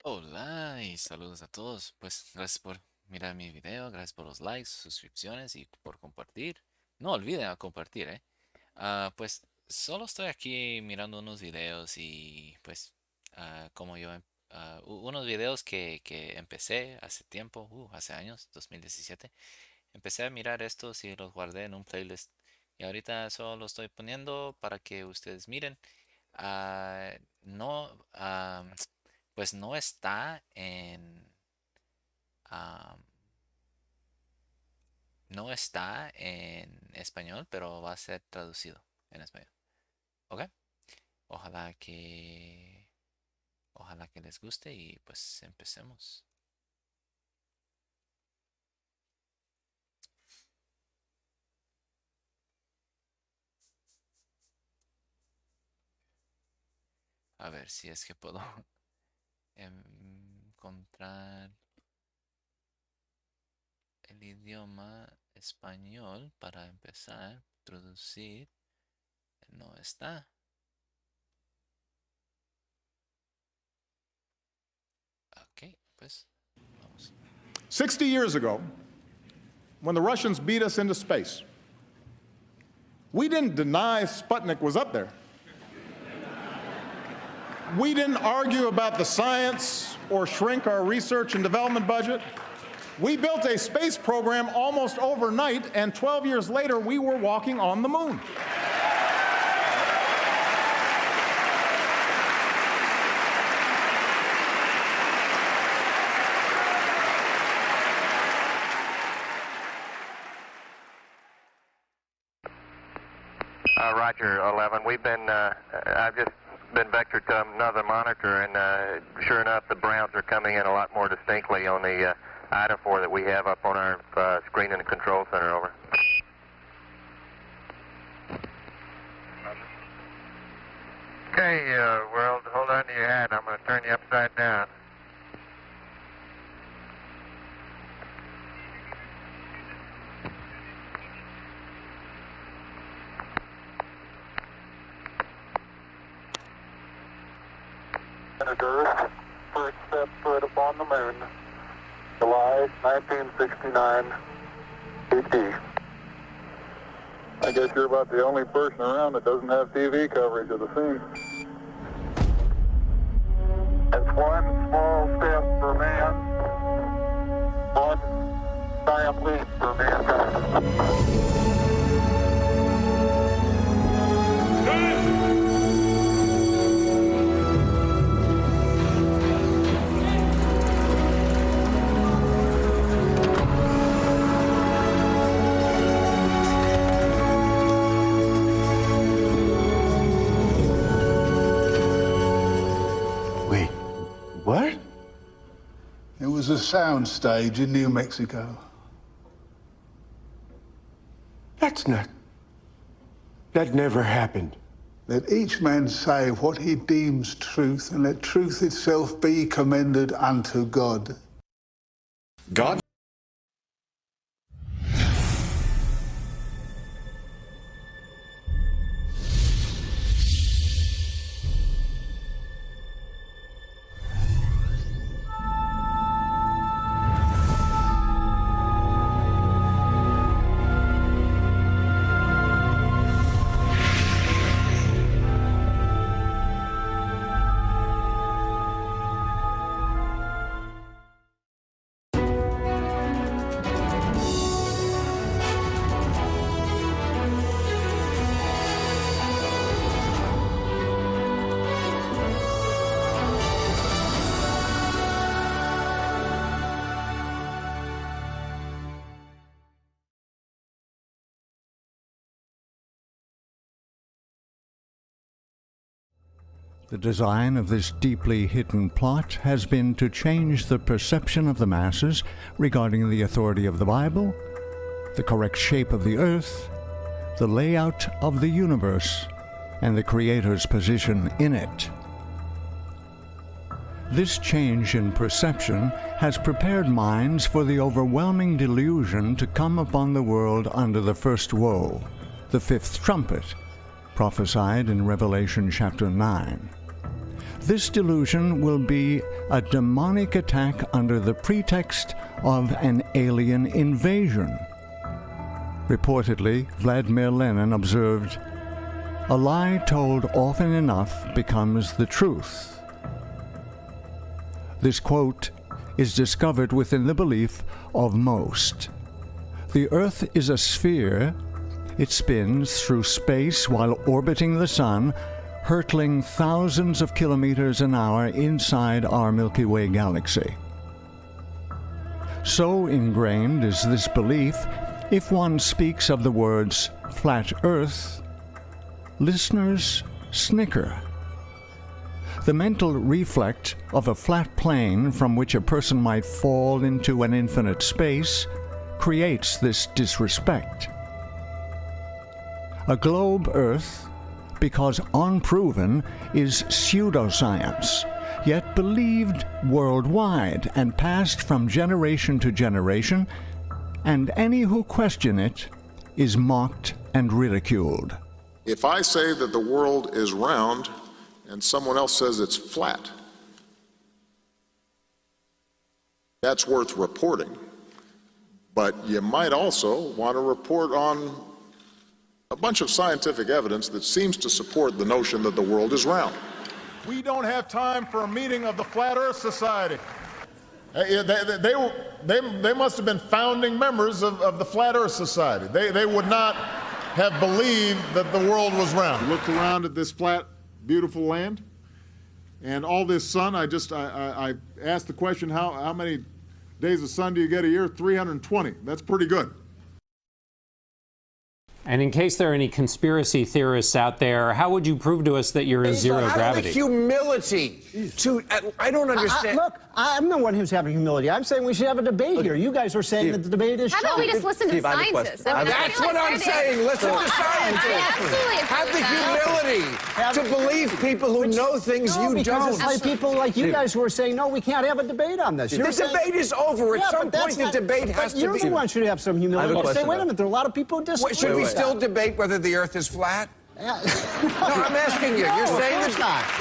Hola y saludos a todos. Pues gracias por mirar mi video, gracias por los likes, suscripciones y por compartir. No olviden a compartir, ¿eh? Pues solo estoy aquí mirando unos videos y pues como yo, unos videos que empecé hace tiempo, hace años, 2017. Empecé a mirar estos y los guardé en un playlist. Y ahorita solo lo estoy poniendo para que ustedes miren. No, pues no está ah, no está en español, pero va a ser traducido en español. ¿Ok? Ojalá que, ojalá que les guste y pues empecemos. A ver si es que puedo encontrar el idioma español para empezar. Traducir. No está. Ok, pues vamos. 60 years ago, when the Russians beat us into space, we didn't deny Sputnik was up there. We didn't argue about the science or shrink our research and development budget. We built a space program almost overnight, and 12 years later, we were walking on the moon. Roger, 11. I've just been vectored to another monitor, and sure enough, the browns are coming in a lot more distinctly on the item 4 that we have up on our screen in the control center, over. Okay, world, hold on to your hat. I'm going to turn you upside down. Earth, first step foot upon the moon, July 1969, AD. I guess you're about the only person around that doesn't have TV coverage of the scene. It's one small step for man, one giant leap for mankind. What? It was a sound stage in New Mexico. That never happened. Let each man say what he deems truth, and let truth itself be commended unto God. God? The design of this deeply hidden plot has been to change the perception of the masses regarding the authority of the Bible, the correct shape of the earth, the layout of the universe, and the Creator's position in it. This change in perception has prepared minds for the overwhelming delusion to come upon the world under the first woe, the fifth trumpet, prophesied in Revelation chapter 9. this delusion will be a demonic attack under the pretext of an alien invasion. Reportedly, Vladimir Lenin observed, "A lie told often enough becomes the truth." This quote is discovered within the belief of most. The Earth is a sphere. It spins through space while orbiting the Sun, hurtling thousands of kilometers an hour inside our Milky Way galaxy. So ingrained is this belief, if one speaks of the words flat Earth, listeners snicker. The mental reflex of a flat plane from which a person might fall into an infinite space creates this disrespect. A globe Earth, because unproven, is pseudoscience, yet believed worldwide and passed from generation to generation, and any who question it is mocked and ridiculed. If I say that the world is round and someone else says it's flat, that's worth reporting. But you might also want to report on a bunch of scientific evidence that seems to support the notion that the world is round. We don't have time for a meeting of the Flat Earth Society. They must have been founding members of the Flat Earth Society. They would not have believed that the world was round. Looked around at this flat, beautiful land, and all this sun. I asked the question, how many days of sun do you get a year? 320. That's pretty good. And in case there are any conspiracy theorists out there, how would you prove to us that you're in zero gravity? The humility to, I don't understand. Look, I'm the one who's having humility. I'm saying we should have a debate here. You guys are saying that the debate is shot. How about we just listen to scientists? That's what I'm saying. Listen to scientists. Have the humility to believe people who know things you don't. It's like people like you guys who are saying, no, we can't have a debate on this. The debate is over. At some point, the debate has to be. You're the one should have some humility. Say, wait a minute, there are a lot of people who disagree. Should we still debate whether the Earth is flat? No, I'm asking you.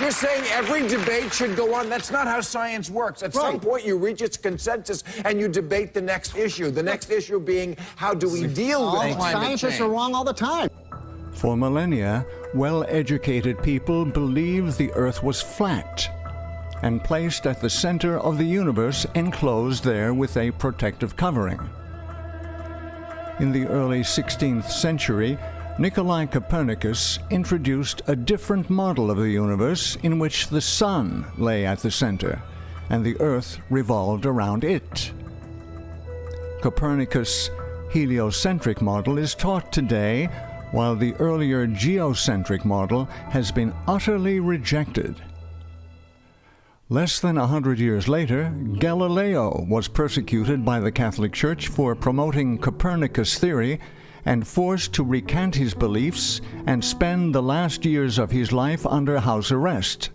You're saying every debate should go on. That's not how science works. At some point, you reach its consensus and you debate the next issue. The next issue being, how do we deal with climate change? Scientists are wrong all the time. For millennia, well-educated people believed the Earth was flat and placed at the center of the universe, enclosed there with a protective covering. In the early 16th century, Nikolai Copernicus introduced a different model of the universe in which the sun lay at the center and the Earth revolved around it. Copernicus' heliocentric model is taught today, while the earlier geocentric model has been utterly rejected. Less than 100 years later, Galileo was persecuted by the Catholic Church for promoting Copernicus' theory and forced to recant his beliefs and spend the last years of his life under house arrest.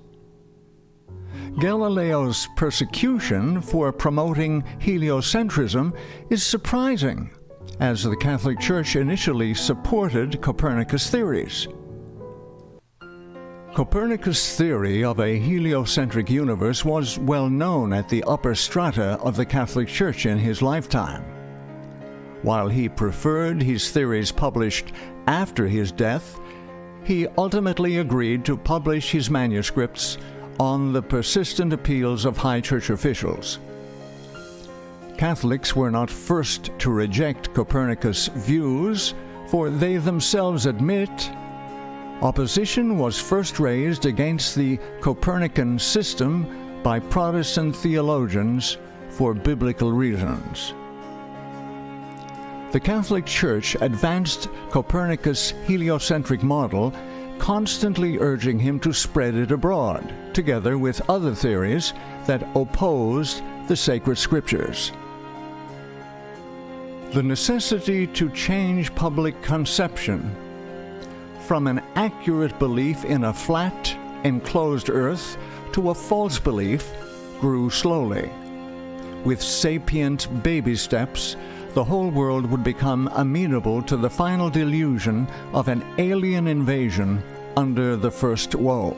Galileo's persecution for promoting heliocentrism is surprising, as the Catholic Church initially supported Copernicus' theories. Copernicus' theory of a heliocentric universe was well known at the upper strata of the Catholic Church in his lifetime. While he preferred his theories published after his death, he ultimately agreed to publish his manuscripts on the persistent appeals of high church officials. Catholics were not first to reject Copernicus' views, for they themselves admit opposition was first raised against the Copernican system by Protestant theologians for biblical reasons. The Catholic Church advanced Copernicus' heliocentric model, constantly urging him to spread it abroad, together with other theories that opposed the sacred scriptures. The necessity to change public conception from an accurate belief in a flat, enclosed earth to a false belief grew slowly. With sapient baby steps, the whole world would become amenable to the final delusion of an alien invasion under the first woe.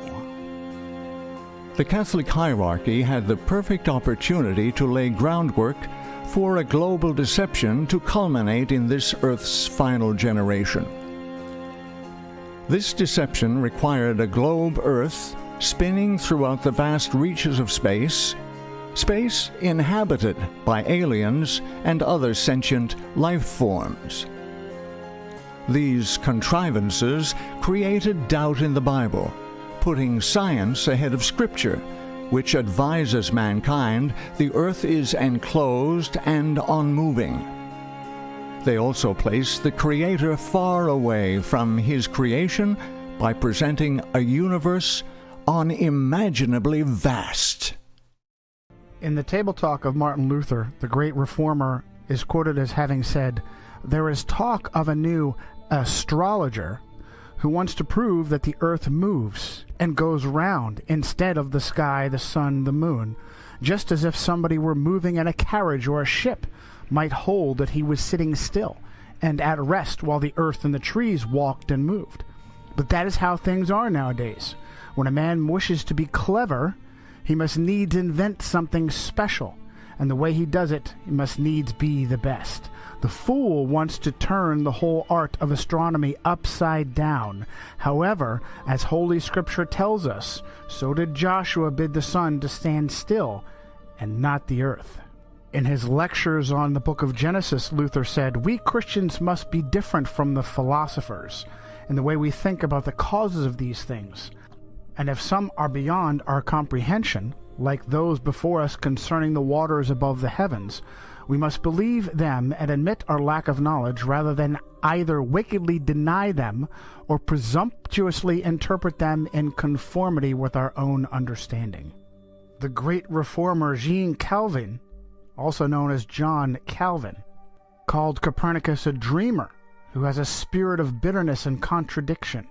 The Catholic hierarchy had the perfect opportunity to lay groundwork for a global deception to culminate in this Earth's final generation. This deception required a globe Earth spinning throughout the vast reaches of space, space inhabited by aliens and other sentient life forms. These contrivances created doubt in the Bible, putting science ahead of Scripture, which advises mankind the earth is enclosed and unmoving. They also place the Creator far away from His creation by presenting a universe unimaginably vast. In the Table Talk of Martin Luther, the great reformer is quoted as having said, "There is talk of a new astrologer who wants to prove that the earth moves and goes round instead of the sky, the sun, the moon, just as if somebody were moving in a carriage or a ship might hold that he was sitting still and at rest while the earth and the trees walked and moved. But that is how things are nowadays. When a man wishes to be clever, he must needs invent something special, and the way he does it, he must needs be the best. The fool wants to turn the whole art of astronomy upside down. However, as Holy Scripture tells us, so did Joshua bid the sun to stand still, and not the earth." In his lectures on the book of Genesis, Luther said, "We Christians must be different from the philosophers in the way we think about the causes of these things. And if some are beyond our comprehension, like those before us concerning the waters above the heavens, we must believe them and admit our lack of knowledge rather than either wickedly deny them or presumptuously interpret them in conformity with our own understanding." The great reformer Jean Calvin, also known as John Calvin, called Copernicus a dreamer who has a spirit of bitterness and contradiction,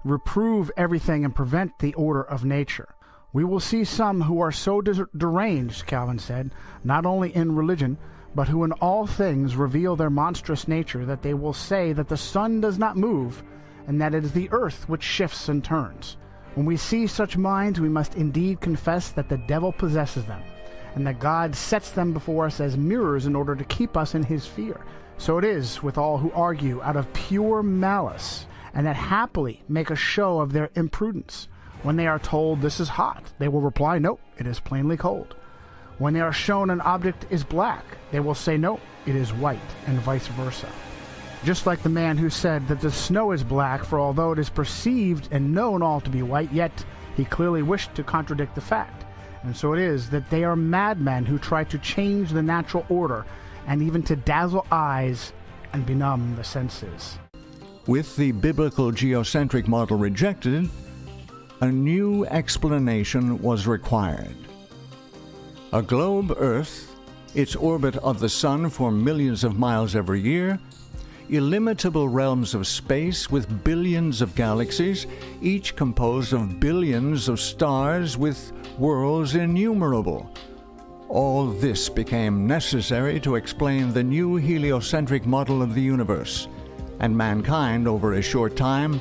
reprove everything and prevent the order of nature. "We will see some who are so deranged," Calvin said, "not only in religion, but who in all things reveal their monstrous nature, that they will say that the sun does not move, and that it is the earth which shifts and turns. When we see such minds, we must indeed confess that the devil possesses them, and that God sets them before us as mirrors in order to keep us in his fear. So it is with all who argue out of pure malice, and that happily make a show of their imprudence. When they are told this is hot, they will reply, no, it is plainly cold. When they are shown an object is black, they will say, no, it is white, and vice versa. Just like the man who said that the snow is black, for although it is perceived and known all to be white, yet he clearly wished to contradict the fact. And so it is that they are madmen who try to change the natural order, and even to dazzle eyes and benumb the senses. With the biblical geocentric model rejected, a new explanation was required. A globe Earth, its orbit of the Sun for millions of miles every year, illimitable realms of space with billions of galaxies, each composed of billions of stars with worlds innumerable. All this became necessary to explain the new heliocentric model of the universe, and mankind, over a short time,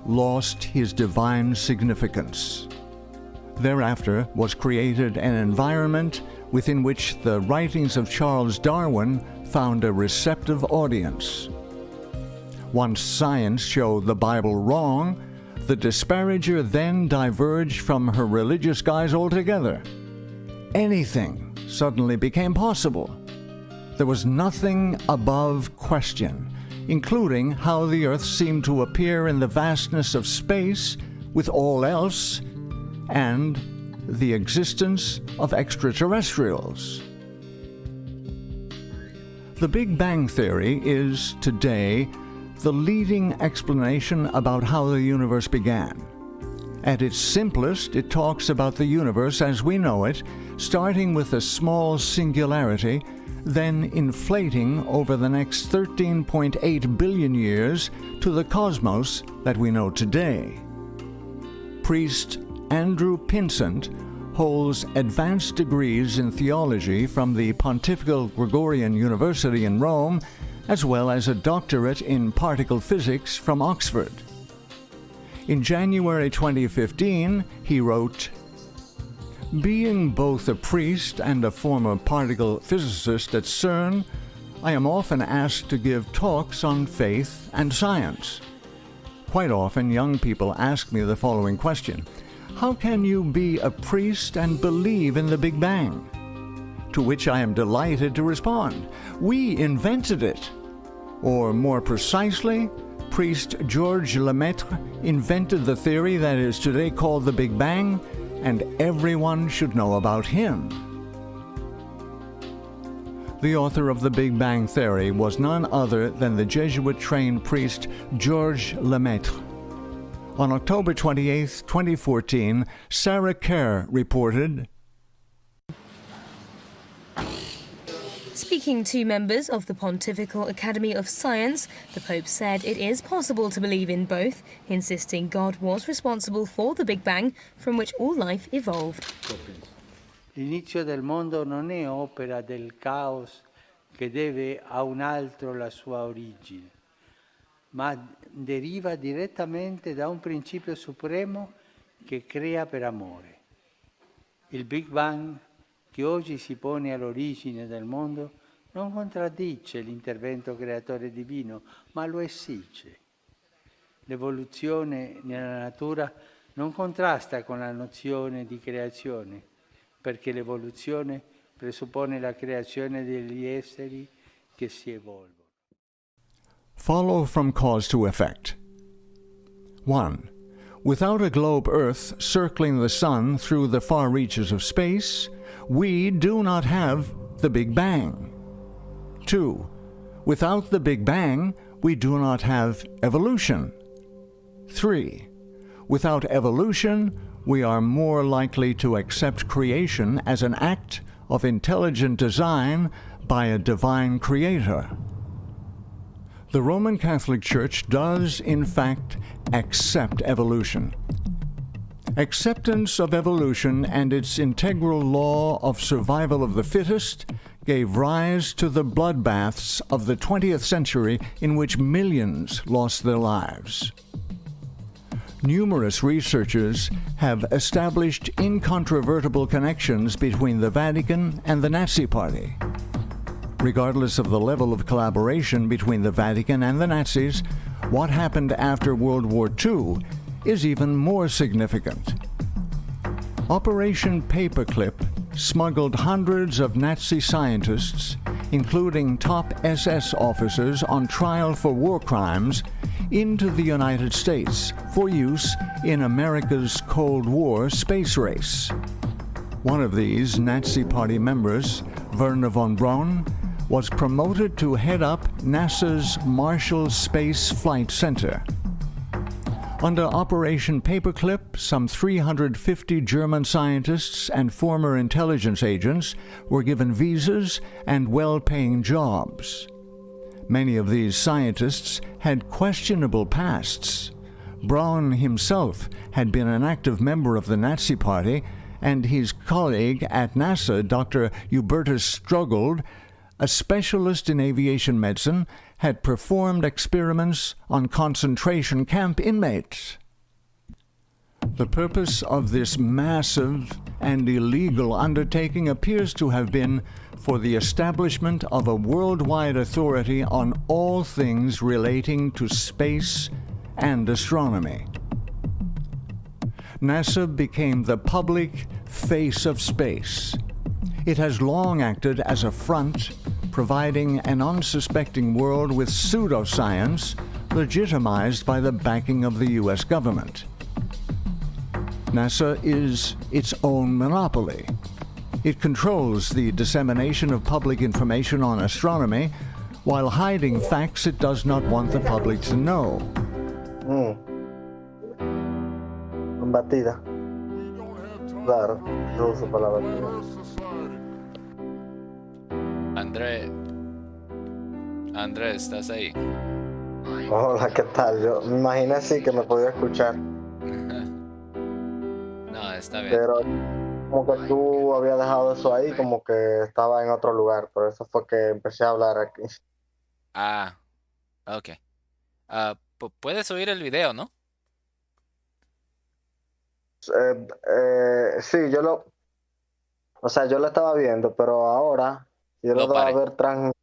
lost his divine significance. Thereafter was created an environment within which the writings of Charles Darwin found a receptive audience. Once science showed the Bible wrong, the disparager then diverged from her religious guise altogether. Anything suddenly became possible. There was nothing above question, including how the earth seemed to appear in the vastness of space with all else, and the existence of extraterrestrials. The Big Bang Theory is, today, the leading explanation about how the universe began. At its simplest, it talks about the universe as we know it, starting with a small singularity, then inflating over the next 13.8 billion years to the cosmos that we know today. Priest Andrew Pinsent holds advanced degrees in theology from the Pontifical Gregorian University in Rome, as well as a doctorate in particle physics from Oxford. In January 2015, he wrote, Being both a priest and a former particle physicist at CERN, I am often asked to give talks on faith and science. Quite often, young people ask me the following question: how can you be a priest and believe in the Big Bang? To which I am delighted to respond, we invented it. Or more precisely, priest Georges Lemaitre invented the theory that is today called the Big Bang, and everyone should know about him. The author of the Big Bang theory was none other than the Jesuit-trained priest Georges Lemaitre. On October 28, 2014, Sarah Kerr reported, Speaking to members of the Pontifical Academy of Science, the Pope said it is possible to believe in both, insisting God was responsible for the Big Bang from which all life evolved. L'inizio del mondo non è opera del caos che deve a un altro la sua origine, ma deriva direttamente da un principio supremo che crea per amore. Il Big Bang, che oggi si pone all'origine del mondo, non contraddice l'intervento creatore divino, ma lo esige. L'evoluzione nella natura non contrasta con la nozione di creazione, perché l'evoluzione presuppone la creazione degli esseri che si evolvono. Follow from cause to effect. 1. Without a globe Earth circling the Sun through the far reaches of space, we do not have the Big Bang. 2. Without the Big Bang, we do not have evolution. 3. Without evolution, we are more likely to accept creation as an act of intelligent design by a divine creator. The Roman Catholic Church does, in fact, accept evolution. Acceptance of evolution and its integral law of survival of the fittest gave rise to the bloodbaths of the 20th century in which millions lost their lives. Numerous researchers have established incontrovertible connections between the Vatican and the Nazi Party. Regardless of the level of collaboration between the Vatican and the Nazis, what happened after World War II is even more significant. Operation Paperclip smuggled hundreds of Nazi scientists, including top SS officers on trial for war crimes, into the United States for use in America's Cold War space race. One of these Nazi Party members, Wernher von Braun, was promoted to head up NASA's Marshall Space Flight Center. Under Operation Paperclip, some 350 German scientists and former intelligence agents were given visas and well-paying jobs. Many of these scientists had questionable pasts. Braun himself had been an active member of the Nazi Party, and his colleague at NASA, Dr. Hubertus Struggold, a specialist in aviation medicine, had performed experiments on concentration camp inmates. The purpose of this massive and illegal undertaking appears to have been for the establishment of a worldwide authority on all things relating to space and astronomy. NASA became the public face of space. It has long acted as a front, providing an unsuspecting world with pseudoscience legitimized by the backing of the U.S. government. NASA is its own monopoly. It controls the dissemination of public information on astronomy while hiding facts it does not want the public to know. Batida. Claro, yo uso para la batida. Andrés, ¿estás ahí? Hola, ¿qué tal? Yo me imaginé sí que me podía escuchar. No, está bien. Pero como que tú habías dejado eso ahí, como que estaba en otro lugar. Por eso fue que empecé a hablar aquí. Ah, ok. Puedes oír el video, ¿no? Sí, O sea, yo lo estaba viendo, pero ahora yo lo Lo estaba a paré. ver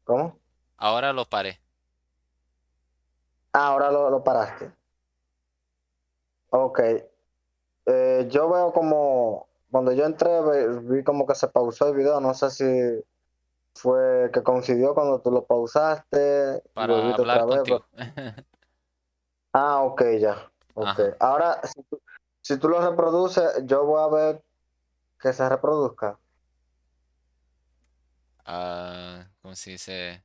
¿Cómo? Ahora lo paré. Ah, ahora lo paraste. Ok. Yo veo como, cuando yo entré, vi como que se pausó el video. No sé si fue que coincidió cuando tú lo pausaste y Para volviste otra hablar vez. contigo. Ah, ok, ya. Ok. Ajá. Ahora, si tú lo reproduces, yo voy a ver que se reproduzca. ¿Cómo se dice?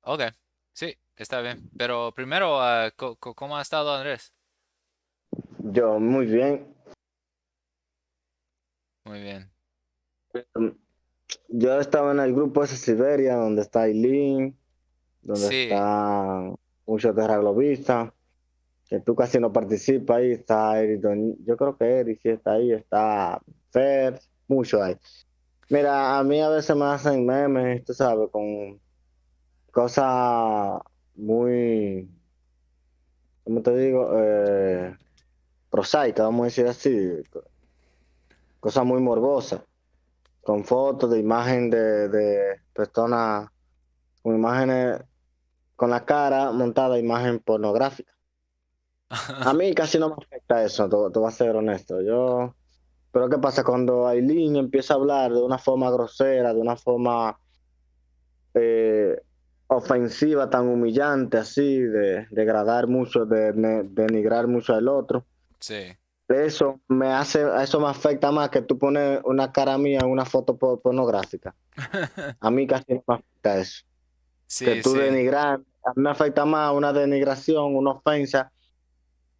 Ok, sí, está bien. Pero primero, ¿cómo ha estado Andrés? Yo, muy bien. Muy bien. Mm, Yo estaba en el grupo ese Siberia, donde está Eileen, donde Sí. están muchos terraglobistas, que tú casi no participas ahí. Está Eric, yo creo que Eric sí está ahí, está Fer, mucho ahí. Mira, a mí a veces me hacen memes, tú sabes, con cosas muy, ¿cómo te digo? Prosaicas, vamos a decir así, cosas muy morbosas, con fotos de imagen de personas, con imágenes, con la cara montada imagen pornográfica. A mí casi no me afecta eso, te voy a ser honesto. Pero ¿qué pasa? Cuando Aileen empieza a hablar de una forma grosera, de una forma eh, ofensiva, tan humillante, así, de degradar mucho, denigrar mucho al otro, Sí. eso me afecta más que tú pones una cara mía en una foto pornográfica. A mí casi no me afecta eso. Que Sí, tú sí. denigrar, a mí me afecta más una denigración, una ofensa,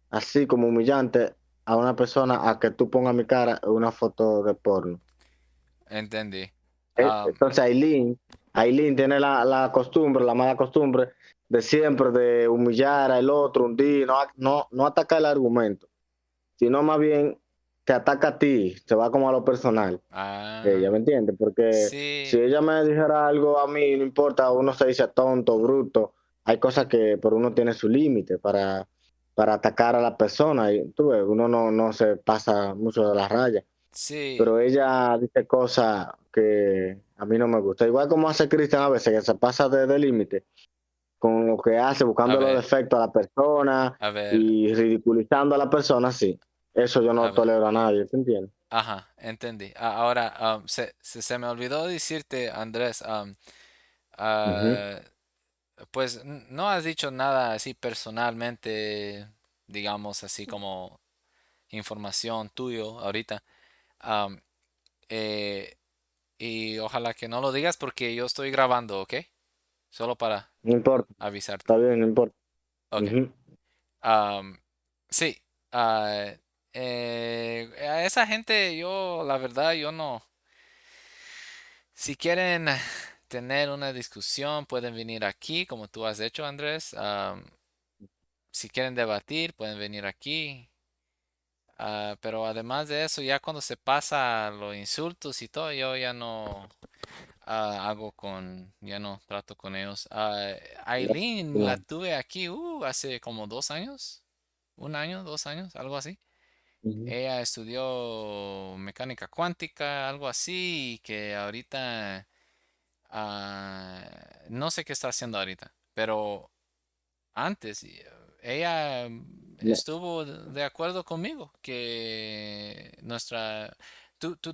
así como humillante a una persona, a que tú pongas mi cara en una foto de porno. Entendí. Entonces Aileen tiene la costumbre, la mala costumbre de siempre de humillar al otro, hundir, no atacar el argumento, sino más bien te ataca a ti, se va como a lo personal. ¿Ya Ah, me entiendes? Porque si sí, ella me dijera algo a mí, no importa, uno se dice tonto, bruto, hay cosas que, pero uno tiene su límite para atacar a la persona, y tú ves, uno no se pasa mucho de la raya, sí. pero ella dice cosas que a mí no me gusta. Igual como hace Cristian a veces, que se pasa de límite con lo que hace, A buscando los ver, defectos a la persona a ver, y ridiculizando a la persona, sí. Eso yo a no ver. tolero a nadie, ¿te entiendes? Ajá, entendí. Ahora, se me olvidó decirte, Andrés, Ujú. ah, pues no has dicho nada así personalmente, digamos así como información tuyo ahorita. Am, eh, y ojalá que no lo digas porque yo estoy grabando, ¿ok? Solo para No importa, avisarte. está bien, no importa. Ok. Ujú. Am, sí. ah, a esa gente yo, la verdad, yo no. Si quieren tener una discusión, pueden venir aquí, como tú has hecho, Andrés. Si quieren debatir, pueden venir aquí. Pero además de eso, ya cuando se pasa los insultos y todo, yo ya no ya no trato con ellos. Aileen la No. tuve aquí hace como 2 años, 1 año, 2 años, algo así. Ujú. Ella estudió mecánica cuántica, algo así, y que ahorita no sé qué está haciendo ahorita, pero antes ella No. estuvo de acuerdo conmigo que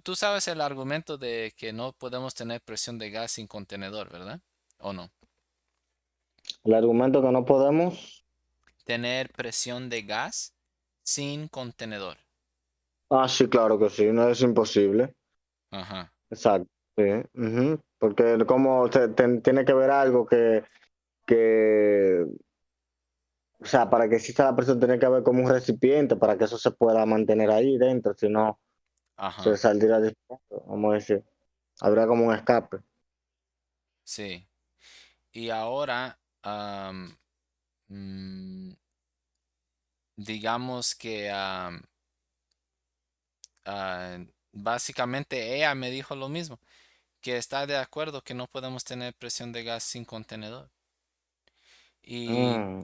tú sabes el argumento de que no podemos tener presión de gas sin contenedor, ¿verdad? ¿O no? El argumento que no podemos. Tener presión de gas sin contenedor. Ah, sí, claro que sí, no es imposible. Ajá. Exacto. Sí. Ujú. Porque como tiene que ver algo que, o sea, para que exista la presión tiene que haber como un recipiente para que eso se pueda mantener ahí dentro, si no se Ajá. saldría disparado, vamos a decir. Habría como un escape. Sí. Y ahora, mm, digamos que básicamente ella me dijo lo mismo, que está de acuerdo que no podemos tener presión de gas sin contenedor. Y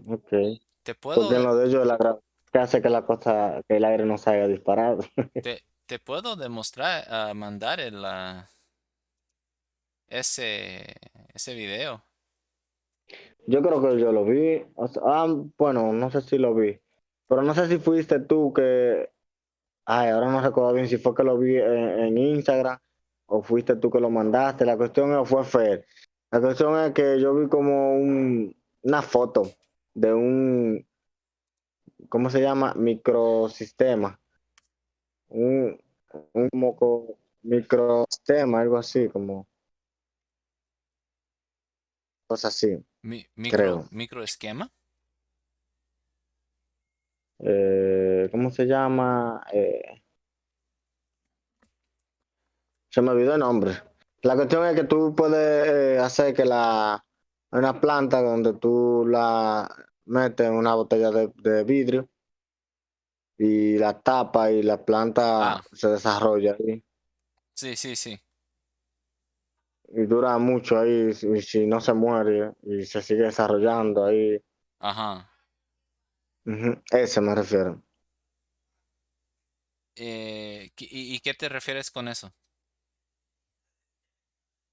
Ok. te Porque puedo, en lo de ellos la gravedad que hace que la cosa, que el aire no salga disparado. te puedo demostrar, mandar ese video. Yo creo que yo lo vi. O sea, bueno, no sé si lo vi. Pero no sé si fuiste tú que... Ay, ahora no recuerdo bien si fue que lo vi en Instagram o fuiste tú que lo mandaste. La cuestión fue Fer. La cuestión es que yo vi como una foto de un, ¿cómo se llama? Microsistema. Un, un como microsistema, algo así, como cosas así, creo. Microesquema. ¿Cómo se llama? Se me olvidó el nombre. La cuestión es que tú puedes hacer que una planta donde tú la metes en una botella de vidrio y la tapas y la planta Ah, se desarrolla ahí sí, sí, sí. y dura mucho ahí y si no se muere y se sigue desarrollando ahí. Ajá. Ujú, ese me refiero. ¿Y qué te refieres con eso?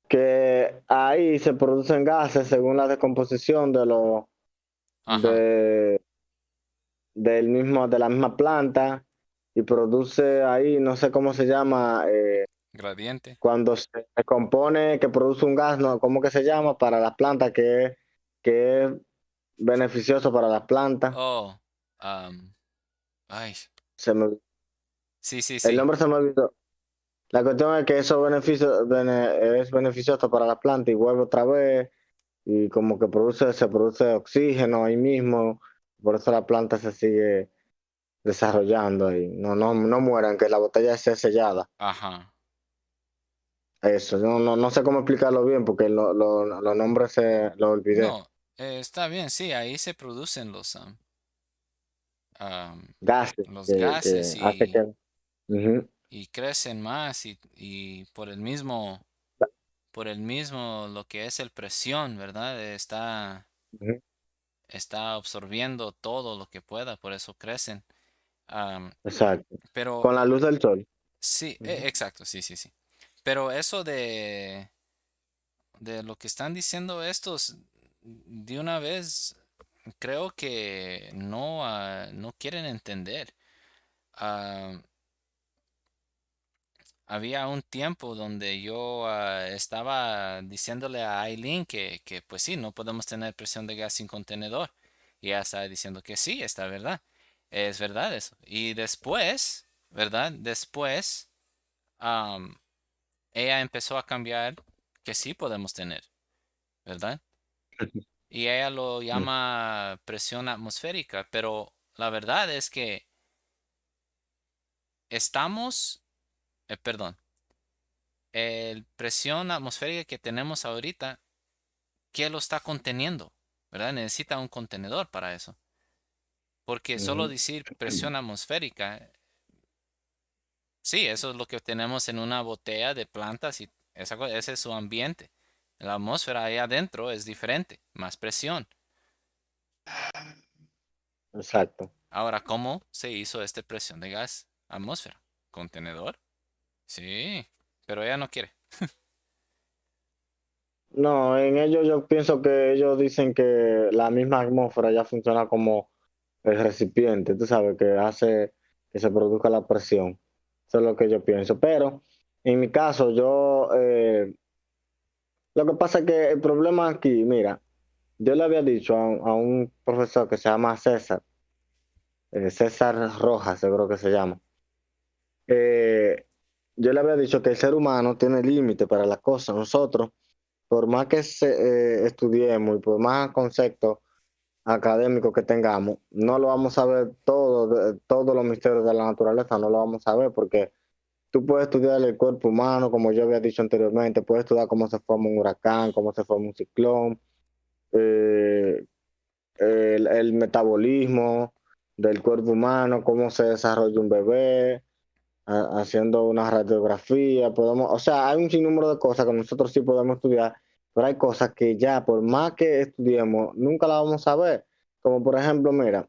Que ahí se producen gases según la descomposición Ajá. de, de la misma planta y produce ahí, no sé cómo se llama, Gradiente. cuando se compone, que produce un gas, ¿no? ¿Cómo que se llama? Para las plantas, que es beneficioso para las plantas. Oh, am, ay, Se me- sí, sí, el sí. nombre se me olvidó. La cuestión es que eso es beneficioso para la planta y vuelve otra vez y como que se produce oxígeno ahí mismo, por eso la planta se sigue desarrollando y no mueran, que la botella esté sellada. Ajá. Eso, no sé cómo explicarlo bien porque los nombres los olvidé. No, está bien, sí, ahí se producen Gases los que gases hace que... Ujú, y crecen más y por el mismo lo que es el presión, ¿verdad? ujú, Está absorbiendo todo lo que pueda, por eso crecen. Am, exacto. pero Con la luz del sol. sí, Ujú, exacto, sí, sí, sí. Pero eso de lo que están diciendo estos, de una vez, creo que no quieren entender. Ah, Había un tiempo donde yo estaba diciéndole a Aileen que pues sí, no podemos tener presión de gas sin contenedor. Y ella estaba diciendo que sí, está verdad. Es verdad eso. Y después, ¿verdad? Después, am, ella empezó a cambiar que sí podemos tener, ¿verdad? Y ella lo ujú, llama presión atmosférica, pero la verdad es que estamos, perdón, el presión atmosférica que tenemos ahorita, ¿qué lo está conteniendo? ¿Verdad? Necesita un contenedor para eso. Porque solo ujú. decir presión atmosférica, sí, eso es lo que tenemos en una botella de plantas y ese es su ambiente. La atmósfera ahí adentro es diferente, más presión. Exacto. Ahora, ¿cómo se hizo esta presión de gas? Atmósfera. ¿Contenedor? Sí, pero ella no quiere. No, en ellos yo pienso que ellos dicen que la misma atmósfera ya funciona como el recipiente, tú sabes, que hace que se produzca la presión. Eso es lo que yo pienso. Pero en mi caso, lo que pasa es que el problema aquí, mira, yo le había dicho a un profesor que se llama César, César Rojas, seguro que se llama. eh, yo le había dicho que el ser humano tiene límite para las cosas. Nosotros, por más que estudiemos y por más conceptos académicos que tengamos, no lo vamos a ver todo, todos los misterios de la naturaleza, no lo vamos a ver porque tú puedes estudiar el cuerpo humano, como yo había dicho anteriormente, puedes estudiar cómo se forma un huracán, cómo se forma un ciclón, eh, el metabolismo del cuerpo humano, cómo se desarrolla un bebé, haciendo una radiografía, podemos, o sea, hay un sinnúmero de cosas que nosotros sí podemos estudiar, pero hay cosas que ya, por más que estudiemos, nunca las vamos a ver. Como por ejemplo, mira,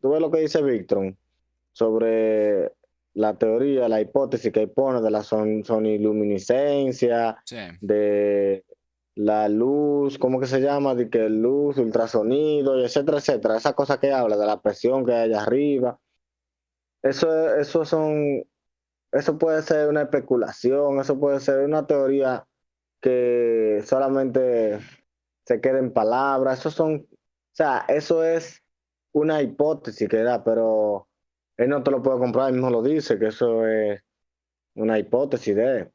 tú ves lo que dice Víctor sobre la teoría, la hipótesis que pone de la soniluminiscencia, Sí. de la luz, ¿cómo que se llama? De que luz, ultrasonido, y etcétera, etcétera. Esa cosa que habla de la presión que hay allá arriba. Eso puede ser una especulación, eso puede ser una teoría que solamente se queda en palabras. Eso es una hipótesis que da, pero él no te lo puede comprar, él mismo lo dice, que eso es una hipótesis de él.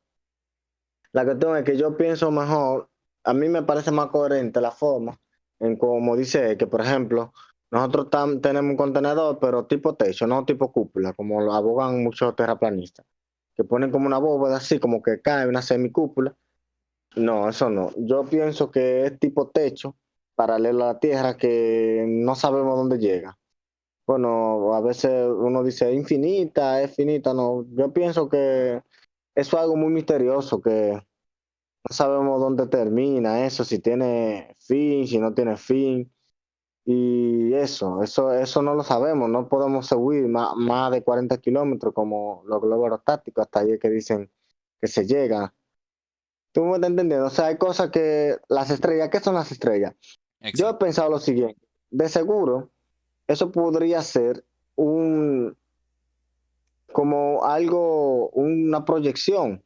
La cuestión es que yo pienso mejor, a mí me parece más coherente la forma en como dice él, que por ejemplo, nosotros tenemos un contenedor, pero tipo techo, no tipo cúpula, como lo abogan muchos terraplanistas, que ponen como una bóveda así, como que cae una semicúpula. No, eso no. Yo pienso que es tipo techo, paralelo a la Tierra, que no sabemos dónde llega. Bueno, a veces uno dice infinita, es finita, no. Yo pienso que eso es algo muy misterioso, que no sabemos dónde termina eso, si tiene fin, si no tiene fin. Y eso no lo sabemos, no podemos subir más de 40 kilómetros como los globos aerostáticos, hasta ahí es que dicen que se llega. ¿Tú me estás entendiendo? O sea, hay cosas que las estrellas, ¿qué son las estrellas? Yo he Exacto. pensado lo siguiente, de seguro, eso podría ser un, como algo, una proyección,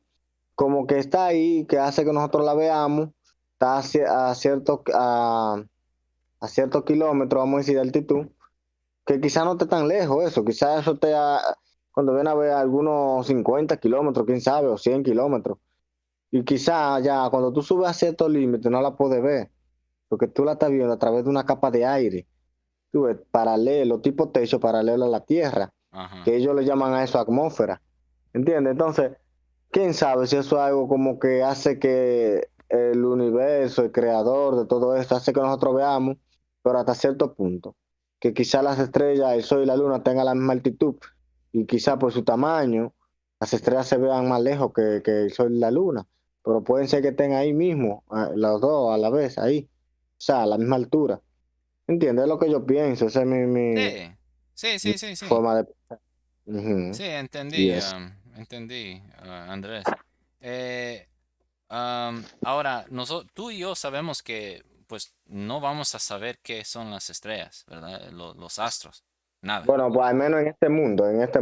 como que está ahí, que hace que nosotros la veamos, está a ciertos kilómetros, vamos a decir, de altitud, que quizás no esté tan lejos eso, quizás eso esté cuando viene a ver algunos 50 kilómetros, quién sabe, o 100 kilómetros. Y quizás ya cuando tú subes a cierto límite no la puedes ver, porque tú la estás viendo a través de una capa de aire, tú ves, paralelo, tipo techo paralelo a la Tierra, Ajá. que ellos le llaman a eso atmósfera. ¿Entiendes? Entonces, quién sabe si eso es algo como que hace que el universo, el creador de todo esto, hace que nosotros veamos, pero hasta cierto punto, que quizás las estrellas, el Sol y la Luna tengan la misma altitud, y quizás por su tamaño, las estrellas se vean más lejos que el Sol y la Luna, pero pueden ser que estén ahí mismo, los dos a la vez, ahí, o sea, a la misma altura. ¿Entiendes? Es lo que yo pienso, esa es Sí. Sí, mi sí, sí, sí. forma de pensar. Ujú. Sí, Y entendí, eso. entendí, Andrés. Eh, ahora, tú y yo sabemos que pues no vamos a saber qué son las estrellas, ¿verdad? Los astros, nada. Bueno, pues al menos en este mundo, En este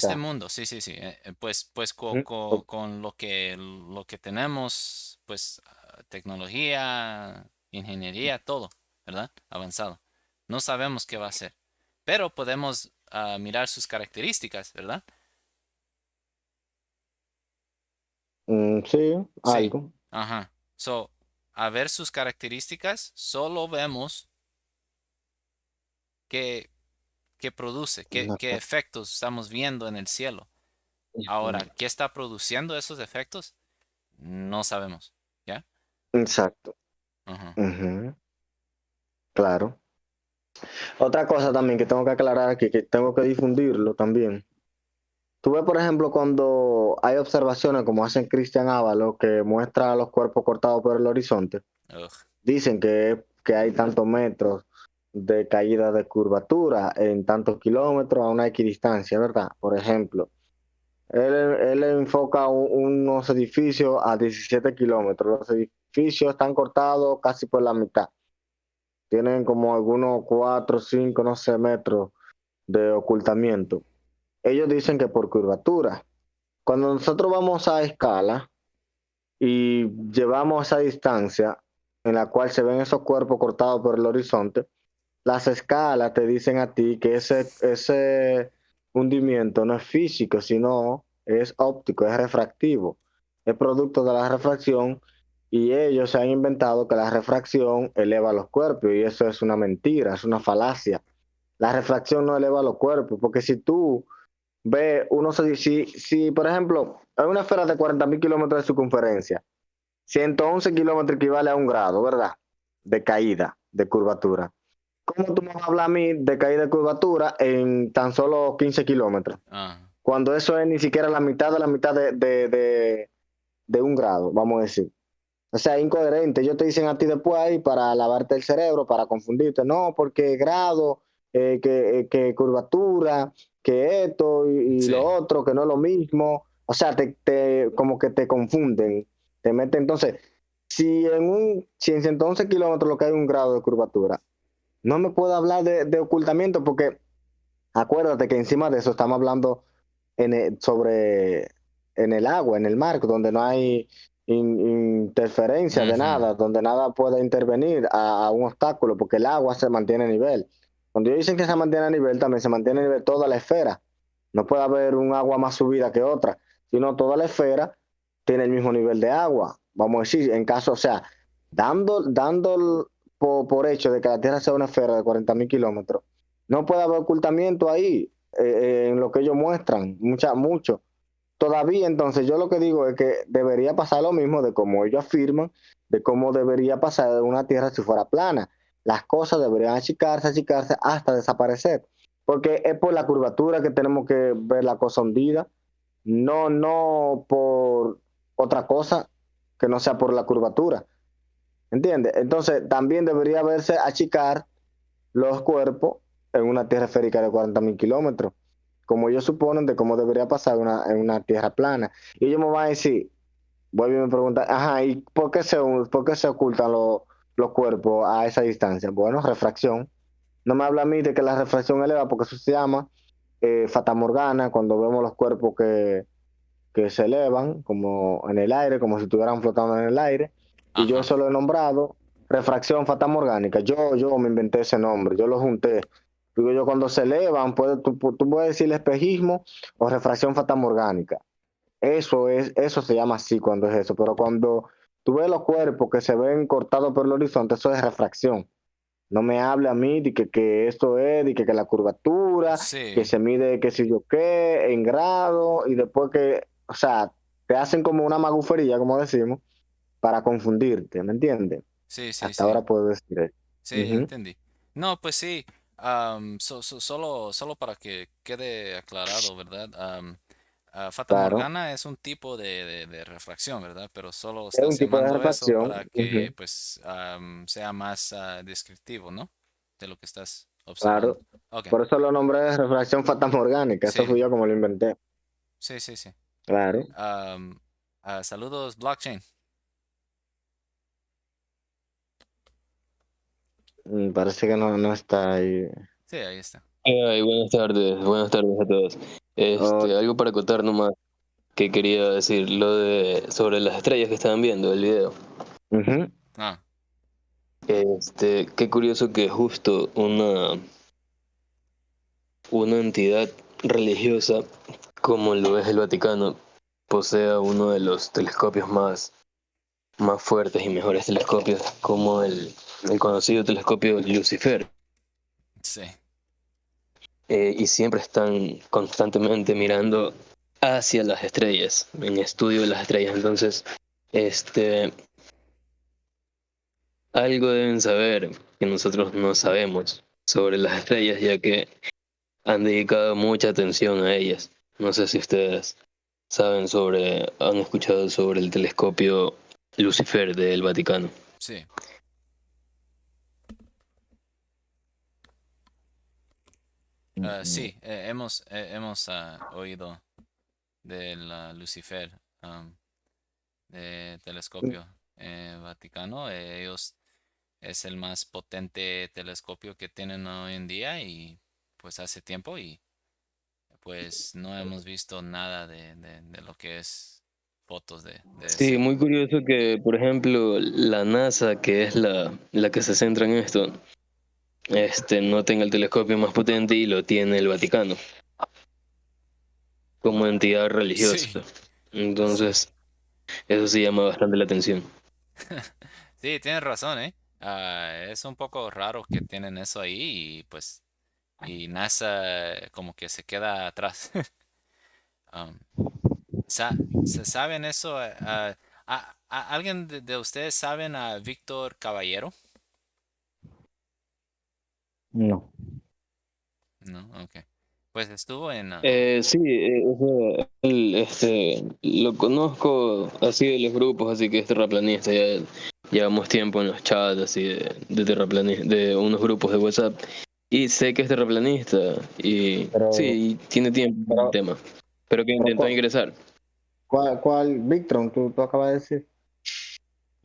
quizá. mundo, sí, sí, sí. Pues Ujú. con lo que tenemos, pues tecnología, ingeniería, todo, ¿verdad? Avanzado. No sabemos qué va a ser, pero podemos mirar sus características, ¿verdad? Sí, Sí, algo. ajá. So, a ver sus características, solo vemos qué, qué produce, qué Ajá. efectos estamos viendo en el cielo. Ahora, ¿qué está produciendo esos efectos? No sabemos, ¿ya? Exacto. Ajá. Ujú. Claro. Otra cosa también que tengo que aclarar aquí, que tengo que difundirlo también. Tú ves, por ejemplo, cuando hay observaciones como hacen Cristian Ábalos, que muestra los cuerpos cortados por el horizonte, Ugh. dicen que hay tantos metros de caída de curvatura en tantos kilómetros a una equidistancia, ¿verdad? Por ejemplo, él enfoca unos edificios a 17 kilómetros. Los edificios están cortados casi por la mitad. Tienen como algunos 4, 5, no sé, metros de ocultamiento. Ellos dicen que por curvatura. Cuando nosotros vamos a escala y llevamos esa distancia en la cual se ven esos cuerpos cortados por el horizonte, las escalas te dicen a ti que ese hundimiento no es físico, sino es óptico, es refractivo, es producto de la refracción y ellos se han inventado que la refracción eleva los cuerpos y eso es una mentira, es una falacia. La refracción no eleva los cuerpos, porque si tú ves, si por ejemplo hay una esfera de 40.000 kilómetros de circunferencia, 111 kilómetros equivale a un grado, ¿verdad? De caída, de curvatura. ¿Cómo tú me vas a hablar a mí de caída de curvatura en tan solo 15 kilómetros? Ah, Cuando eso es ni siquiera la mitad de la mitad de un grado, vamos a decir. O sea, incoherente. Ellos te dicen a ti después ahí para lavarte el cerebro, para confundirte. No, porque grado que curvatura, que esto y Sí. lo otro, que no es lo mismo. O sea, como que te confunden, te meten. Entonces, si en 111 kilómetros lo que hay 1 grado de curvatura, no me puedo hablar de ocultamiento porque acuérdate que encima de eso estamos hablando sobre en el agua, en el mar, donde no hay interferencia de Ujú. nada, donde nada puede intervenir a un obstáculo, porque el agua se mantiene a nivel. Cuando ellos dicen que se mantiene a nivel, también se mantiene a nivel toda la esfera. No puede haber un agua más subida que otra, sino toda la esfera tiene el mismo nivel de agua. Vamos a decir, en caso, o sea, dando por hecho de que la Tierra sea una esfera de 40.000 kilómetros, no puede haber ocultamiento ahí, en lo que ellos muestran, mucho. Todavía, entonces, yo lo que digo es que debería pasar lo mismo de como ellos afirman, de cómo debería pasar de una Tierra si fuera plana. Las cosas deberían achicarse hasta desaparecer, porque es por la curvatura que tenemos que ver la cosa hundida, no por otra cosa que no sea por la curvatura, ¿entiendes? Entonces, también debería verse achicar los cuerpos en una tierra esférica de 40.000 kilómetros, como ellos suponen de cómo debería pasar en una tierra plana. Y ellos me van a decir, vuelvo y me preguntan, ajá, ¿y por qué se ocultan los cuerpos a esa distancia? Bueno, refracción. No me habla a mí de que la refracción eleva, porque eso se llama fatamorgana, cuando vemos los cuerpos que se elevan como en el aire, como si estuvieran flotando en el aire. Y yo Ajá. eso lo he nombrado refracción fatamorgánica. Yo me inventé ese nombre, yo lo junté. Digo yo, cuando se elevan, tú puedes decir espejismo o refracción fatamorgánica. Eso se llama así cuando es eso. Pero cuando tú ves los cuerpos que se ven cortados por el horizonte, eso es refracción. No me hable a mí de que esto es, de que la curvatura, que Sí, se mide que si yo qué, en grado, y después que, o sea, te hacen como una magufería, como decimos, para confundirte, ¿me entiendes? sí, sí, Hasta sí. ahora puedo decir eso. Sí, ya Ujú. entendí. No, pues sí, solo para que quede aclarado, ¿verdad? Fata Claro, Morgana es un tipo de refracción, ¿verdad? Pero solo es un estás tipo de llamando eso refracción. para que, Ujú. pues, sea más descriptivo, ¿no? De lo que estás observando. Claro, Ok, por eso lo nombré de refracción fatamorgánica, eso sí, fui yo como lo inventé. sí, sí, sí. Claro. Am, Saludos, blockchain. Parece que no está ahí. Sí, ahí está. Ay, buenas tardes a todos. Oh, Algo para acotar nomás que quería decir, lo de sobre las estrellas que estaban viendo el video. ujú. Ah, Qué curioso que justo una entidad religiosa como lo es el Vaticano posea uno de los telescopios más fuertes y mejores telescopios, como el conocido telescopio Lucifer. sí, Y siempre están constantemente mirando hacia las estrellas, en estudio de las estrellas. Entonces, este, algo deben saber que nosotros no sabemos sobre las estrellas, ya que han dedicado mucha atención a ellas. No sé si ustedes han escuchado sobre el telescopio Lucifer del Vaticano. sí. Sí, hemos oído del Lucifer, de telescopio Vaticano. Ellos es el más potente telescopio que tienen hoy en día y pues hace tiempo y pues no hemos visto nada de lo que es fotos de Sí, ese. muy curioso que, por ejemplo, la NASA, que es la que se centra en esto, no tenga el telescopio más potente y lo tiene el Vaticano como entidad religiosa. Sí, sí. Entonces, eso sí llama bastante la atención. Sí, tienes razón, ¿eh? Es un poco raro que tienen eso ahí y pues y NASA como que se queda atrás. Um, ¿Saben eso? ¿Alguien de ustedes saben a Víctor Caballero? No. No, ok. Pues estuvo en... Sí, lo conozco así de los grupos, así que es terraplanista. Ya llevamos tiempo en los chats así de terraplanista, de unos grupos de WhatsApp. Y sé que es terraplanista y Pero, sí, tiene tiempo en el pero, tema, pero que pero intentó ingresar. ¿cuál Victron tú acabas de decir?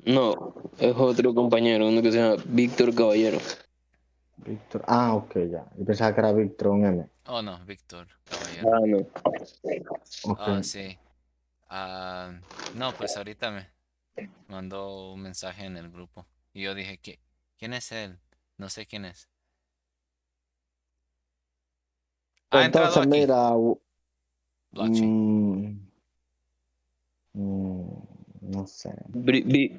No, es otro compañero, uno que se llama Víctor Caballero. Víctor. Ah, ok, ya. Yo pensaba que era Victron M. Oh, no, Víctor Caballero. Ah, no. Ok. Ah, sí. No, pues ahorita me mandó un mensaje en el grupo. Y yo dije, ¿quién es él? No sé quién es. Ha entrado Entonces, aquí. mira, Blockchain. mm, no sé.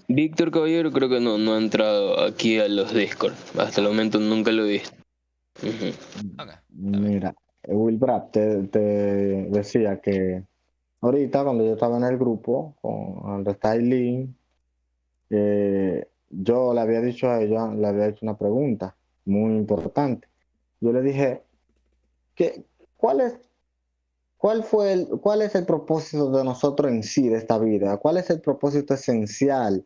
Víctor Caballero creo que no ha entrado aquí a los Discord. Hasta el Ah, momento nunca lo he visto. Ujú. ok, está bien. Mira, Wilbrap te decía que ahorita cuando yo estaba en el grupo, cuando está Aileen, yo le había dicho a ella, le había hecho una pregunta muy importante. Yo le dije, ¿qué, cuál es, cuál es el propósito de nosotros en sí, de esta vida? ¿Cuál es el propósito esencial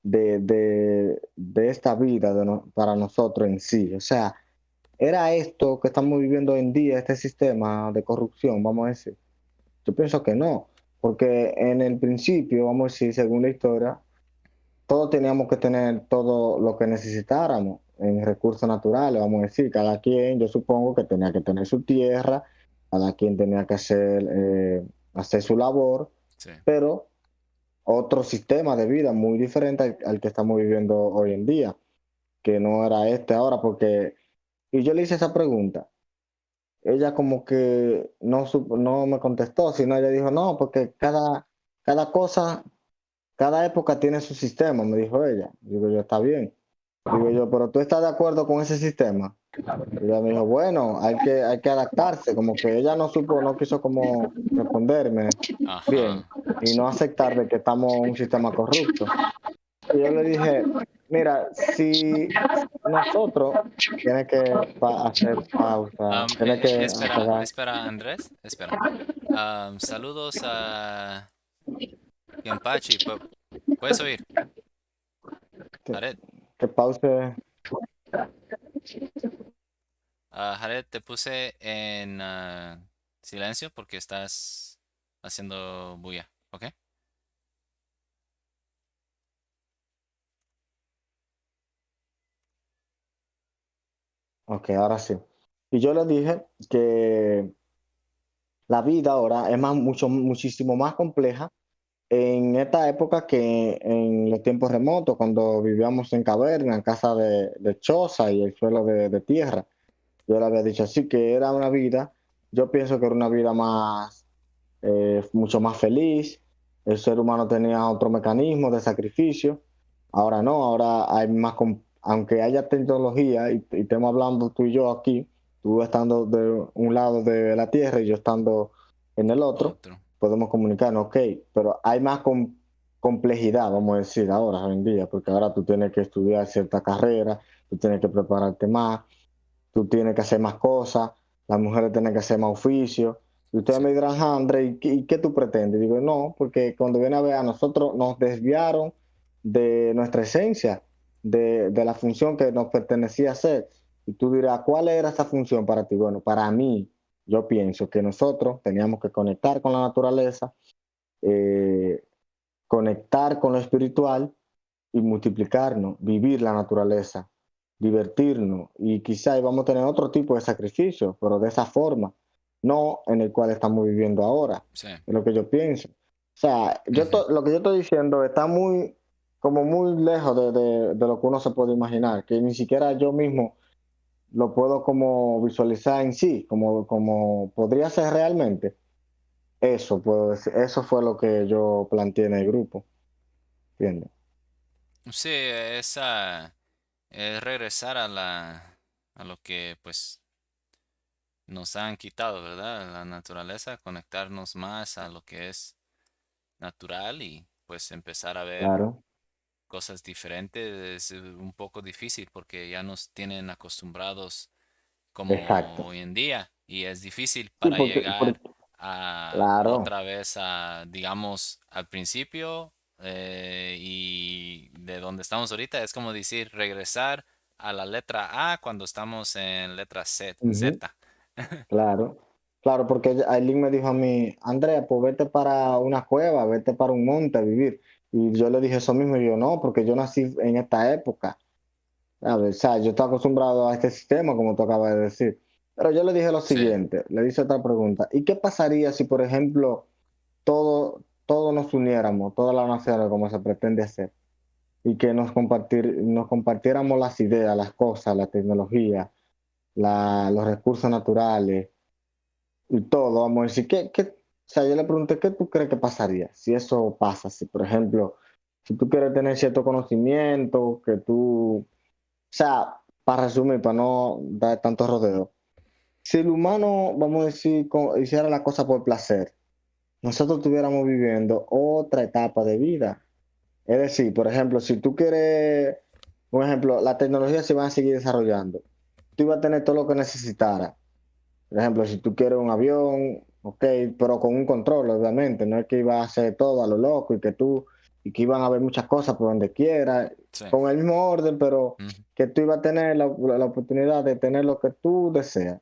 de esta vida para nosotros en sí? O sea, ¿era esto que estamos viviendo hoy en día, este sistema de corrupción, vamos a decir? Yo pienso que no, porque en el principio, vamos a decir, según la historia, todos teníamos que tener todo lo que necesitáramos en recursos naturales, vamos a decir, cada quien, yo supongo que tenía que tener su tierra, cada quien tenía que hacer su labor, Sí. pero otro sistema de vida muy diferente al que estamos viviendo hoy en día, que no era este ahora, porque, y yo le hice esa pregunta, ella como que no me contestó, sino ella dijo, no, porque cada cosa, cada época tiene su sistema, me dijo ella. Digo yo, está bien. Digo yo, pero tú estás de acuerdo con ese sistema. Y ella me dijo, bueno, hay que adaptarse, como que ella no quiso como responderme bien Ajá. y no aceptar de que estamos en un sistema corrupto. Y yo le dije, mira, si nosotros tiene que hacer pausa, tiene que apagar. Espera, Andrés. Espera. Saludos a Kenpashi. ¿Puedes oír? Jared. Que pause. Jared, te puse en silencio porque estás haciendo bulla. ¿Ok? Ok, ahora sí. Y yo le dije que la vida ahora es muchísimo más compleja en esta época que en los tiempos remotos, cuando vivíamos en caverna, en casa de choza y el suelo de tierra. Yo le había dicho así que era una vida, yo pienso que era una vida mucho más feliz. El ser humano tenía otro mecanismo de sacrificio. Ahora no, ahora hay aunque haya tecnología y estemos hablando tú y yo aquí, tú estando de un lado de la Tierra y yo estando en el otro, Otro. podemos comunicarnos, ok, pero hay más complejidad, vamos a decir, ahora, hoy en día, porque ahora tú tienes que estudiar cierta carrera, tú tienes que prepararte más, tú tienes que hacer más cosas, las mujeres tienen que hacer más oficios. Y ustedes Sí. me dirán, "Ah, André, ¿y qué tú pretendes?" Digo, no, porque cuando viene a ver a nosotros nos desviaron de nuestra esencia, de la función que nos pertenecía hacer. Y tú dirás, ¿cuál era esa función para ti? Bueno, para mí, yo pienso que nosotros teníamos que conectar con la naturaleza, eh, conectar con lo espiritual y multiplicarnos, vivir la naturaleza, divertirnos y quizá íbamos a tener otro tipo de sacrificio, pero de esa forma, no en el cual estamos viviendo ahora, Sí. es lo que yo pienso. O sea, Ujú. lo que yo estoy diciendo está como muy lejos de lo que uno se puede imaginar, que ni siquiera yo mismo lo puedo como visualizar en sí, como podría ser realmente. Eso puedo decir, eso fue lo que yo planteé en el grupo, ¿entiendes? Sí, es regresar a lo que pues nos han quitado, ¿verdad? La naturaleza, conectarnos más a lo que es natural y pues empezar a ver Claro, cosas diferentes es un poco difícil porque ya nos tienen acostumbrados como exacto. hoy en día y es difícil Sí, para llegar a claro, otra vez a, digamos, al principio y de donde estamos ahorita es como decir regresar a la letra A cuando estamos en letra Z. Ujú. Claro, claro, porque Aileen me dijo a mí, Andrea, pues vete para una cueva, vete para un monte a vivir. Y yo le dije eso mismo, y yo no, porque yo nací en esta época. A ver, o sea, yo estoy acostumbrado a este sistema, como tú acabas de decir. Pero yo le dije lo Sí, siguiente, le hice otra pregunta. ¿Y qué pasaría si, por ejemplo, todos nos uniéramos, todas las naciones, como se pretende hacer, y que nos compartiéramos las ideas, las cosas, la tecnología, los recursos naturales y todo? Vamos a decir, o sea, yo le pregunté, ¿qué tú crees que pasaría si eso pasa? Si, por ejemplo, si tú quieres tener cierto conocimiento, que tú, o sea, para resumir, para no dar tanto rodeo, si el humano, vamos a decir, hiciera la cosa por placer, nosotros estuviéramos viviendo otra etapa de vida. Es decir, por ejemplo, si tú quieres, un ejemplo, la tecnología se va a seguir desarrollando. Tú ibas a tener todo lo que necesitara. Por ejemplo, si tú quieres un avión, ok, pero con un control, obviamente. No es que iba a hacer todo a lo loco y que iban a haber muchas cosas por donde quiera, sí. con el mismo orden, pero Ujú. que tú ibas a tener la oportunidad de tener lo que tú deseas.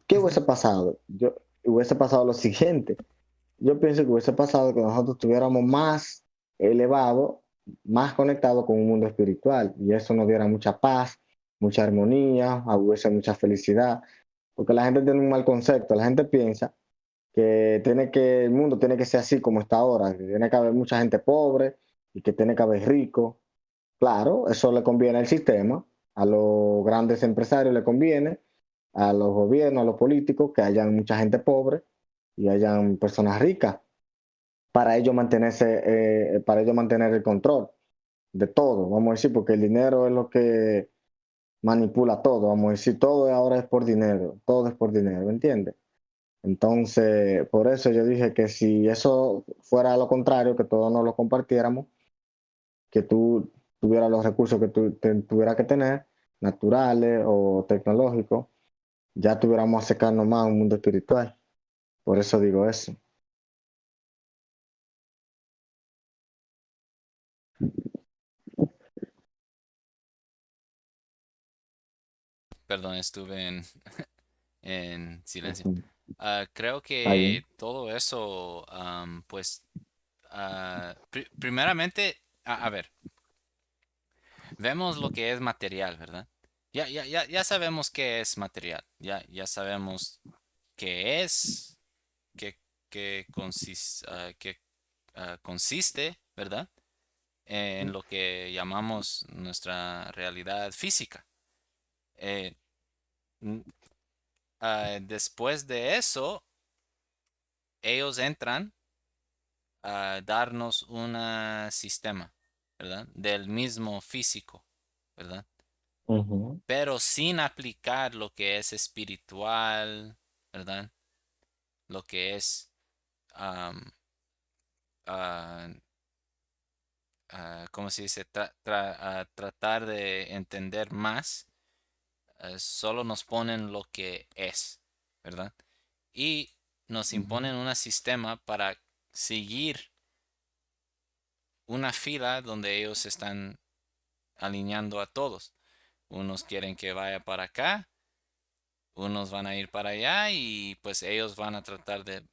¿Qué hubiese pasado? Hubiese pasado lo siguiente. Yo pienso que hubiese pasado que nosotros estuviéramos más elevados, más conectados con un mundo espiritual, y eso nos diera mucha paz, mucha armonía, hubiese mucha felicidad, porque la gente tiene un mal concepto. La gente piensa que el mundo tiene que ser así como está ahora, que tiene que haber mucha gente pobre y que tiene que haber rico. Claro, eso le conviene al sistema, a los grandes empresarios le conviene, a los gobiernos, a los políticos, que hayan mucha gente pobre y hayan personas ricas para ellos mantener el control de todo, vamos a decir, porque el dinero es lo que manipula todo, vamos a decir, todo ahora es por dinero, todo es por dinero, ¿me entiendes? Entonces, por eso yo dije que si eso fuera lo contrario, que todos nos lo compartiéramos, que tú tuvieras los recursos que tú tuvieras que tener, naturales o tecnológicos, ya tuviéramos acercarnos más a un mundo espiritual. Por eso digo eso. Perdón, estuve en silencio. Ujú. Creo Está que bien. todo eso, pues, primeramente, a ver, vemos lo que es material, ¿verdad? Ya sabemos qué es material. Ya sabemos qué es, qué consiste, ¿verdad? En lo que llamamos nuestra realidad física. Eh, n- Después de eso, ellos entran a darnos un sistema, ¿verdad? Del mismo físico, ¿verdad? Ujú, Pero sin aplicar lo que es espiritual, ¿verdad? Lo que es am, ah, ¿cómo se dice? Tratar de entender más, solo nos ponen lo que es, ¿verdad? Y nos ujú, imponen un sistema para seguir una fila donde ellos están alineando a todos. Unos quieren que vaya para acá, unos van a ir para allá y pues ellos van a tratar de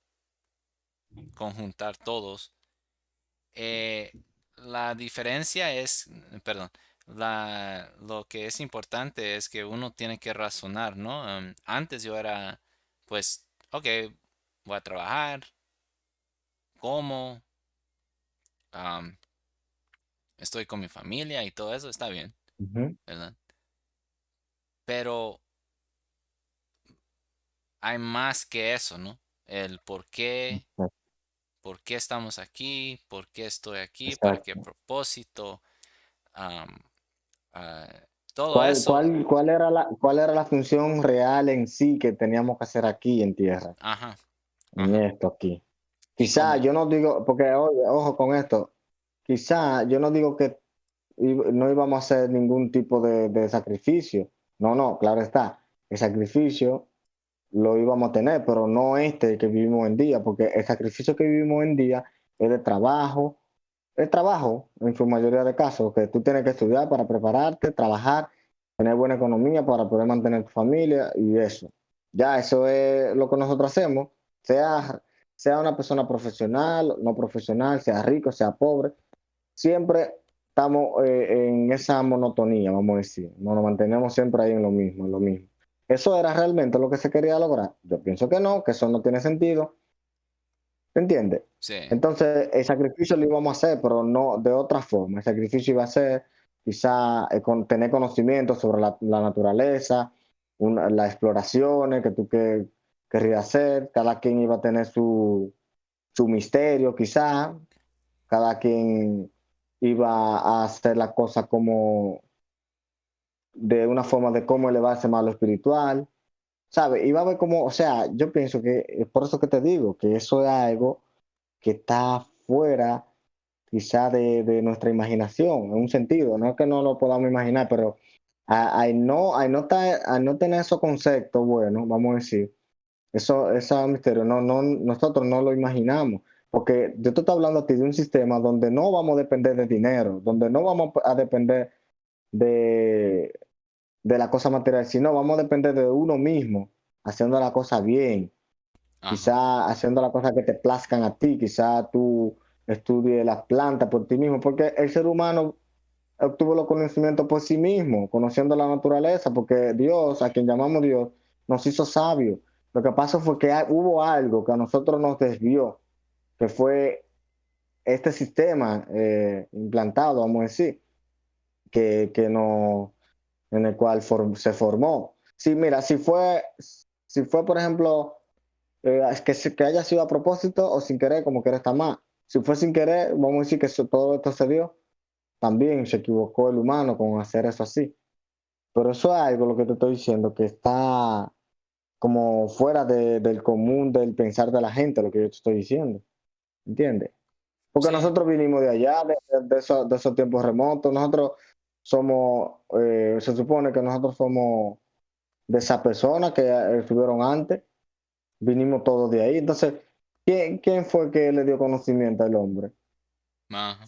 conjuntar todos. La diferencia es, perdón, lo que es importante es que uno tiene que razonar, ¿no? Antes yo era, pues, ok, voy a trabajar, como, am, estoy con mi familia y todo eso está bien, ujú. ¿verdad? Pero hay más que eso, ¿no? El por qué estamos aquí, por qué estoy aquí, para qué Exacto. propósito, am, ah, todo ¿Cuál, eso, cuál, cuál era la función real en sí que teníamos que hacer aquí en tierra, ajá, en ajá. esto aquí? Y Quizá como, yo no digo, porque ojo con esto, quizá yo no digo que no íbamos a hacer ningún tipo de sacrificio. No, no, claro está. El sacrificio lo íbamos a tener, pero no este que vivimos en día, porque el sacrificio que vivimos en día es de trabajo, el trabajo, en su mayoría de casos, que tú tienes que estudiar para prepararte, trabajar, tener buena economía para poder mantener tu familia y eso. Ya eso es lo que nosotros hacemos, sea una persona profesional, no profesional, sea rico, sea pobre, siempre estamos en esa monotonía, vamos a decir, nos mantenemos siempre ahí en lo mismo, en lo mismo. ¿Eso era realmente lo que se quería lograr? Yo pienso que no, que eso no tiene sentido. ¿Me entiendes? Sí. Entonces, el sacrificio lo íbamos a hacer, pero no de otra forma. El sacrificio iba a ser quizá tener conocimiento sobre la naturaleza, las exploraciones que tú querrías hacer. Cada quien iba a tener su misterio, quizá. Cada quien iba a hacer la cosa como de una forma de cómo elevarse más a lo espiritual. ¿Sabes? Iba a ver como, o sea, yo pienso que es por eso que te digo, que eso es algo que está fuera quizá de nuestra imaginación, en un sentido, no es que no lo podamos imaginar, pero al no tener esos conceptos, bueno, vamos a decir, esos misterios, nosotros no lo imaginamos, porque yo te estoy hablando a ti de un sistema donde no vamos a depender de dinero, donde no vamos a depender de, de la cosa material, sino vamos a depender de uno mismo, haciendo la cosa bien, Ajá. quizá haciendo las cosas que te plazcan a ti, quizá tú estudies las plantas por ti mismo, porque el ser humano obtuvo los conocimientos por sí mismo, conociendo la naturaleza, porque Dios, a quien llamamos Dios, nos hizo sabios. Lo que pasó fue que hubo algo que a nosotros nos desvió, que fue este sistema implantado, vamos a decir, que no, en el cual se formó. Sí, mira, si fue, por ejemplo, que haya sido a propósito o sin querer, como quiera está mal. Si fue sin querer, vamos a decir que todo esto se dio, también se equivocó el humano con hacer eso así. Pero eso es algo, lo que te estoy diciendo, que está como fuera del común del pensar de la gente, lo que yo te estoy diciendo. ¿Entiendes? Porque Sí. nosotros vinimos de allá, de esos tiempos remotos. Nosotros se supone que nosotros somos de esas personas que estuvieron antes, vinimos todos de ahí. Entonces, ¿quién fue que le dio conocimiento al hombre? Ajá.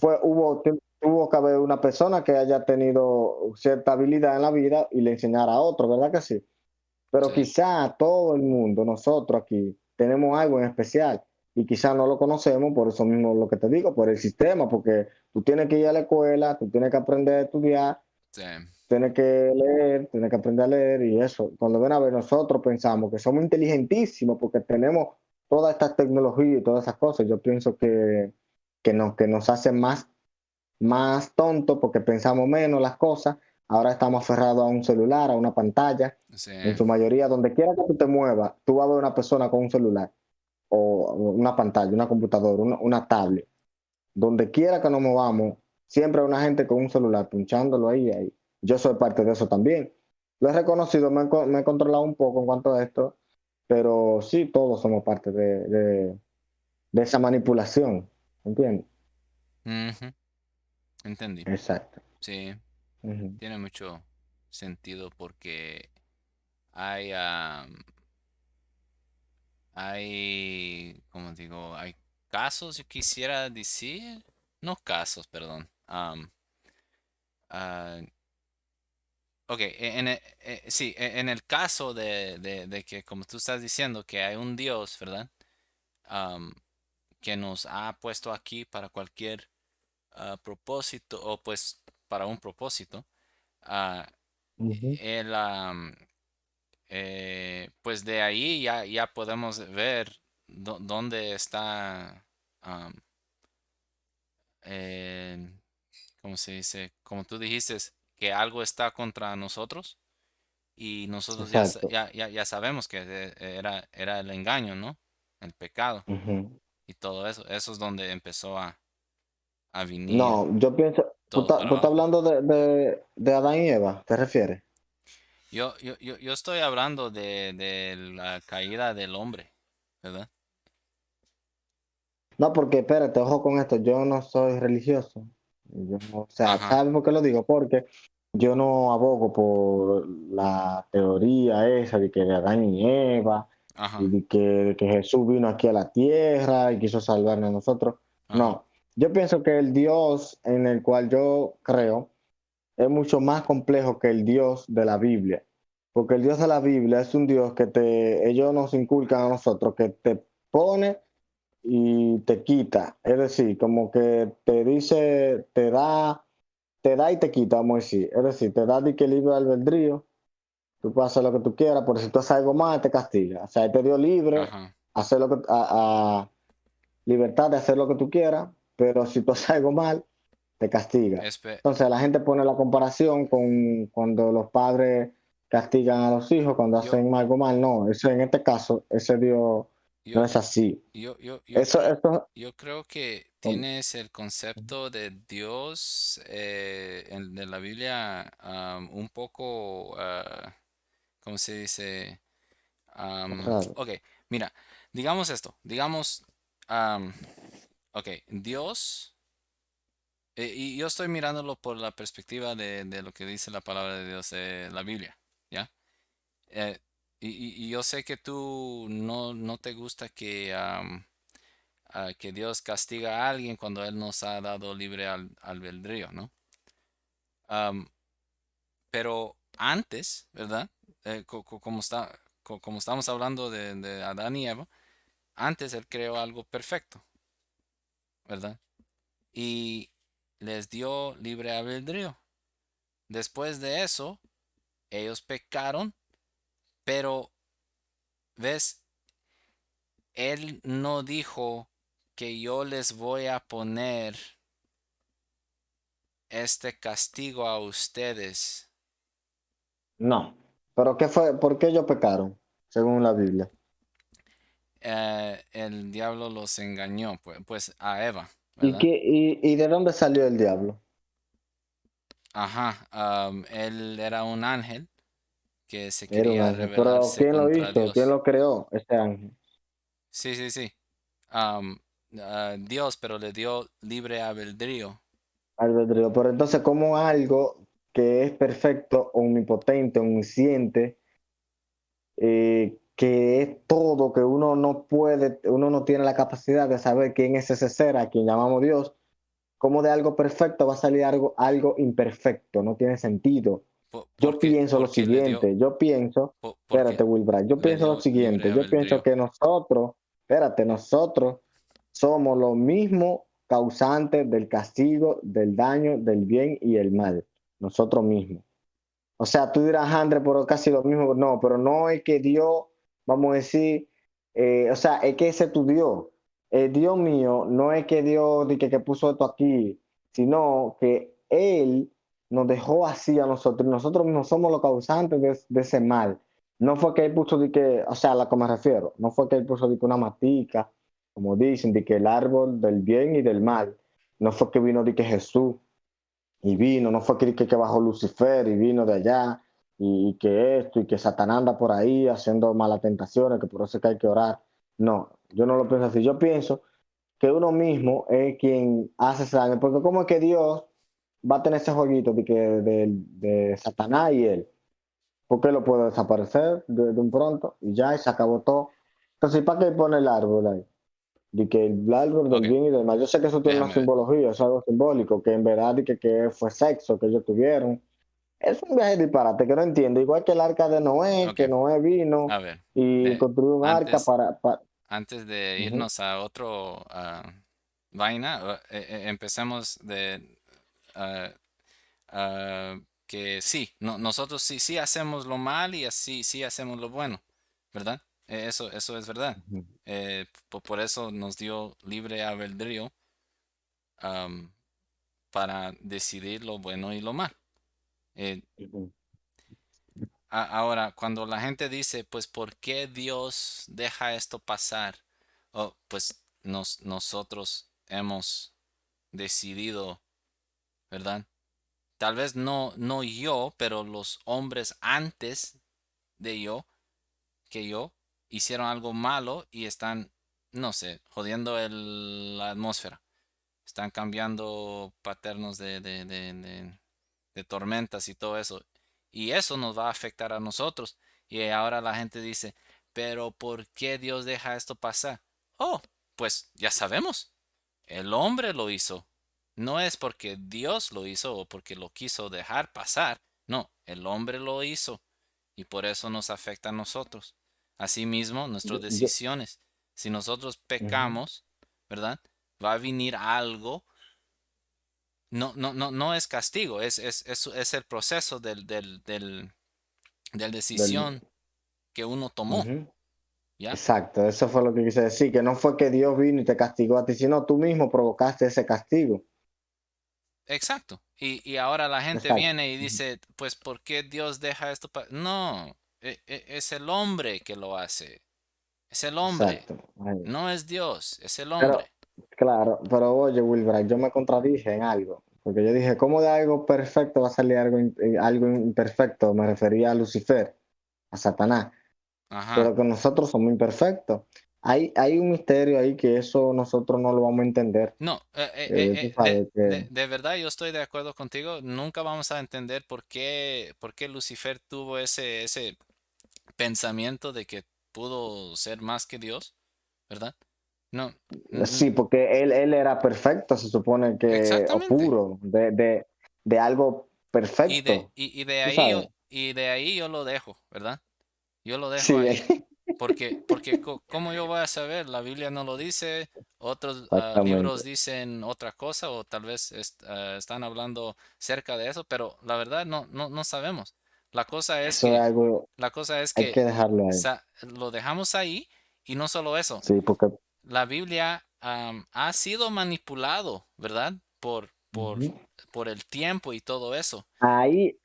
Tuvo que haber una persona que haya tenido cierta habilidad en la vida y le enseñara a otro, ¿verdad que sí? Pero Sí. quizá todo el mundo, nosotros aquí, tenemos algo en especial y quizá no lo conocemos, por eso mismo lo que te digo, por el sistema, porque tú tienes que ir a la escuela, tú tienes que aprender a estudiar, Sí. tienes que leer, tienes que aprender a leer y eso. Cuando ven a ver, nosotros pensamos que somos inteligentísimos porque tenemos todas estas tecnologías y todas esas cosas. Yo pienso que nos hace más tontos porque pensamos menos las cosas. Ahora estamos aferrados a un celular, a una pantalla. Sí. En su mayoría, donde quiera que tú te muevas, tú vas a ver una persona con un celular o una pantalla, una computadora, una tablet. Donde quiera que nos movamos, siempre hay una gente con un celular pinchándolo ahí. Yo soy parte de eso también. Lo he reconocido, me he controlado un poco en cuanto a esto, pero sí, todos somos parte de esa manipulación, ¿entiendes? Ujú. Entendí. Exacto. Sí. Ujú. Tiene mucho sentido porque hay, como digo, hay casos, yo quisiera decir, no casos, perdón. Ah, ok, sí, en el caso de que, como tú estás diciendo, que hay un Dios, ¿verdad? Am, que nos ha puesto aquí para cualquier propósito o pues para un propósito. ah, Ujú. él, pues de ahí ya podemos ver dónde está, am, eh, ¿cómo se dice? Como tú dijiste, que algo está contra nosotros y nosotros Exacto. ya sabemos que era el engaño, ¿no? El pecado Ujú. y todo eso. Eso es donde empezó a venir No, yo pienso, tú todo para estás abajo. hablando de Adán y Eva, ¿te refieres? Yo estoy hablando de la caída del hombre, ¿verdad? No, porque espérate, ojo con esto, yo no soy religioso. O sea, Ajá, ¿sabes por qué lo digo? Porque yo no abogo por la teoría esa de que de Adán y Eva y ajá, de que Jesús vino aquí a la tierra y quiso salvarnos a nosotros. ajá. No, Yo pienso que el Dios en el cual yo creo es mucho más complejo que el Dios de la Biblia. Porque el Dios de la Biblia es un Dios que ellos nos inculcan a nosotros, que te pone y te quita. Es decir, como que te dice, te da y te quita, vamos a decir. Es decir, te da de que libre albedrío, tú puedes hacer lo que tú quieras, pero si tú haces algo mal, te castiga. O sea, él te dio libre, Ajá. hacer lo que, libertad de hacer lo que tú quieras, pero si tú haces algo mal, te castiga. Espe- Entonces la gente pone la comparación con cuando los padres castigan a los hijos cuando yo, hacen algo mal. No, eso en este caso, ese Dios no yo, es así. yo Eso, creo, eso, yo creo que um, tienes el concepto de Dios de la Biblia un poco, ¿cómo se dice? raro. Ok, mira, digamos esto, digamos, am, ok, Dios, y yo estoy mirándolo por la perspectiva de lo que dice la palabra de Dios de la Biblia, ¿ya? Eh, y yo sé que tú no te gusta que Dios castiga a alguien cuando Él nos ha dado libre albedrío, ¿no? Am, pero antes, ¿verdad? Como estamos hablando de Adán y Eva, antes Él creó algo perfecto, ¿verdad? Y les dio libre albedrío. Después de eso, ellos pecaron, pero, ¿ves? Él no dijo que yo les voy a poner este castigo a ustedes. No. Pero ¿qué fue? ¿Por qué ellos pecaron? Según la Biblia. El diablo los engañó, pues a Eva, ¿Y, ¿verdad? y de dónde salió el diablo? Ajá, él era un ángel que se Era un quería ángel. Pero rebelarse ¿quién lo contra hizo? ¿Quién Dios. lo creó? Este ángel. Sí, sí, sí. Am, Dios, pero le dio libre albedrío. Albedrío. Pero entonces, ¿cómo algo que es perfecto, omnipotente, omnisciente, que es todo, que uno no puede, uno no tiene la capacidad de saber quién es ese ser a quien llamamos Dios, cómo de algo perfecto va a salir algo imperfecto? No tiene sentido. Yo pienso lo Porque le dio, siguiente, yo pienso, espérate, porque Wilbra, yo le pienso lo dio libre siguiente, yo pienso albedrío. que nosotros, espérate, nosotros somos los mismos causantes del castigo, del daño, del bien y el mal, nosotros mismos. O sea, tú dirás, André, pero casi lo mismo. No, pero no es que Dios, vamos a decir, o sea, es que ese es tu Dios. El Dios mío no es que Dios que puso esto aquí, sino que Él nos dejó así a nosotros. Nosotros mismos somos los causantes de ese mal. No fue que Él puso de que, o sea, a lo que me refiero, no fue que Él puso de que una matica, como dicen, de que el árbol del bien y del mal. No fue que vino de que Jesús y vino, no fue que bajó Lucifer y vino de allá, y que esto, y que Satanás anda por ahí haciendo malas tentaciones, que por eso es que hay que orar. No, yo no lo pienso así. Yo pienso que uno mismo es quien hace ese daño, porque como es que Dios va a tener ese jueguito de Satanás y él, porque lo puede desaparecer de un pronto y ya, y se acabó todo. Entonces, ¿para qué pone el árbol ahí? De que el árbol del Ok, bien y del mal. Yo sé que eso tiene una déjame ver. simbología, es algo simbólico, que en verdad que fue sexo que ellos tuvieron. Es un viaje disparate que no entiendo. Igual que el arca de Noé, Ok, que Noé vino a ver. y de- construyó un arca antes, para. antes de Ujú, irnos a otro vaina, empecemos ah, que sí, nosotros sí hacemos lo mal y así sí hacemos lo bueno, ¿verdad? Eso es verdad. ujú, Por eso nos dio libre albedrío am, para decidir lo bueno y lo mal. Eh, ujú, Ahora, cuando la gente dice, pues, ¿por qué Dios deja esto pasar? Oh, pues nosotros hemos decidido, ¿verdad? Tal vez no yo, pero los hombres antes de yo, que yo, hicieron algo malo y están, no sé, jodiendo la atmósfera. Están cambiando paternos de tormentas y todo eso. Y eso nos va a afectar a nosotros. Y ahora la gente dice, pero ¿por qué Dios deja esto pasar? Oh, pues ya sabemos. El hombre lo hizo. No es porque Dios lo hizo o porque lo quiso dejar pasar. No, el hombre lo hizo y por eso nos afecta a nosotros. Asimismo, nuestras decisiones. Si nosotros Ujú. pecamos, ¿verdad? Va a venir algo. No es castigo, es el proceso del Del- decisión que uno tomó, ujú. ¿ya? Exacto, eso fue lo que quise decir, que no fue que Dios vino y te castigó a ti, sino tú mismo provocaste ese castigo. Exacto. Y ahora la gente Exacto. viene y dice, pues, ¿por qué Dios deja esto? No, es el hombre que lo hace. Es el hombre. Exacto. Ay. No es Dios, es el Pero, hombre. claro, pero oye, Wilbur, yo me contradije en algo, porque yo dije, ¿cómo de algo perfecto va a salir algo imperfecto? Me refería a Lucifer, a Satanás, Ajá. pero que nosotros somos imperfectos. Hay un misterio ahí que eso nosotros no lo vamos a entender. No, Tú sabes que de verdad yo estoy de acuerdo contigo. Nunca vamos a entender por qué Lucifer tuvo ese pensamiento de que pudo ser más que Dios, ¿verdad? No, sí, porque él era perfecto, se supone que, o exactamente. puro, de algo perfecto, tú sabes. Y de ahí yo lo dejo, ¿verdad? Yo lo dejo Sí, ahí. Porque ¿cómo yo voy a saber? La Biblia no lo dice, otros libros exactamente. dicen otra cosa o tal vez están hablando cerca de eso, pero la verdad no sabemos. La cosa es Eso es que, algo, la cosa es hay que que dejarlo ahí. lo dejamos ahí y no solo eso. Sí, porque La Biblia ha sido manipulado, ¿verdad? ujú. Por el tiempo y todo eso. Ahí,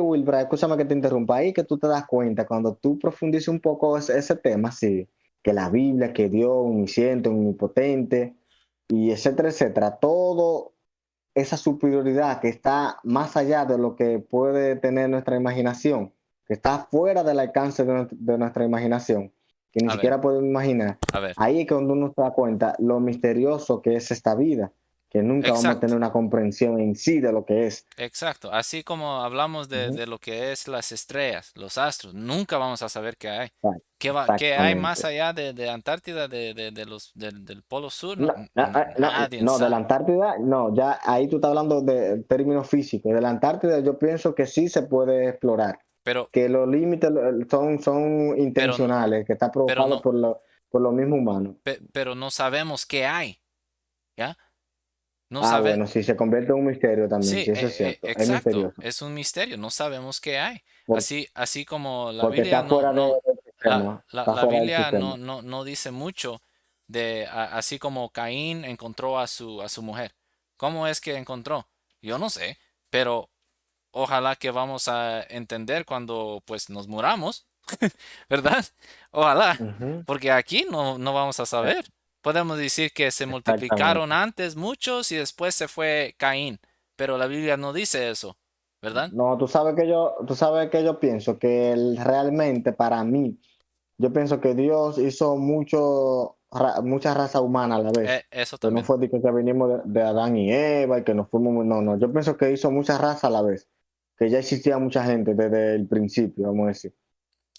Wilbur, escúchame que te interrumpa, ahí que tú te das cuenta, cuando tú profundizas un poco ese tema, sí, que la Biblia, que Dios, omnisciente, omnipotente, y etcétera, todo esa superioridad que está más allá de lo que puede tener nuestra imaginación, que está fuera del alcance de nuestra imaginación, que ni A ver, siquiera podemos imaginar. a ver. Ahí es cuando uno se da cuenta lo misterioso que es esta vida, que nunca vamos a Exacto. tener una comprensión en sí de lo que es. Exacto, así como hablamos Ujú. de lo que es las estrellas, los astros, nunca vamos a saber qué hay. Qué hay más Exactamente. allá de Antártida, del Polo Sur? No, Nadie no, de la sabe. Antártida, no, ya ahí tú estás hablando de términos físicos. De la Antártida yo pienso que sí se puede explorar, Pero, que los límites son pero, intencionales, que está pero provocado no, por lo mismo humano. pero no sabemos qué hay, ¿ya? No Ah, sabe, bueno, sí, se convierte en un misterio también, sí, sí, eso es cierto, es exacto, misterioso, es un misterio, no sabemos qué hay. por- Así como la porque Biblia está fuera del sistema, está la fuera del Biblia sistema. no dice mucho así como Caín encontró a su mujer. ¿Cómo es que encontró? Yo no sé, pero ojalá que vamos a entender cuando pues nos muramos, ¿verdad? Ojalá, Ujú. porque aquí no vamos a Eh, saber. Podemos decir que se multiplicaron Exactamente. antes muchos y después se fue Caín, pero la Biblia no dice eso, ¿verdad? No, tú sabes que yo pienso que realmente para mí, yo pienso que Dios hizo mucha raza humana a la vez. Eso Que no también. fue que venimos de Adán y Eva y que nos fuimos. No, no. Yo pienso que hizo mucha raza a la vez. Que ya existía mucha gente desde el principio, vamos a decir.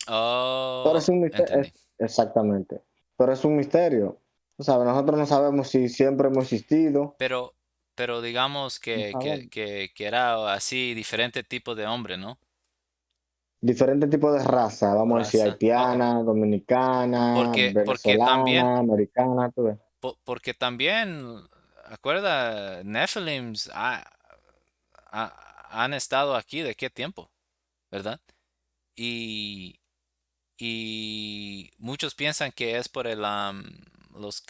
Pero Oh, es un misterio. entendí. Exactamente. Pero es un misterio. Tú sabes, nosotros no sabemos si siempre hemos existido. Pero, pero digamos No sabemos. que era así diferente tipo de hombre, ¿no? Diferentes tipos de raza, vamos a decir, Raza. Ok. haitiana, dominicana, Porque también, venezolana, americana, tú ves. porque también, acuerda, Nephilims han estado aquí de qué tiempo, ¿verdad? Y, y muchos piensan que es por los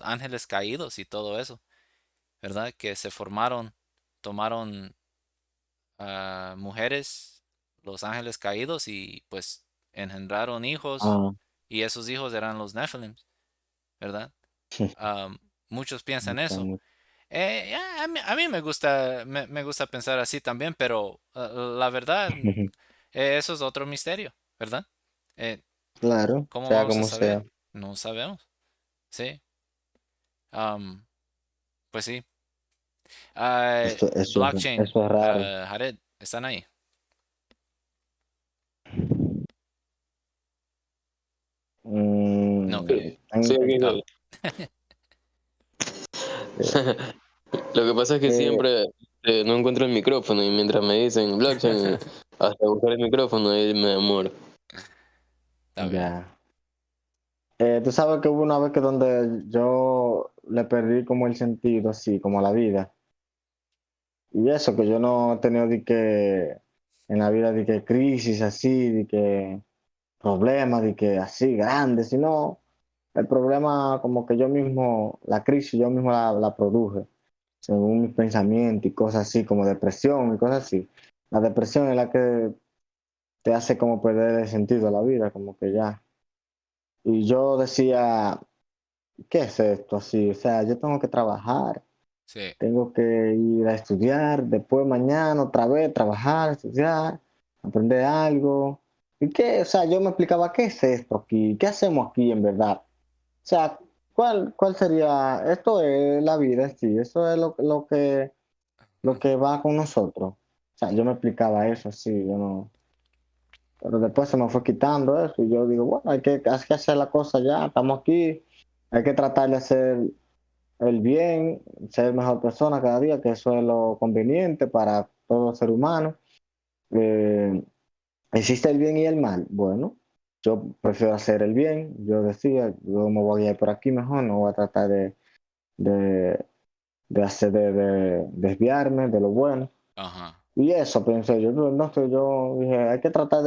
ángeles caídos y todo eso, ¿verdad? Que se formaron, tomaron mujeres, los ángeles caídos y pues engendraron hijos Ah, y esos hijos eran los Nephilim, ¿verdad? Am, Muchos piensan eso. Ya, a mí me gusta pensar así también, pero la verdad, eso es otro misterio, ¿verdad? Eh, claro, ¿Cómo sea vamos a como saber? sea. No sabemos, ¿sí? Am, pues sí. Ah, blockchain, Eso es raro. Jared, ¿están ahí? No, creo. Mm, Sí, aquí Oh. estoy. Lo que pasa es que Eh, siempre no encuentro el micrófono y mientras me dicen blockchain, hasta buscar el micrófono ahí me demoro. Está bien. ya. Tú sabes que hubo una vez que donde yo le perdí como el sentido, así, como a la vida. Y eso, que yo no he tenido de que en la vida de que crisis así, de que problemas, de que así grandes, sino el problema como que yo mismo, la crisis yo mismo la produje, según mis pensamientos y cosas así, como depresión y cosas así. La depresión es la que te hace como perder el sentido a la vida, como que ya. Y yo decía, ¿qué es esto así? O sea, yo tengo que trabajar, Sí. tengo que ir a estudiar, después mañana otra vez trabajar, estudiar, aprender algo. ¿Y qué? O sea, yo me explicaba, ¿qué es esto aquí? ¿Qué hacemos aquí en verdad? O sea, ¿cuál sería? Esto es la vida, sí, eso es lo que va con nosotros. O sea, yo me explicaba eso, sí, yo no. Pero después se me fue quitando eso y yo digo, bueno, hay que hacer la cosa ya, estamos aquí, hay que tratar de hacer el bien, ser mejor persona cada día, que eso es lo conveniente para todo ser humano. Eh, ¿Existe el bien y el mal? Bueno, yo prefiero hacer el bien. Yo decía, yo me voy a ir por aquí mejor, no voy a tratar de, de desviarme de lo bueno. Ajá. Y eso pensé yo, no sé, yo dije, hay que tratar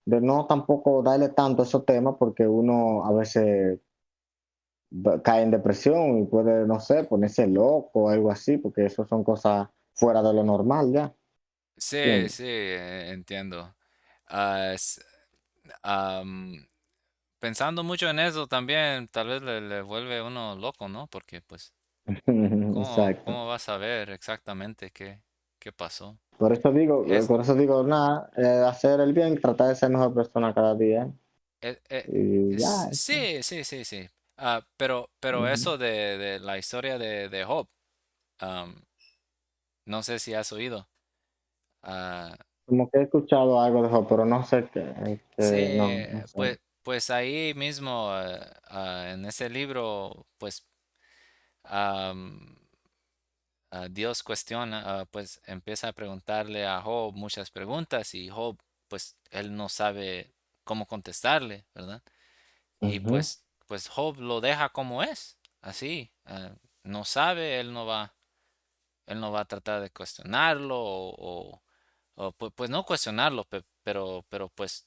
de no tampoco darle tanto a esos temas porque uno a veces cae en depresión y puede, no sé, ponerse loco o algo así, porque eso son cosas fuera de lo normal ya. Sí, ¿Entiendes? sí, entiendo. Ah, am, pensando mucho en eso también, tal vez le vuelve uno loco, ¿no? Porque pues, ¿cómo, Exacto. cómo vas a ver exactamente qué pasó? Por eso digo, nada, hacer el bien, tratar de ser mejor persona cada día. Eh, eh, Y ya, eso. sí, sí, sí, sí. Pero Ujú. eso de la historia de Job, am, no sé si has oído. Ah, Como que he escuchado algo de eso, pero no sé qué, sí, no sé. pues ahí mismo, en ese libro, pues am, Dios cuestiona, pues empieza a preguntarle a Job muchas preguntas y Job, pues él no sabe cómo contestarle, ¿verdad? Y Ujú, pues Job lo deja como es, así, no sabe, él no va a tratar de cuestionarlo pues no cuestionarlo, pero pues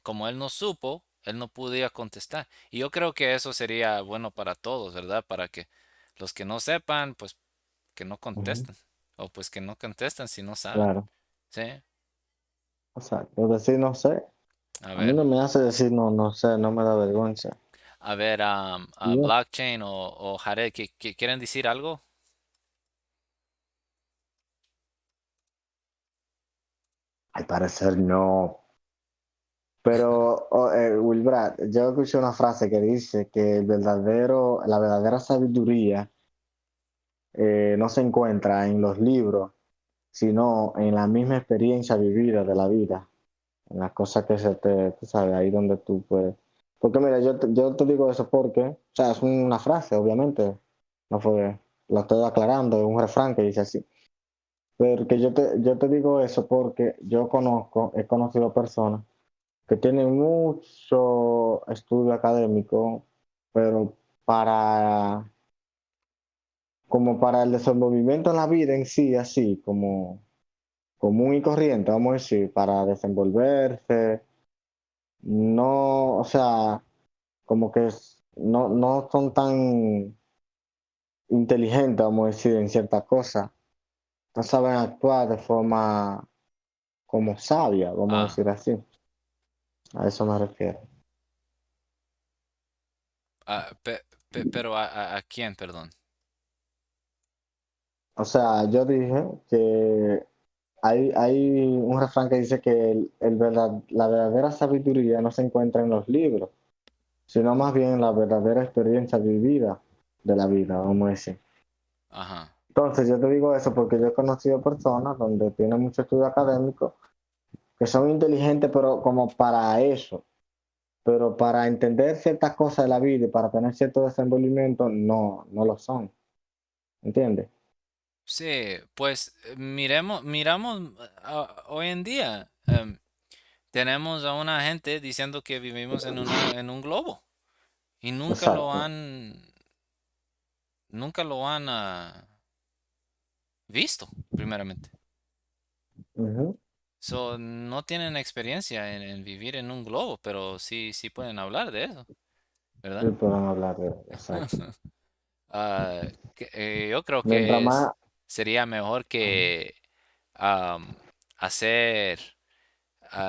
como él no supo, él no podía contestar. Y yo creo que eso sería bueno para todos, ¿verdad? Para que los que no sepan, pues que no ujú, contesten. O pues que no contestan si no saben. claro. Sí. O sea, yo decir no sé, A a mí ver. no me hace decir no sé, no me da vergüenza. A ver, Y ya, blockchain o Jared, ¿quieren decir algo? al parecer no. Pero, Wilbrad, yo escuché una frase que dice que la verdadera sabiduría no se encuentra en los libros, sino en la misma experiencia vivida de la vida, en las cosas que tú sabes, ahí donde tú puedes. Porque mira, yo te digo eso porque, o sea, es una frase, obviamente, no fue, lo estoy aclarando, es un refrán que dice así. Pero que yo te digo eso porque he conocido personas que tienen mucho estudio académico, pero para, como para el desenvolvimiento en la vida en sí, así como común y corriente, vamos a decir, para desenvolverse, no, o sea, como que no son tan inteligentes, vamos a decir, en ciertas cosas, no saben actuar de forma como sabia, vamos a Ah, decir así, a eso me refiero. pero ¿a quién, perdón? O sea, yo dije que hay un refrán que dice que la verdadera sabiduría no se encuentra en los libros, sino más bien en la verdadera experiencia vivida de la vida, vamos a decir. Ajá. Entonces, yo te digo eso porque yo he conocido personas donde tienen mucho estudio académico que son inteligentes, pero como para eso, pero para entender ciertas cosas de la vida y para tener cierto desenvolvimiento, no lo son. ¿Entiendes? Sí, pues miramos hoy en día, tenemos a una gente diciendo que vivimos en un globo y Exacto. nunca lo han visto, primeramente. Ujú. So, no tienen experiencia en vivir en un globo, pero sí pueden hablar de eso, Sí, ¿verdad? podemos hablar de exacto. Ah, yo creo Mientras que más... sería mejor que am, hacer,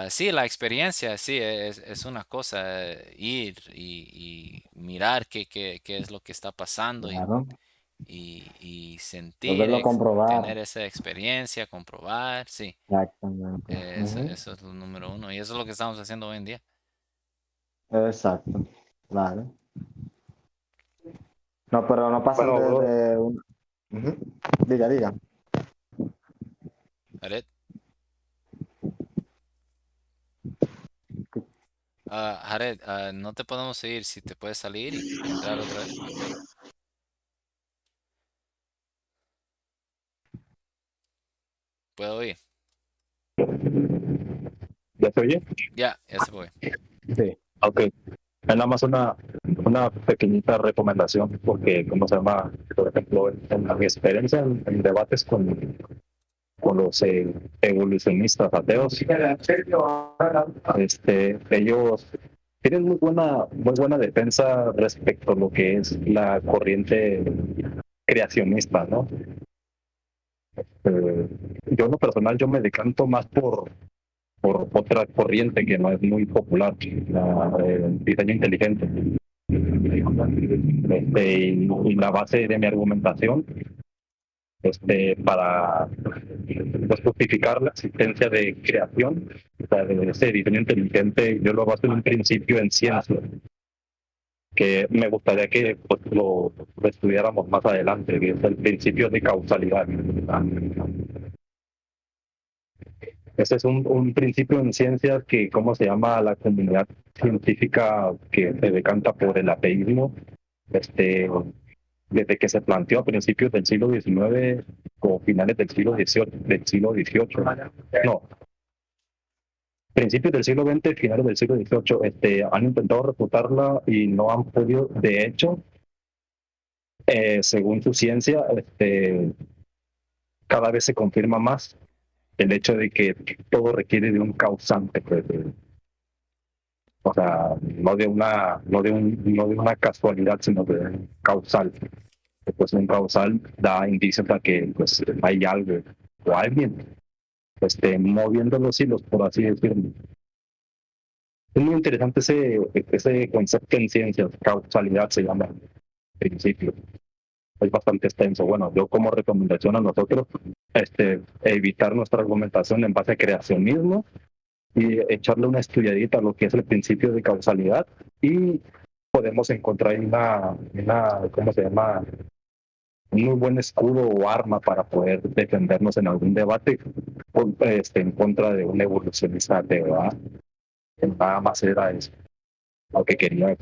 sí, la experiencia, sí, es una cosa, ir y mirar qué es lo que está pasando Claro. y sentir, Poderlo comprobar. tener esa experiencia, comprobar, sí, Exactamente. Ujú. eso es lo número uno y eso es lo que estamos haciendo hoy en día. Exacto. Claro. No, pero no pasan Bueno, bro, de un... Ujú. Diga, diga. Jared, Jared, no te podemos seguir, si te puedes salir y entrar otra vez. ¿Puedo oír? ¿ya se oye? Ya se fue. Sí. Ok. Es nada más una pequeñita recomendación, porque, ¿cómo se llama? Por ejemplo, en mi experiencia en debates con los evolucionistas ateos, ellos tienen muy buena defensa respecto a lo que es la corriente creacionista, ¿no? Eh, yo en lo personal, yo me decanto más por otra corriente que no es muy popular, diseño inteligente. Y la base de mi argumentación para pues, justificar la existencia de creación, o sea, de ese diseño inteligente, yo lo baso en un principio en ciencia, que me gustaría que pues, lo estudiáramos más adelante, que es el principio de causalidad. Ese es un principio en ciencias que, ¿cómo se llama? La comunidad científica que se decanta por el ateísmo, desde que se planteó a principios del siglo XIX o finales del siglo XVIII, no, principios del siglo XX, finales del siglo XVIII, han intentado refutarla y no han podido. De hecho, según su ciencia, cada vez se confirma más el hecho de que todo requiere de un causante, pues, o sea, no de una casualidad, sino de un causal. Pues un causal da indicios a que pues, hay algo o alguien moviendo los hilos, por así decirlo. Es muy interesante ese concepto en ciencias, causalidad se llama al principio. Es bastante extenso. Bueno, yo como recomendación a nosotros, evitar nuestra argumentación en base a creacionismo y echarle una estudiadita a lo que es el principio de causalidad y podemos encontrar ¿cómo se llama? Un muy buen escudo o arma para poder defendernos en algún debate en contra de un evolucionista ateo, ¿verdad? Nada más era eso lo que quería.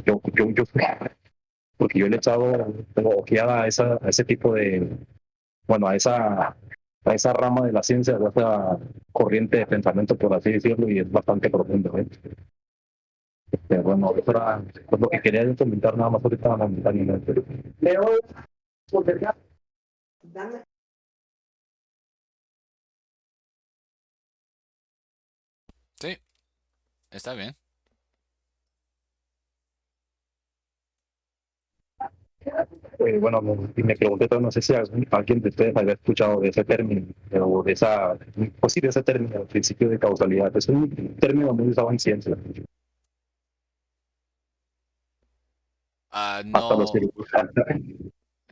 Porque yo le he echado ojeada a ese tipo de, bueno, a esa rama de la ciencia, a esa corriente de pensamiento, por así decirlo, y es bastante profundo, ¿eh? Pero bueno, eso era pues, lo que quería yo comentar nada más ahorita momentáneamente. Sí, está bien. Bueno, y me pregunté, no sé si alguien de ustedes había escuchado de ese término, o pues sí, de ese término, el principio de causalidad. Es un término muy usado en ciencia. Hasta los,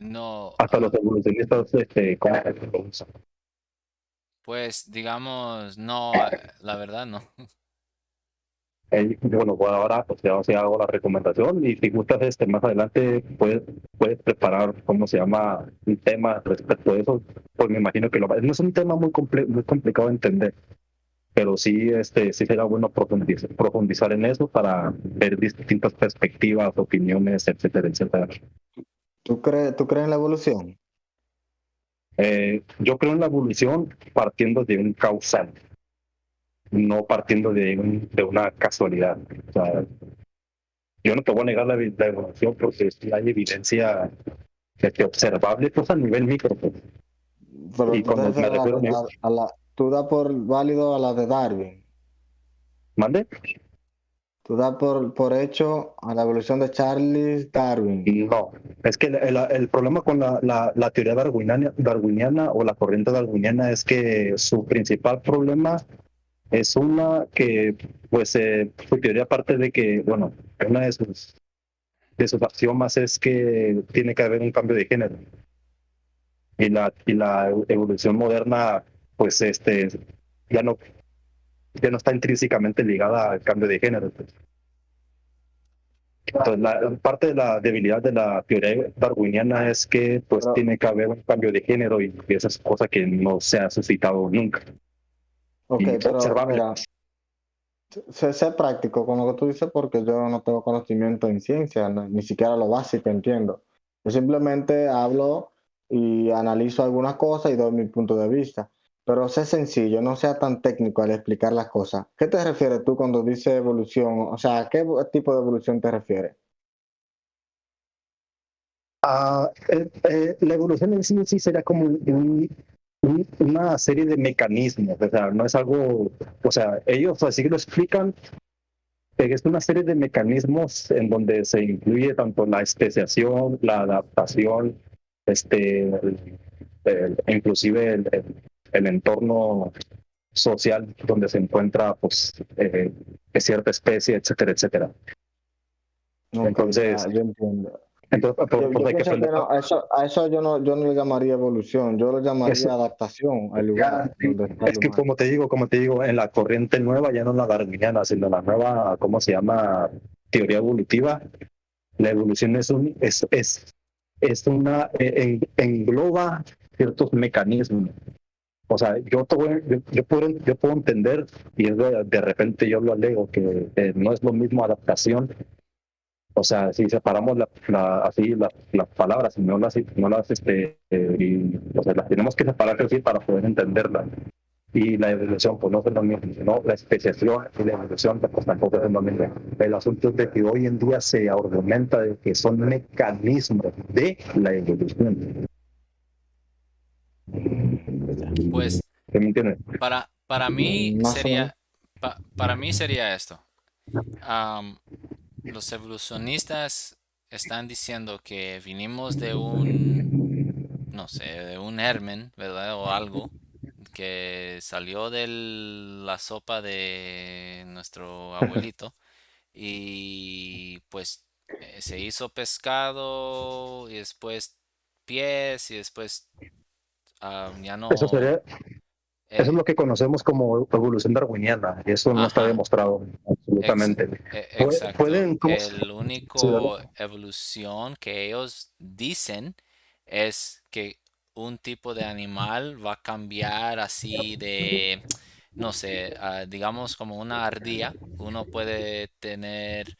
No, no, hasta los evolucionistas, ¿cómo se lo usan? pues digamos, no, la verdad no. Bueno, pues ahora pues ya hago la recomendación y si gustas más adelante puedes preparar, ¿cómo se llama? Un tema respecto a eso, pues me imagino que no es un tema muy complicado de entender. pero sí, sí sería bueno profundizar en eso para ver distintas perspectivas, opiniones, etcétera, etcétera. ¿Tú crees en la evolución? Yo creo en la evolución partiendo de un causal, no partiendo de una casualidad. O sea, yo no te voy a negar la evolución porque sí hay evidencia observable, pues a nivel micro. Pues. Pero Y tú te cuando me refieres refiero tú das por válido a la de Darwin. ¿Mande? Tú das por hecho a la evolución de Charles Darwin. No, es que el problema con la teoría darwiniana o la corriente darwiniana es que su principal problema es una que, pues, su teoría parte de que, bueno, una de sus axiomas es que tiene que haber un cambio de género. Y la evolución moderna, pues, ya no, ya no está intrínsecamente ligada al cambio de género. Pues. Entonces, parte de la debilidad de la teoría darwiniana es que, pues, tiene que haber un cambio de género y esa es cosa que no se ha suscitado nunca. Ok, Y pero observable. mira, sé práctico con lo que tú dices porque yo no tengo conocimiento en ciencia, ni siquiera lo básico entiendo. Yo simplemente hablo y analizo algunas cosas y doy mi punto de vista. Pero sé sencillo, no sea tan técnico al explicar las cosas. ¿Qué te refieres tú cuando dices evolución? O sea, ¿a qué tipo de evolución te refieres? La evolución en sí sería como una serie de mecanismos, o sea, no es algo, o sea, ellos así lo explican, que es una serie de mecanismos en donde se incluye tanto la especiación, la adaptación, inclusive el entorno social donde se encuentra, pues, cierta especie, etcétera, etcétera. Ok, Entonces, yo entiendo. pues Yo hay que pienso que aprender. no, a eso yo no le llamaría evolución, yo le llamaría adaptación al lugar donde está el Es que humano. como te digo, en la corriente nueva, ya no la darwiniana, sino la nueva, ¿cómo se llama? Teoría evolutiva. La evolución engloba ciertos mecanismos. O sea, yo puedo entender, y de repente yo lo alego, que no es lo mismo adaptación. O sea, si separamos las palabras y o sea, las tenemos que separar así para poder entenderlas. Y la evolución, pues no es lo mismo, ¿no? La especiación y la evolución, pues tampoco es lo mismo. El asunto es de que hoy en día se argumenta de que son mecanismos de la evolución. Pues ¿Me entiendes? para mí Más o menos. sería, para mí sería esto. Am, los evolucionistas están diciendo que vinimos de no sé, de un germen, ¿verdad? O algo que salió de la sopa de nuestro abuelito y pues se hizo pescado y después pies y después ya Eso no... sería, eso es eh, lo que conocemos como evolución darwiniana, y eso no está ajá, demostrado absolutamente. exacto. Pueden, ¿cómo? El Sí, ¿verdad? único evolución que ellos dicen es que un tipo de animal va a cambiar así de, no sé, digamos como una ardilla. Uno puede tener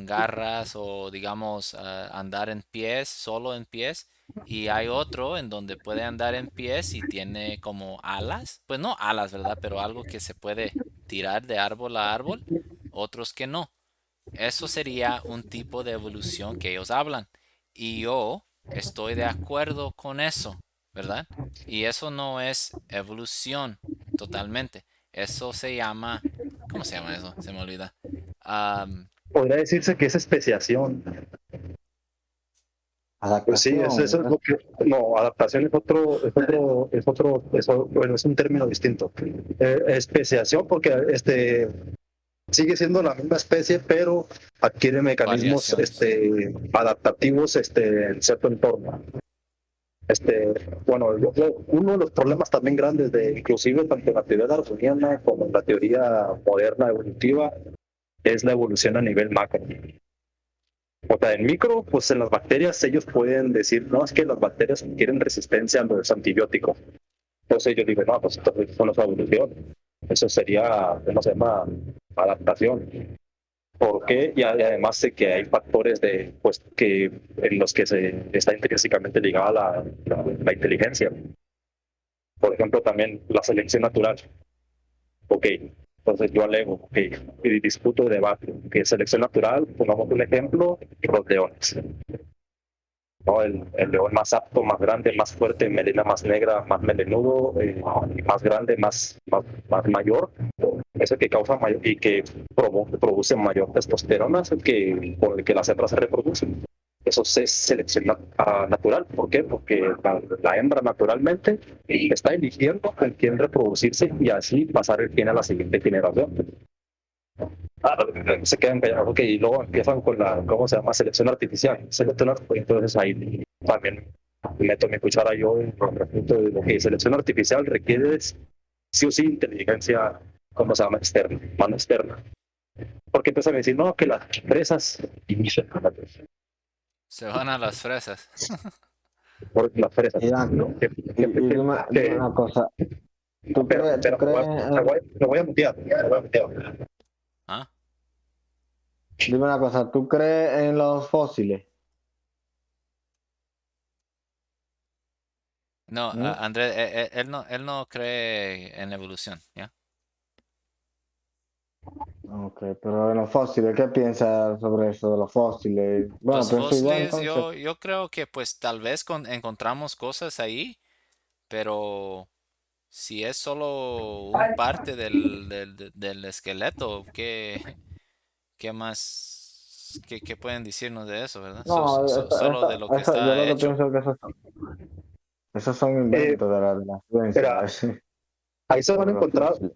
garras o digamos andar en pies, solo en pies. Y hay otro en donde puede andar en pies y tiene como alas. Pues no alas, ¿verdad? Pero algo que se puede tirar de árbol a árbol. Otros que no. Eso sería un tipo de evolución que ellos hablan. Y yo estoy de acuerdo con eso, ¿verdad? Y eso no es evolución totalmente. Eso se llama... ¿Cómo se llama eso? Se me olvida. Am, Podría decirse que es especiación. Pues sí, eso Adaptación, es lo que. No, adaptación bueno, es un término distinto. Especiación, porque sigue siendo la misma especie, pero adquiere mecanismos variaciones. adaptativos en cierto entorno. Bueno, uno de los problemas también grandes inclusive tanto en la teoría darwiniana como en la teoría moderna evolutiva, es la evolución a nivel macro. O sea, en micro, pues en las bacterias ellos pueden decir, no, es que las bacterias quieren resistencia a los antibióticos. Entonces yo digo, no, pues entonces eso no es evolución. Eso sería, ¿cómo se llama? Adaptación. ¿Por qué? Y además de que hay factores pues, en los que se está intrínsecamente ligada la inteligencia. Por ejemplo, también la selección natural. Ok, entonces yo alego, ok, y discuto, debate, que selección natural, pongamos un ejemplo, los leones. ¿No? El león más apto, más grande, más fuerte, melena más negra, más melenudo, más grande, más mayor, es el que causa mayor y que produce mayor testosterona, es por el que las hembras se reproducen. Eso es selección natural. ¿Por qué? Porque la hembra naturalmente está eligiendo con quién reproducirse y así pasar el gen a la siguiente generación. Se quedan callados, ok, y luego empiezan con ¿cómo se llama? Selección artificial. Entonces ahí también meto mi cuchara yo en el punto de lo que selección artificial requiere sí o sí inteligencia, ¿cómo se llama? Externa, mano externa. Porque empiezan a decir, no, que las fresas Se van a las fresas. por las fresas. Dime una cosa. ¿Tú crees? Me voy a mutear. ¿Ah? Dime una cosa. ¿Tú crees en los fósiles? No, ¿Mm? Andrés, él no cree en la evolución, ¿ya? Ok, pero en los fósiles, ¿qué piensas sobre eso de los fósiles? Bueno, Los pienso igual fósiles, entonces. yo creo que pues tal vez encontramos cosas ahí, pero si es solo un parte del esqueleto, qué más, qué pueden decirnos de eso, verdad? No, Solo de lo que yo está lo que hecho. pienso es que esos son inventos de la Espera, ciencia. ahí se van a Sobre los encontrar, fósiles.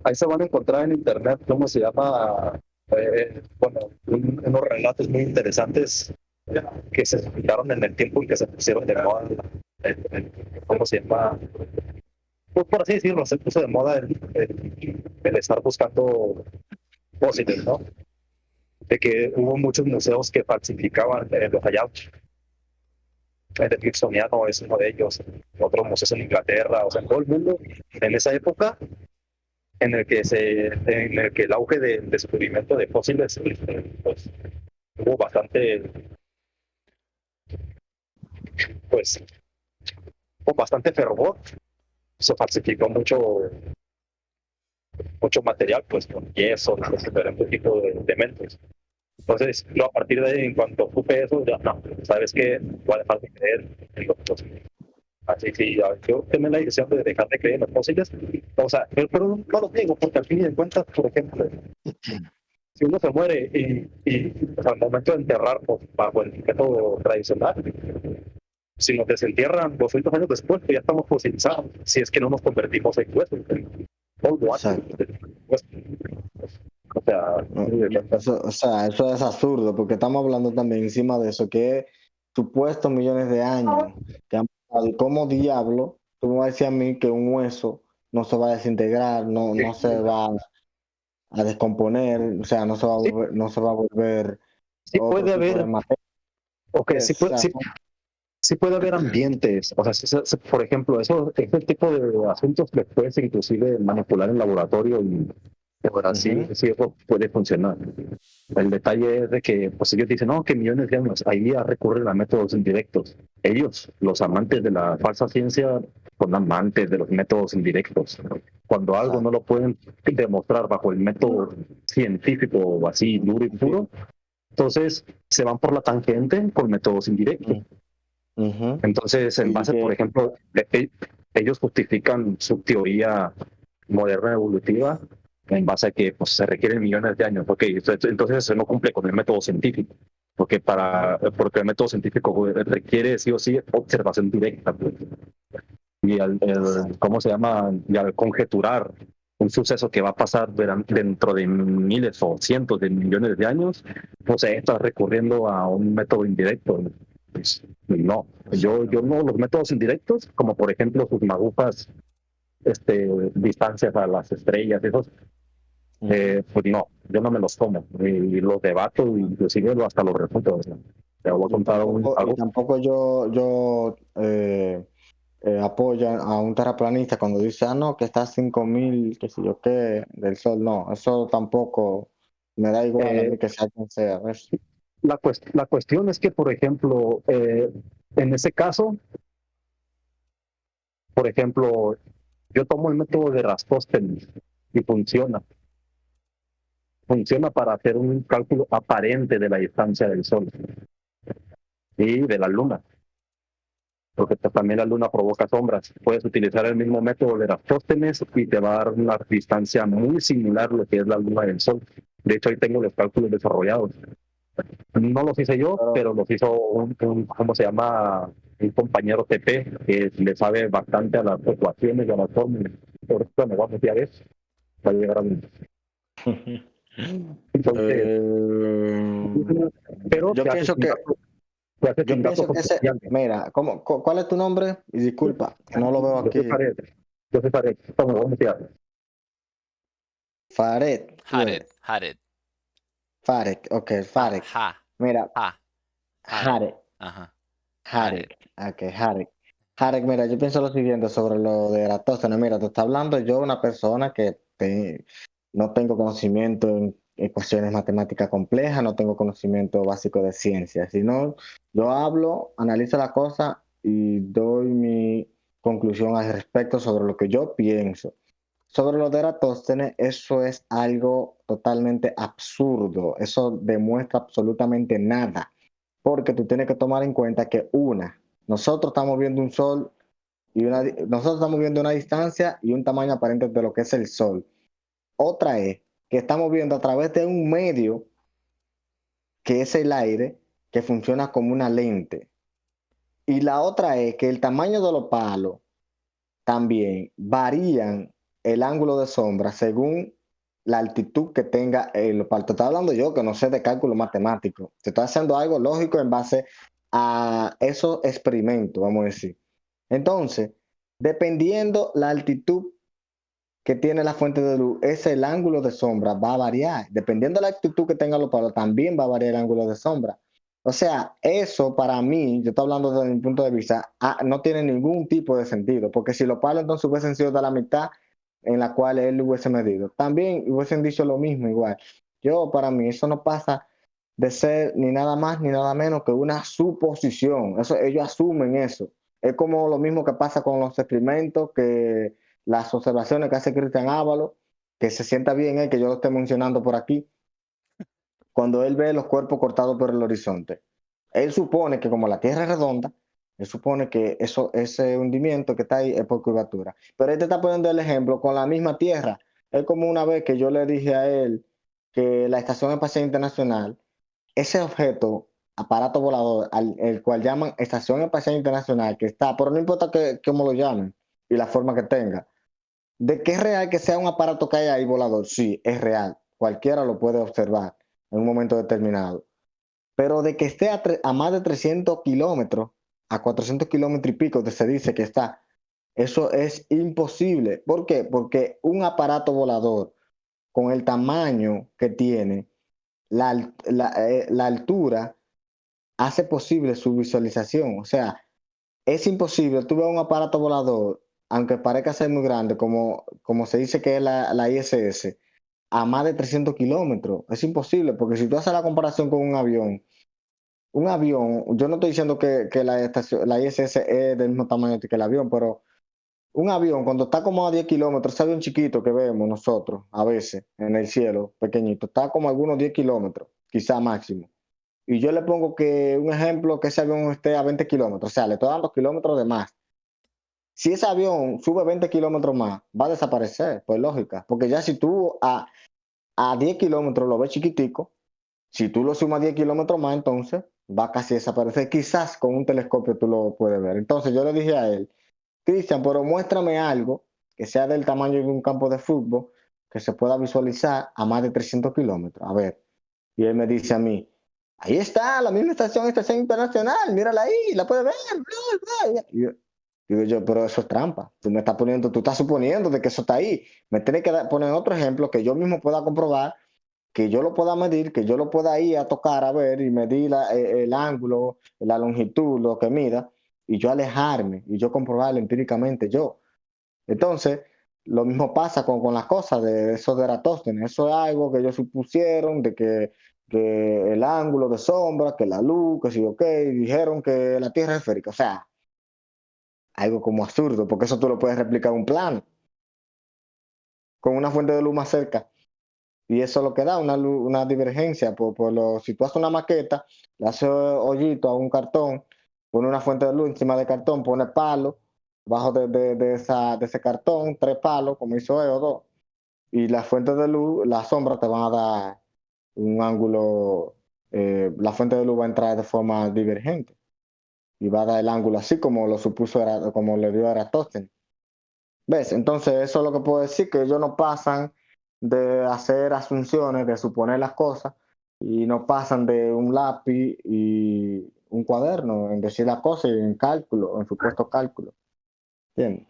ahí se van a encontrar en internet, ¿cómo se llama? Bueno, unos relatos muy interesantes que se explicaron en el tiempo en que se pusieron de moda, ¿cómo se llama? Pues por así decirlo, se puso de moda el estar buscando fósiles, ¿no? De que hubo muchos museos que falsificaban los hallazgos. El Smithsoniano es uno de ellos, otros museos en Inglaterra, o sea, en todo el mundo, en esa época, en el que el auge del descubrimiento de fósiles, pues, hubo pues, hubo bastante fervor, se falsificó mucho material, pues, con yeso, diferentes tipos de elementos. Entonces, yo a partir de ahí, en cuanto supe eso, ya no, ¿sabes qué? Voy a dejar de creer en los fósiles. Así que yo tomé la decisión de dejar de creer en los fósiles. O sea, pero no lo digo, porque al fin y de cuentas, por ejemplo, si uno se muere o sea, al momento de enterrar pues, bajo el método tradicional, si nos desentierran 200 años después, pues ya estamos fosilizados, si es que no nos convertimos en huesos. Polvo antes de huesos. O sea, No, o sea, eso es absurdo, porque estamos hablando también encima de eso, que es supuestos millones de años que han pasado. ¿Y cómo diablo tú me vas a decir a mí que un hueso no se va a desintegrar, no se va a descomponer, o sea, no se va a volver sí otro puede tipo de haber, materia? ok, O sea, sí puede haber ambientes, o sea, por ejemplo, ese tipo de asuntos que puedes inclusive manipular en laboratorio y ahora sí, sí eso puede funcionar. El detalle es de que pues ellos dicen, no, que millones de años, ahí ya recurren a métodos indirectos. Ellos, los amantes de la falsa ciencia, son amantes de los métodos indirectos. Cuando algo no lo pueden demostrar bajo el método científico o así duro y puro, entonces se van por la tangente con métodos indirectos. Entonces, en base, por ejemplo, ellos justifican su teoría moderna evolutiva en base a que pues, se requieren millones de años. Okay, entonces eso no cumple con el método científico, porque el método científico requiere sí o sí observación directa. Pues. Y ¿cómo se llama? Y al conjeturar un suceso que va a pasar dentro de miles o cientos de millones de años, pues estás recurriendo a un método indirecto. Pues, no, yo no, los métodos indirectos, como por ejemplo sus magufas, distancias a las estrellas, esos, pues no, yo no me los tomo, y los debato, inclusive hasta los refuto. Te voy a contar algo. y tampoco yo apoyan a un terraplanista cuando dice, no, que está a 5.000, qué sé yo qué, del sol. No, eso tampoco me da igual a Eh, mí que sea quien sea, ¿ves? la cuestión es que, por ejemplo, en ese caso, por ejemplo, yo tomo el método de Rastóstenes y funciona. Funciona para hacer un cálculo aparente de la distancia del Sol y de la Luna, porque también la Luna provoca sombras. Puedes utilizar el mismo método de Rastóstenes y te va a dar una distancia muy similar a lo que es la Luna del Sol. De hecho, ahí tengo los cálculos desarrollados. No los hice yo, pero los hizo ¿cómo se llama? Un compañero TP que le sabe bastante a las ecuaciones y a las fórmulas. Por eso me voy a meter a eso, va a llegar a mí. Entonces, pero Yo pienso que, te hace yo sin datos pienso que ese, oficiales. mira, ¿cuál es tu nombre? Y disculpa, que no lo veo Yo aquí. soy Fared. Yo soy Fared. Toma, vamos a meter. Fared, tú eres. Jared. Fared, ok, Ja, Fared. ja, Mira, ja, Jared. Jared, Ajá, Jared. Jarek, ok, Jarek. Jarek, mira, yo pienso lo siguiente sobre lo de Eratóstenes. Mira, te está hablando yo, una persona que no tengo conocimiento en ecuaciones matemáticas complejas, no tengo conocimiento básico de ciencia, sino yo hablo, analizo la cosa y doy mi conclusión al respecto sobre lo que yo pienso. Sobre lo de Eratóstenes, eso es algo totalmente absurdo, eso demuestra absolutamente nada porque tú tienes que tomar en cuenta que nosotros estamos viendo un sol nosotros estamos viendo una distancia y un tamaño aparente de lo que es el sol. Otra es que estamos viendo a través de un medio que es el aire, que funciona como una lente. Y la otra es que el tamaño de los palos también varían el ángulo de sombra según la altitud que tenga el palo. Te estoy hablando yo que no sé de cálculo matemático. Te estoy haciendo algo lógico en base a esos experimentos, vamos a decir. Entonces, dependiendo la altitud que tiene la fuente de luz, ese el ángulo de sombra va a variar. Dependiendo de la altitud que tenga los palos, también va a variar el ángulo de sombra. O sea, eso para mí, yo estoy hablando desde mi punto de vista, no tiene ningún tipo de sentido, porque si los palos entonces hubiesen sido de la mitad en la cual él hubiese medido, también hubiesen dicho lo mismo igual. Para mí, eso no pasa de ser ni nada más ni nada menos que una suposición. Eso, ellos asumen eso. Es como lo mismo que pasa con los experimentos, que las observaciones que hace Cristian Ávalo, que se sienta bien que yo lo esté mencionando por aquí, cuando él ve los cuerpos cortados por el horizonte. Él supone que como la Tierra es redonda, él supone que ese hundimiento que está ahí es por curvatura. Pero él te está poniendo el ejemplo con la misma Tierra. Es como una vez que yo le dije a él que la Estación Espacial Internacional, ese objeto, aparato volador, el cual llaman Estación Espacial Internacional, que está, pero no importa cómo lo llamen y la forma que tenga, de que es real que sea un aparato que haya ahí volador, sí, es real. Cualquiera lo puede observar en un momento determinado. Pero de que esté a más de 300 kilómetros, a 400 kilómetros y pico, se dice que está, eso es imposible. ¿Por qué? Porque un aparato volador con el tamaño que tiene, la altura, hace posible su visualización. O sea, es imposible. Tú ves un aparato volador, aunque parezca ser muy grande, como se dice que es la ISS, a más de 300 kilómetros. Es imposible, porque si tú haces la comparación con un avión, yo no estoy diciendo que la ISS es del mismo tamaño que el avión, pero un avión cuando está como a 10 kilómetros, ese avión chiquito que vemos nosotros a veces en el cielo, pequeñito, está como a algunos 10 kilómetros, quizá máximo. Y yo le pongo que un ejemplo, que ese avión esté a 20 kilómetros, o sea, le estoy dando kilómetros de más. Si ese avión sube 20 kilómetros más, va a desaparecer, por lógica, porque ya si tú a 10 kilómetros lo ves chiquitico, si tú lo sumas 10 kilómetros más, entonces va casi a desaparecer. Quizás con un telescopio tú lo puedes ver. Entonces yo le dije a él, Cristian, pero muéstrame algo que sea del tamaño de un campo de fútbol, que se pueda visualizar a más de 300 kilómetros. A ver. Y él me dice a mí, ahí está, la misma estación internacional, mírala ahí, la puedes ver. Bla, bla. Y digo yo, pero eso es trampa. Tú estás suponiendo de que eso está ahí. Me tienes que poner otro ejemplo que yo mismo pueda comprobar, que yo lo pueda medir, que yo lo pueda ir a tocar a ver y medir el ángulo, la longitud, lo que mida, y yo alejarme y yo comprobarlo empíricamente yo. Entonces, lo mismo pasa con las cosas de eso de Eratóstenes. Eso es algo que ellos supusieron de que el ángulo de sombra, que la luz, que sí, ok, dijeron que la Tierra es esférica. O sea, algo como absurdo, porque eso tú lo puedes replicar en un plano, con una fuente de luz más cerca. Y eso es lo que da una divergencia. Si tú haces una maqueta, le haces hoyito a un cartón, pone una fuente de luz encima del cartón, pone palo, bajo de ese cartón, 3 palos, como hizo él, o 2. Y las fuentes de luz, las sombras te van a dar un ángulo, la fuente de luz va a entrar de forma divergente y va a dar el ángulo así como lo supuso, como le dio Eratóstenes. ¿Ves? Entonces eso es lo que puedo decir, que ellos no pasan de hacer asunciones, de suponer las cosas, y no pasan de un lápiz y un cuaderno en decir las cosas y en cálculo, en supuesto cálculo. ¿Entiendes?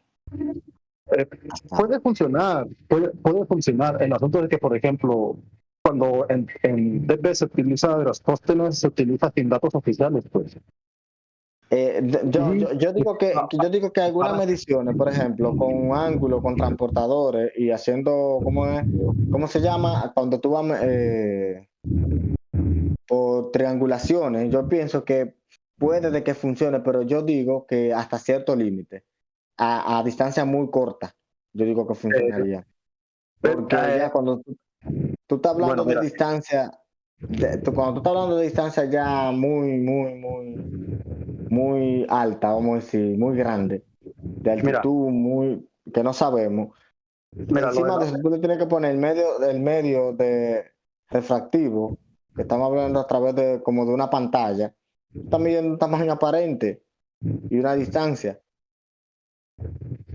Puede funcionar, puede funcionar. El asunto es que, por ejemplo, cuando en DP se utiliza Eratóstenes, se utiliza sin datos oficiales, pues. Yo digo que algunas mediciones, por ejemplo, con ángulo, con transportadores y haciendo, ¿cómo se llama? Cuando tú vas por triangulaciones, yo pienso que puede de que funcione, pero yo digo que hasta cierto límite, a distancia muy corta, yo digo que funcionaría. Porque ya cuando tú estás hablando Bueno, de mira, distancia, cuando tú estás hablando de distancia ya muy alta, vamos a decir, muy grande, de mira, altitud muy, que no sabemos. mira, lo de Encima la, de eso, tú le tienes que poner el medio de refractivo, que estamos hablando a través de como de una pantalla. Tú estás midiendo un tamaño aparente y una distancia.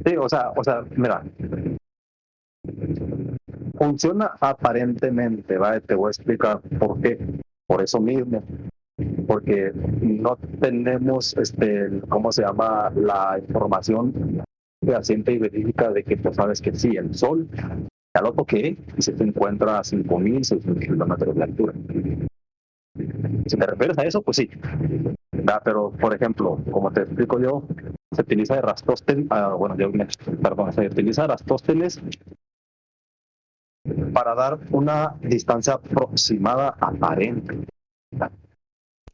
sí, o sea, mira, funciona aparentemente, ¿vale? Te voy a explicar por qué. Por eso mismo, porque no tenemos, ¿cómo se llama? La información fehaciente y verídica de que tú sabes que sí, el Sol, ya lo toqué y se encuentra a 5.000, 6.000 kilómetros de altura. Si te refieres a eso, pues sí. Pero, por ejemplo, como te explico yo, se utiliza Eratóstenes, se utiliza Eratóstenes para dar una distancia aproximada aparente.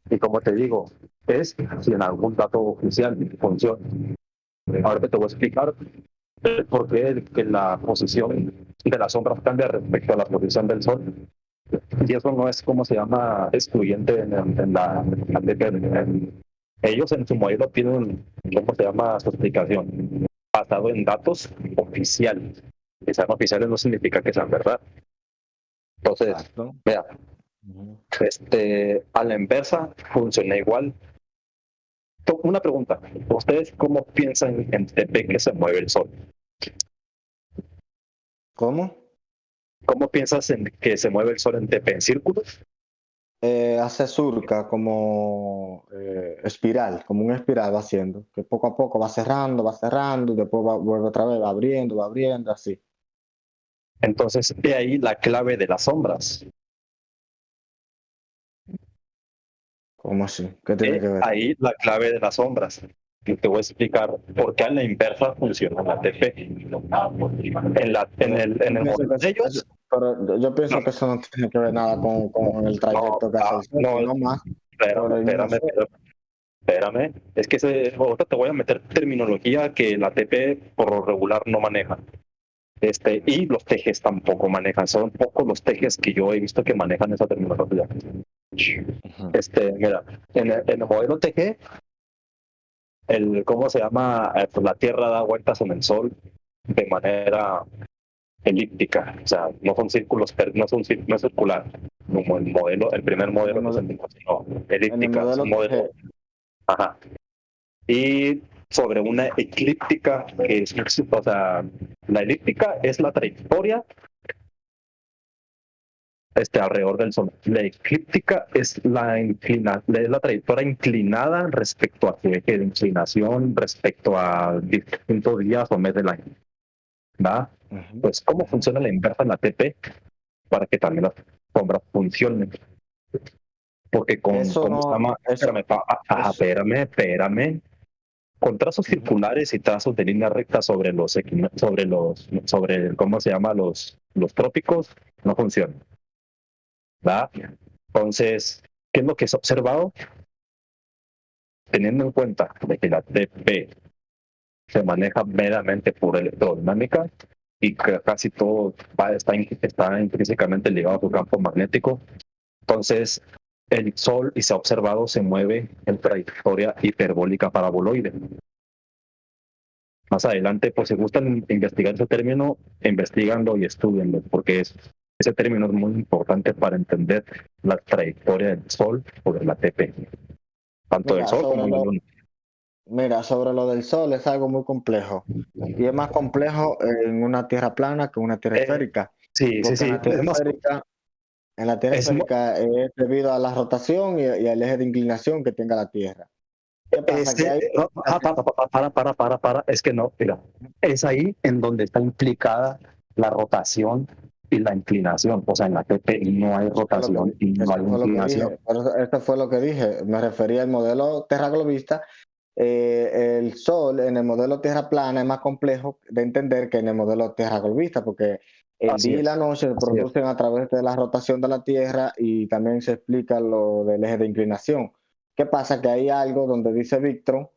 Y como te digo, es si en algún dato oficial funciona. Ahora te voy a explicar por qué que la posición de las sombras cambia respecto a la posición del Sol. Y eso no es, como se llama, excluyente en la ellos en su modelo tienen, ¿cómo se llama?, su explicación, basado en datos oficiales. Que sean oficiales no significa que sean verdad. Entonces, mira, a la inversa funciona igual. Una pregunta, ¿ustedes cómo piensan en TP que se mueve el Sol? ¿Cómo? ¿Cómo piensas en que se mueve el Sol en TP? ¿En círculos? Hace surca como espiral, como una espiral va haciendo, que poco a poco va cerrando, y después vuelve otra vez, va abriendo, así. Entonces, de ahí la clave de las sombras. ¿Cómo así? ¿Qué tiene que ver? Ahí la clave de las sombras. Y te voy a explicar por qué a la inversa funciona la TP. En el modelo de ellos. Pero yo pienso que eso no tiene que ver nada con el trayecto que hace el Sol, sino más por el mismo Sol. Espérame. Es que ahorita te voy a meter terminología que la TP por lo regular no maneja. Y los tejes tampoco manejan. Son pocos los tejes que yo he visto que manejan esa terminología. Mira, en el modelo TG, ¿cómo se llama? Pues la Tierra da vueltas en el Sol de manera elíptica, o sea, no son círculos, no es circular, como el primer modelo que se sino elíptica, es un modelo, ajá. Y sobre una eclíptica que es, o sea, la elíptica es la trayectoria alrededor del Sol. La eclíptica es la trayectoria inclinada respecto a su eje de inclinación, respecto a distintos días o meses del año. ¿Va? Pues, ¿cómo funciona la inversa en la TP? Para que también las sombras funcionen. Porque Eso ¿cómo se no, llama? Espérame. con trazos circulares y trazos de línea recta sobre ¿cómo se llama? Los trópicos, no funciona, ¿verdad? Entonces, ¿qué es lo que se ha observado? Teniendo en cuenta de que la TP se maneja meramente por electrodinámica y que casi todo está intrínsecamente ligado a su campo magnético, entonces el Sol, y se ha observado, se mueve en trayectoria hiperbólica paraboloide. Más adelante, pues si gustan investigar ese término, investiganlo y estudienlo, porque ese término es muy importante para entender la trayectoria del Sol sobre la TP, tanto del Mira, Sol como la Luna. Mira, sobre lo del Sol es algo muy complejo. Y es más complejo en una tierra plana que en una tierra esférica. Sí, Porque sí, en la tierra esférica es debido a la rotación y al eje de inclinación que tenga la Tierra. ¿Qué pasa? Que hay... Es que no, mira, es ahí en donde está implicada la rotación y la inclinación. O sea, en la TP no hay rotación y no hay Eso fue lo que inclinación. dije. Esto fue lo que dije. Me refería al modelo terraglobista. El Sol en el modelo tierra plana es más complejo de entender que en el modelo terraglobista, porque el Así día y la es, noche se así es. producen a través de la rotación de la Tierra y también se explica lo del eje de inclinación. ¿Qué pasa? Que hay algo donde dice Victron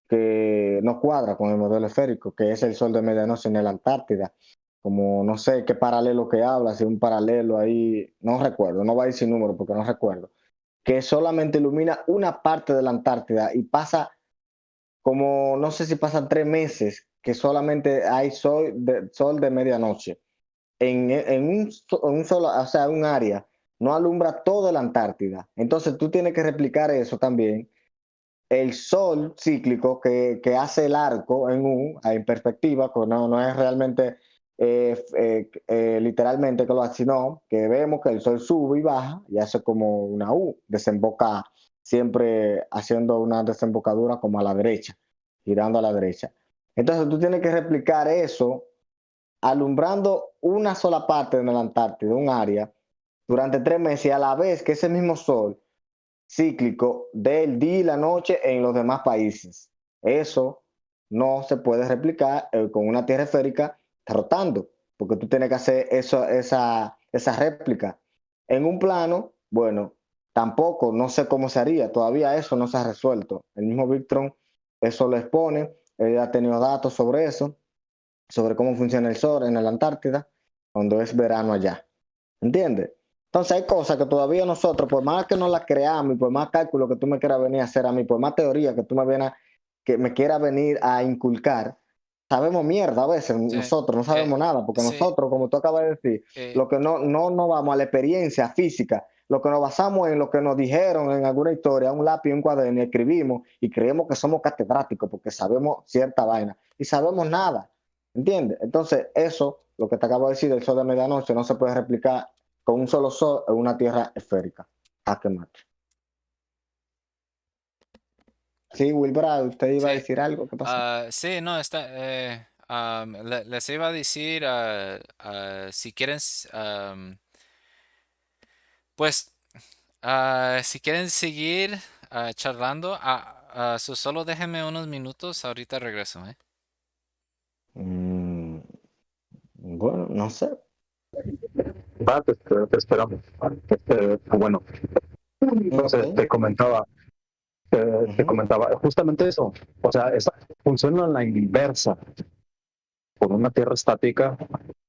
que no cuadra con el modelo esférico, que es el Sol de medianoche en la Antártida. Como no sé qué paralelo que habla, si un paralelo ahí, no recuerdo, no va a ir sin número porque no recuerdo, que solamente ilumina una parte de la Antártida y pasa como, no sé si pasan 3 meses que solamente hay sol de medianoche. En un solo, o sea, un área, no alumbra toda la Antártida. Entonces tú tienes que replicar eso también. El sol cíclico que hace el arco en perspectiva, que no es realmente literalmente que lo hace, sino que vemos que el sol sube y baja y hace como una U, desemboca siempre haciendo una desembocadura como a la derecha, girando a la derecha. Entonces tú tienes que replicar eso alumbrando una sola parte de la Antártida, un área, durante 3 meses y a la vez que ese mismo sol cíclico del día y la noche en los demás países. Eso no se puede replicar con una tierra esférica rotando, porque tú tienes que hacer esa réplica. En un plano, bueno, tampoco, no sé cómo se haría, todavía eso no se ha resuelto. El mismo Victron eso lo expone, él ha tenido datos sobre eso, sobre cómo funciona el sol en la Antártida, cuando es verano allá. ¿Entiendes? Entonces hay cosas que todavía nosotros, por más que no las creamos y por más cálculo que tú me quieras venir a hacer a mí, por más teoría que me quieras venir a inculcar, sabemos mierda a veces, Sí, nosotros no sabemos nada, porque sí, nosotros, como tú acabas de decir, eh, lo que no vamos a la experiencia física, lo que nos basamos en lo que nos dijeron en alguna historia, un lápiz y un cuaderno, y escribimos y creemos que somos catedráticos porque sabemos cierta vaina y sabemos nada, ¿entiendes? Entonces eso, lo que te acabo de decir del sol de medianoche, no se puede replicar con un solo sol en una tierra esférica. A que mate. Sí, Wilbur, usted iba a sí. decir algo, ¿qué pasó? Sí, no, les iba a decir, si quieren, pues, si quieren seguir charlando, solo déjenme unos minutos, ahorita regreso, ¿eh? Mm, bueno, no sé. Va, te esperamos. Bueno, Ok. entonces te comentaba justamente eso. O sea, funciona a la inversa. Con una tierra estática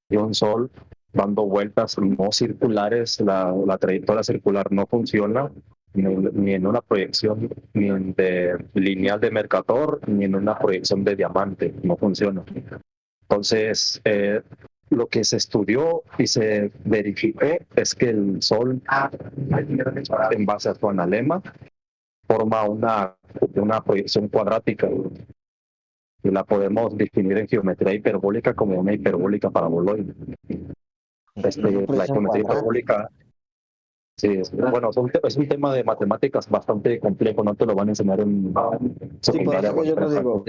y un sol dando vueltas no circulares, la trayectoria circular no funciona ni en una proyección ni en de lineal de Mercator ni en una proyección de diamante, no funciona. Entonces, lo que se estudió y se verificó es que el Sol, en base a su analema, forma una proyección cuadrática y la podemos definir en geometría hiperbólica como una hiperbólica paraboloide. Una La proyección geometría cuadrática. hiperbólica, sí, bueno, es un tema de matemáticas bastante complejo, no te lo van a enseñar en Sí, por secundaria eso o que en yo te prepa. digo,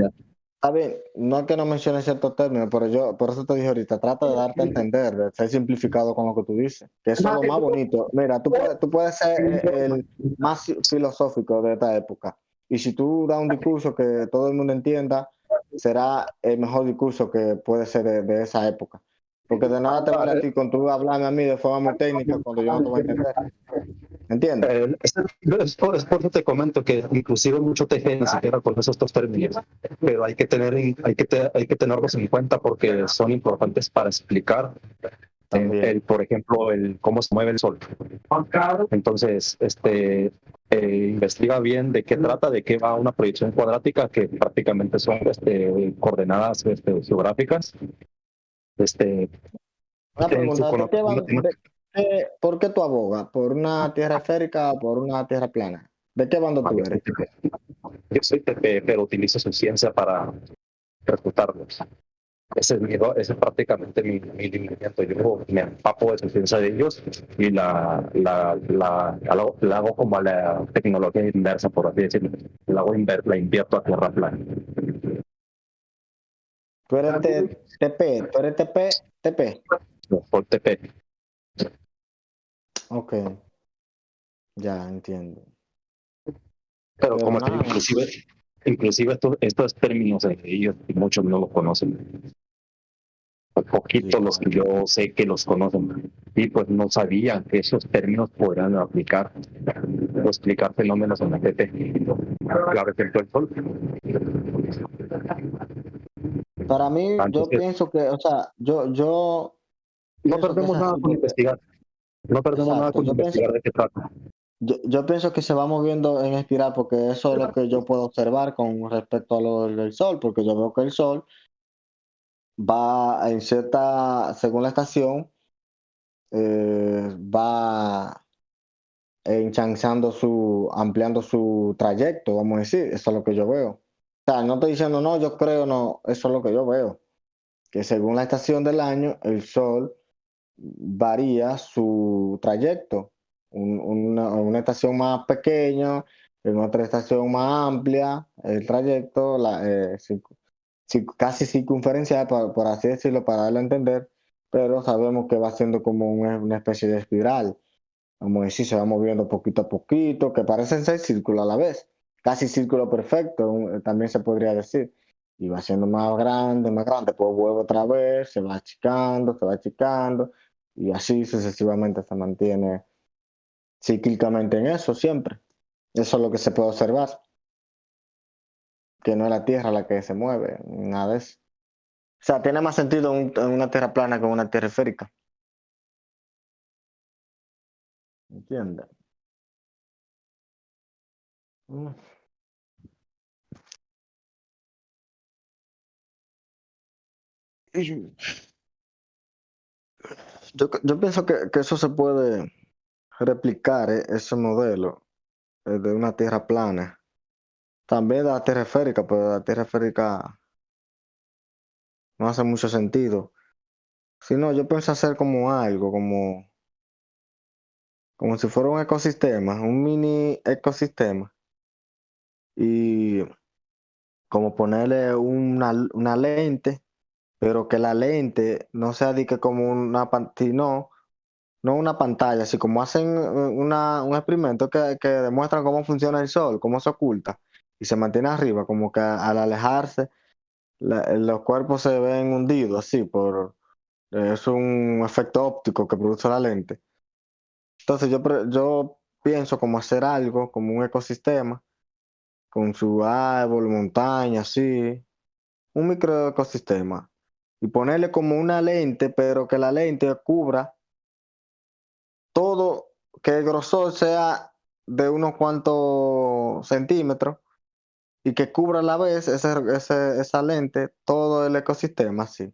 a ver, no es que no menciones ciertos términos, pero yo, por eso te dije ahorita, trata de darte a entender, de ser simplificado con lo que tú dices, que eso es lo más bonito. Mira, tú puedes ser el más filosófico de esta época Y si tú das un discurso que todo el mundo entienda, será el mejor discurso que puede ser de esa época. Porque de nada te vale a ti con tú hablarme a mí de forma muy técnica cuando yo no te voy a entender. ¿Entiendes? Es por eso te comento que inclusive mucho TG ni siquiera con esos dos términos, pero hay que tenerlos en cuenta porque son importantes para explicar por ejemplo, cómo se mueve el sol. Entonces, investiga bien de qué trata, de qué va una proyección cuadrática, que prácticamente son coordenadas geográficas. Una En su pregunta, conocimiento, ¿por qué tú abogas? ¿Por una tierra esférica o por una tierra plana? ¿De qué bando tú eres? yo soy TP, pero utilizo su ciencia para refutarlos. Ese es prácticamente mi lineamiento. Yo me empapo de su ciencia de ellos y la hago como a la tecnología inversa, por así decirlo. La invierto a tierra plana. Tú eres TP, tú eres TP. Por TP. Ok, ya entiendo. Pero Pero como te digo, nada, inclusive estos términos ellos muchos no los conocen. sí, Poquitos los que yo sé que los conocen y pues no sabían que esos términos podrán aplicar o explicar fenómenos en la TP. La reflectó el sol. para mí, yo Entonces, pienso que, o sea, yo no pienso que es perdemos nada así con porque, investigar. No perdemos nada exacto, con investigar de qué trata. yo pienso que se va moviendo en espiral porque eso es lo que yo puedo observar con respecto a lo del sol, porque yo veo que el sol va en cierta, según la estación, va ampliando su trayecto, vamos a decir, eso es lo que yo veo. O sea, no estoy diciendo, no, yo creo, no, eso es lo que yo veo, que según la estación del año, el sol varía su trayecto. Una estación más pequeña, en otra estación más amplia, el trayecto, casi circunferencial, por así decirlo, para darlo a entender, pero sabemos que va siendo como una especie de espiral. Vamos a decir, se va moviendo poquito a poquito, que parecen ser círculos a la vez, casi círculo perfecto, también se podría decir. Y va siendo más grande, pues vuelve otra vez, se va achicando, y así sucesivamente se mantiene cíclicamente en eso siempre. Eso es lo que se puede observar, que no es la Tierra la que se mueve, nada de eso. O sea, tiene más sentido en una Tierra plana que en una Tierra esférica. ¿Entiendes? Mm. Yo pienso que eso se puede replicar, ese modelo de una tierra plana. También de la tierra esférica, pero la tierra esférica no hace mucho sentido. Si no, yo pienso hacer como algo, como si fuera un ecosistema, un mini ecosistema. Y como ponerle una lente, pero que la lente no sea de que como una pantalla, no una pantalla, así como hacen un experimento que demuestran cómo funciona el sol, cómo se oculta y se mantiene arriba, como que al alejarse los cuerpos se ven hundidos así, es un efecto óptico que produce la lente. Entonces yo pienso como hacer algo, como un ecosistema, con su árbol, montaña, así, un microecosistema, y ponerle como una lente, pero que la lente cubra todo, que el grosor sea de unos cuantos centímetros y que cubra a la vez esa lente todo el ecosistema, así.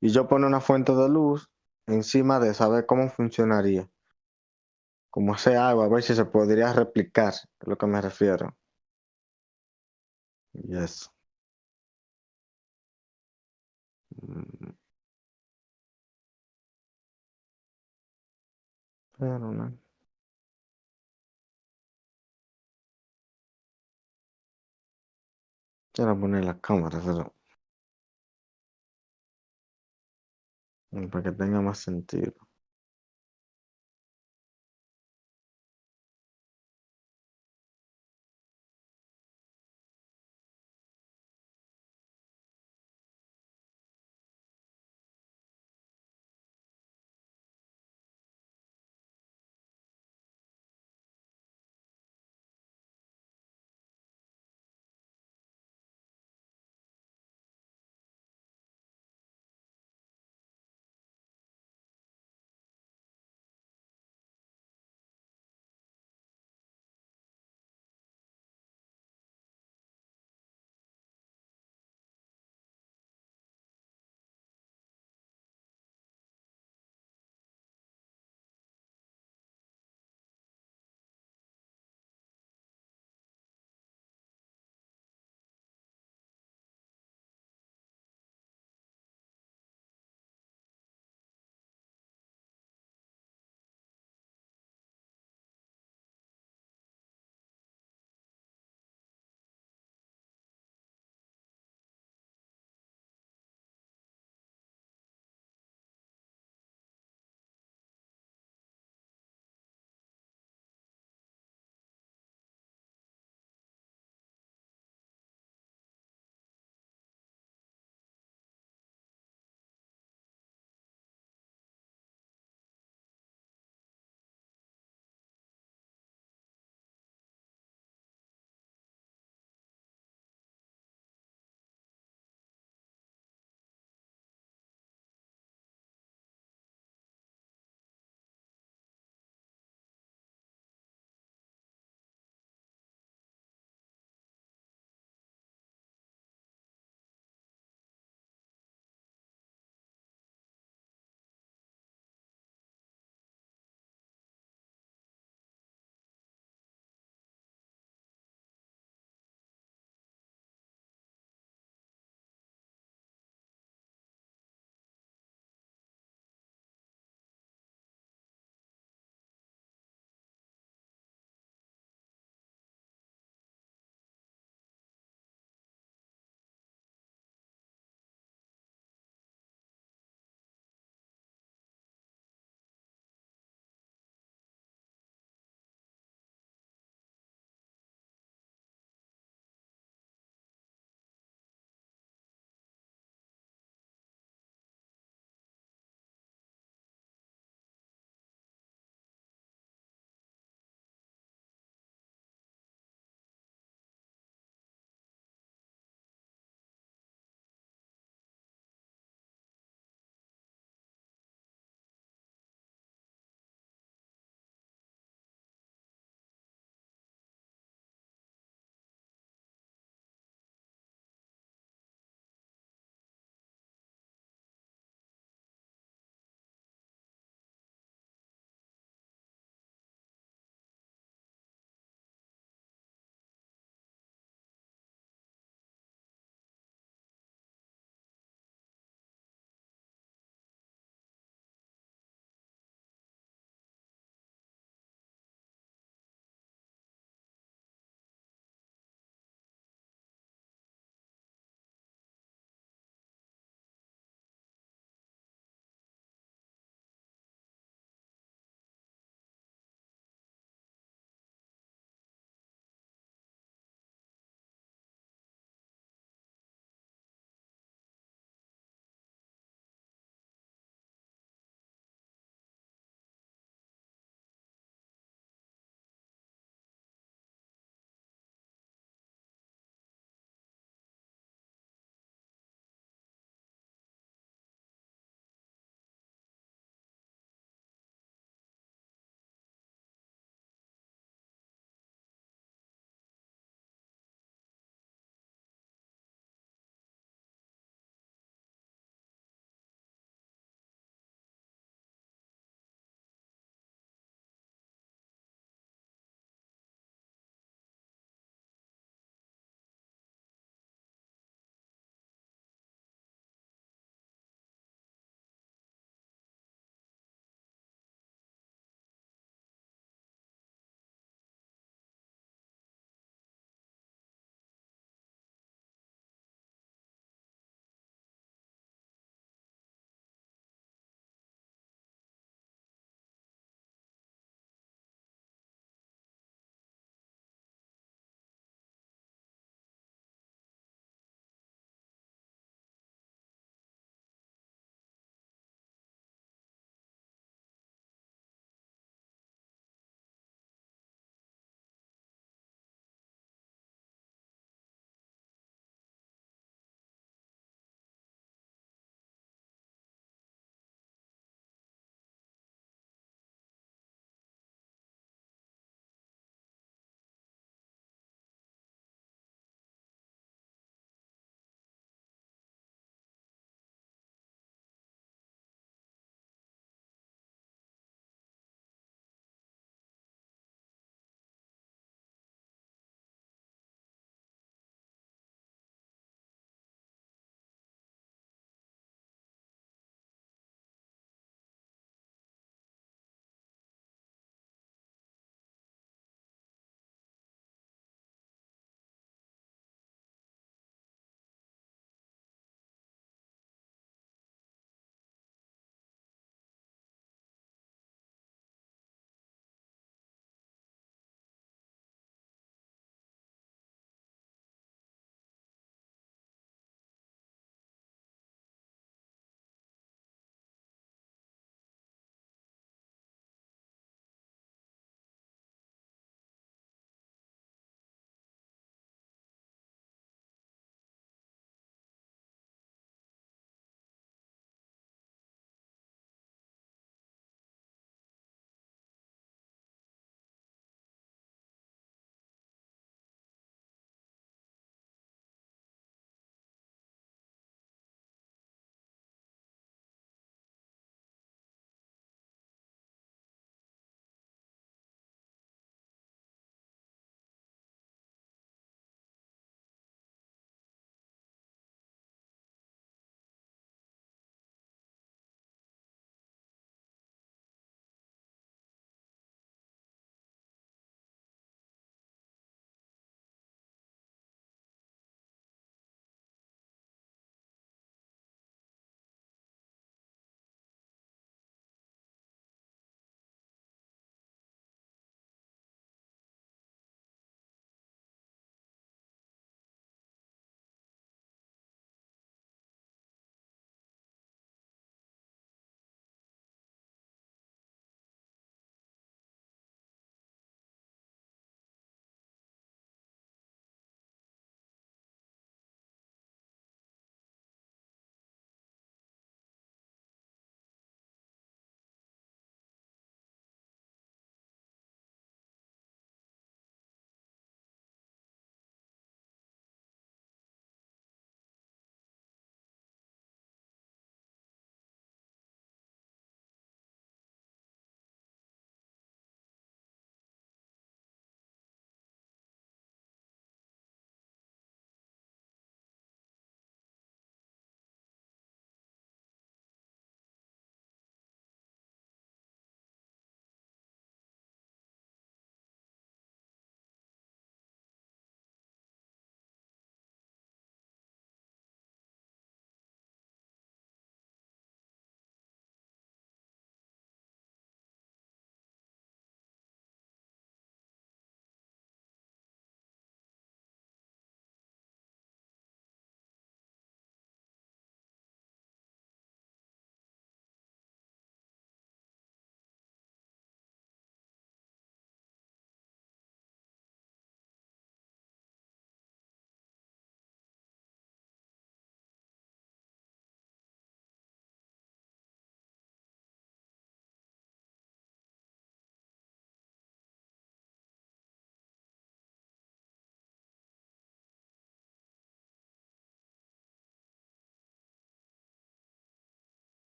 Y yo poner una fuente de luz encima de saber cómo funcionaría, como hacer algo, a ver si se podría replicar, es lo que me refiero. Y eso. Mm, Pero no. Quiero poner la cámara, pero para que tenga más sentido.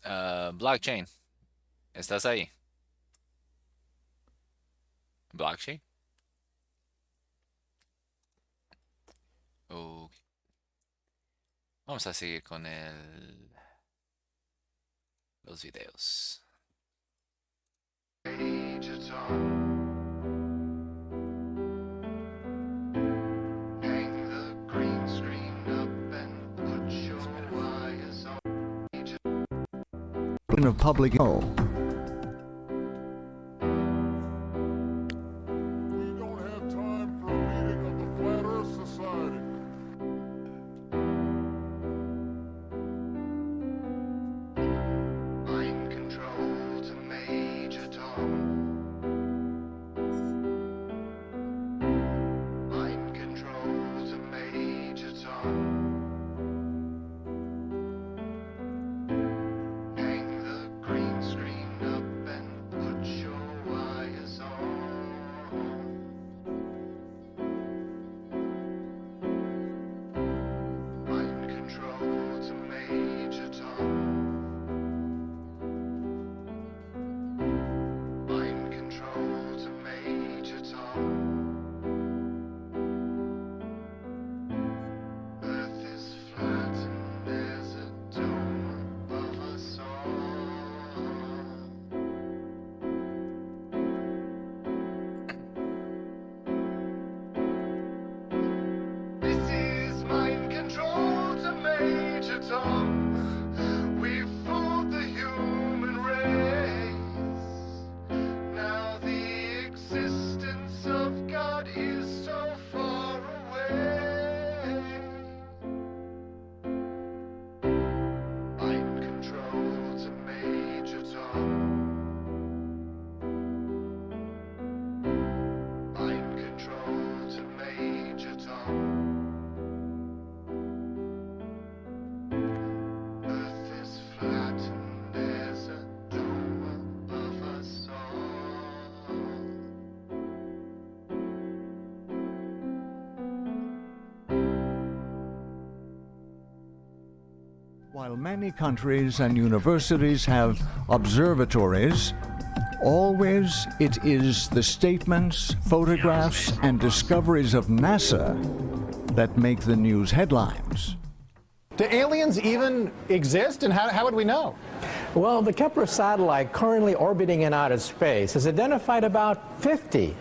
Blockchain. ¿Estás ahí? Blockchain. Ok. Vamos a seguir con los videos. Of public. While many countries and universities have observatories, always it is the statements, photographs, and discoveries of NASA that make the news headlines. Do aliens even exist, and how would we know? Well, the Kepler satellite currently orbiting in outer space has identified about 50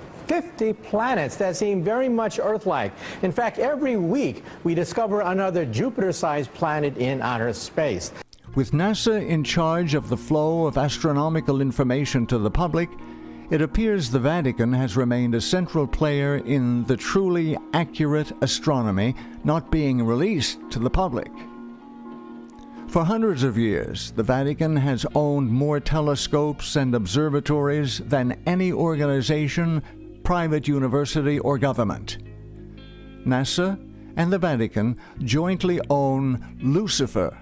planets that seem very much Earth-like. In fact, every week we discover another Jupiter-sized planet in outer space. With NASA in charge of the flow of astronomical information to the public, it appears the Vatican has remained a central player in the truly accurate astronomy not being released to the public. For hundreds of years, the Vatican has owned more telescopes and observatories than any organization, private university, or government. NASA and the Vatican jointly own Lucifer,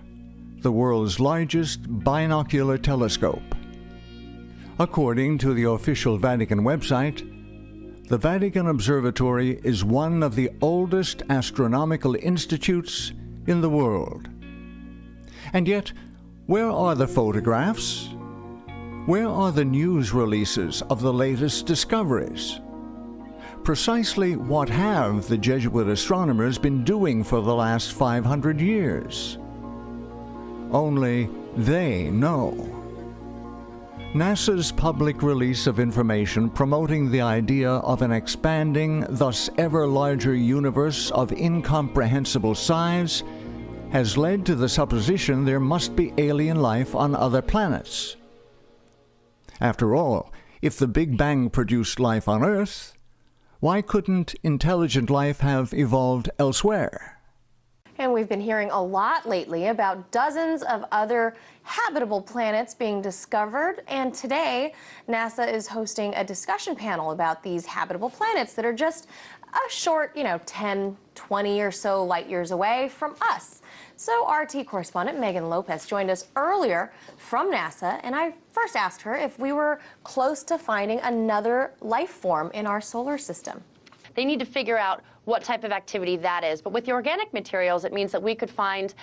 the world's largest binocular telescope. According to the official Vatican website, the Vatican Observatory is one of the oldest astronomical institutes in the world. And yet, where are the photographs? Where are the news releases of the latest discoveries? Precisely what have the Jesuit astronomers been doing for the last 500 years? Only they know. NASA's public release of information promoting the idea of an expanding, thus ever larger universe of incomprehensible size has led to the supposition there must be alien life on other planets. After all, if the Big Bang produced life on Earth, why couldn't intelligent life have evolved elsewhere? And we've been hearing a lot lately about dozens of other habitable planets being discovered. And today, NASA is hosting a discussion panel about these habitable planets that are just a short, 10, 20 or so light years away from us. So RT correspondent Megan Lopez joined us earlier from NASA, and I first asked her if we were close to finding another life form in our solar system. They need to figure out what type of activity that is. But with the organic materials, it means that we could find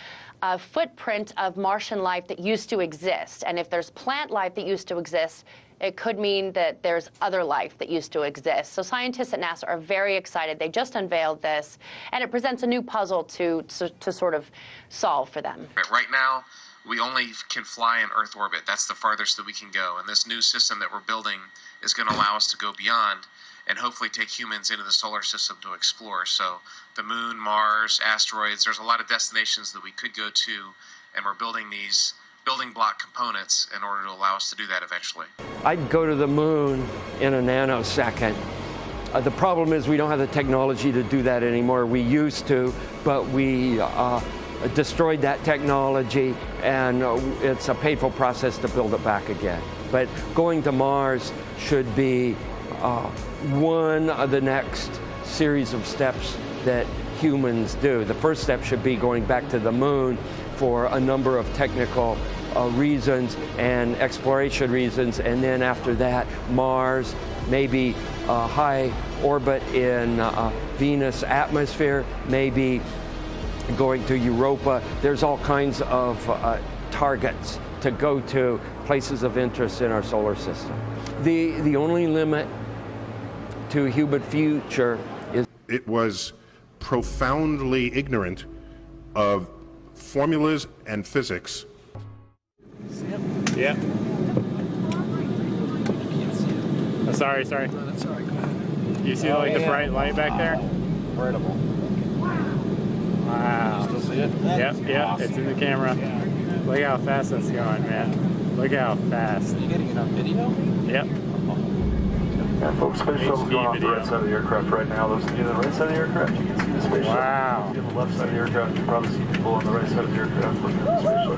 a footprint of Martian life that used to exist. And if there's plant life that used to exist, it could mean that there's other life that used to exist. So scientists at NASA are very excited. They just unveiled this, and it presents a new puzzle to sort of solve for them. Right now, we only can fly in Earth orbit. That's the farthest that we can go. And this new system that we're building is going to allow us to go beyond and hopefully take humans into the solar system to explore. So the moon, Mars, asteroids, there's a lot of destinations that we could go to, and we're building these building block components in order to allow us to do that eventually. I'd go to the moon in a nanosecond. The problem is we don't have the technology to do that anymore. We used to, but we destroyed that technology, and it's a painful process to build it back again. But going to Mars should be one of the next series of steps that humans do. The first step should be going back to the moon for a number of technical reasons and exploration reasons, and then after that, Mars, maybe high orbit in Venus atmosphere, maybe going to Europa. There's all kinds of targets to go to, places of interest in our solar system. The only limit to human future is... It was profoundly ignorant of formulas and physics. Yeah. Oh, sorry. No, that's all right. Go ahead. You see like the bright light back there? Incredible. Wow. You still see it? Yep. Awesome. It's in the camera. Look how fast that's going, man. Look how fast. Are you getting it on video? Yep. Yeah, folks, space shuttle's going off the right side of the aircraft right now. Those of you on the right side of the aircraft, you can see the space shuttle. Wow. On the left side of the aircraft, you can probably see people on the right side of the aircraft looking at the space shuttle.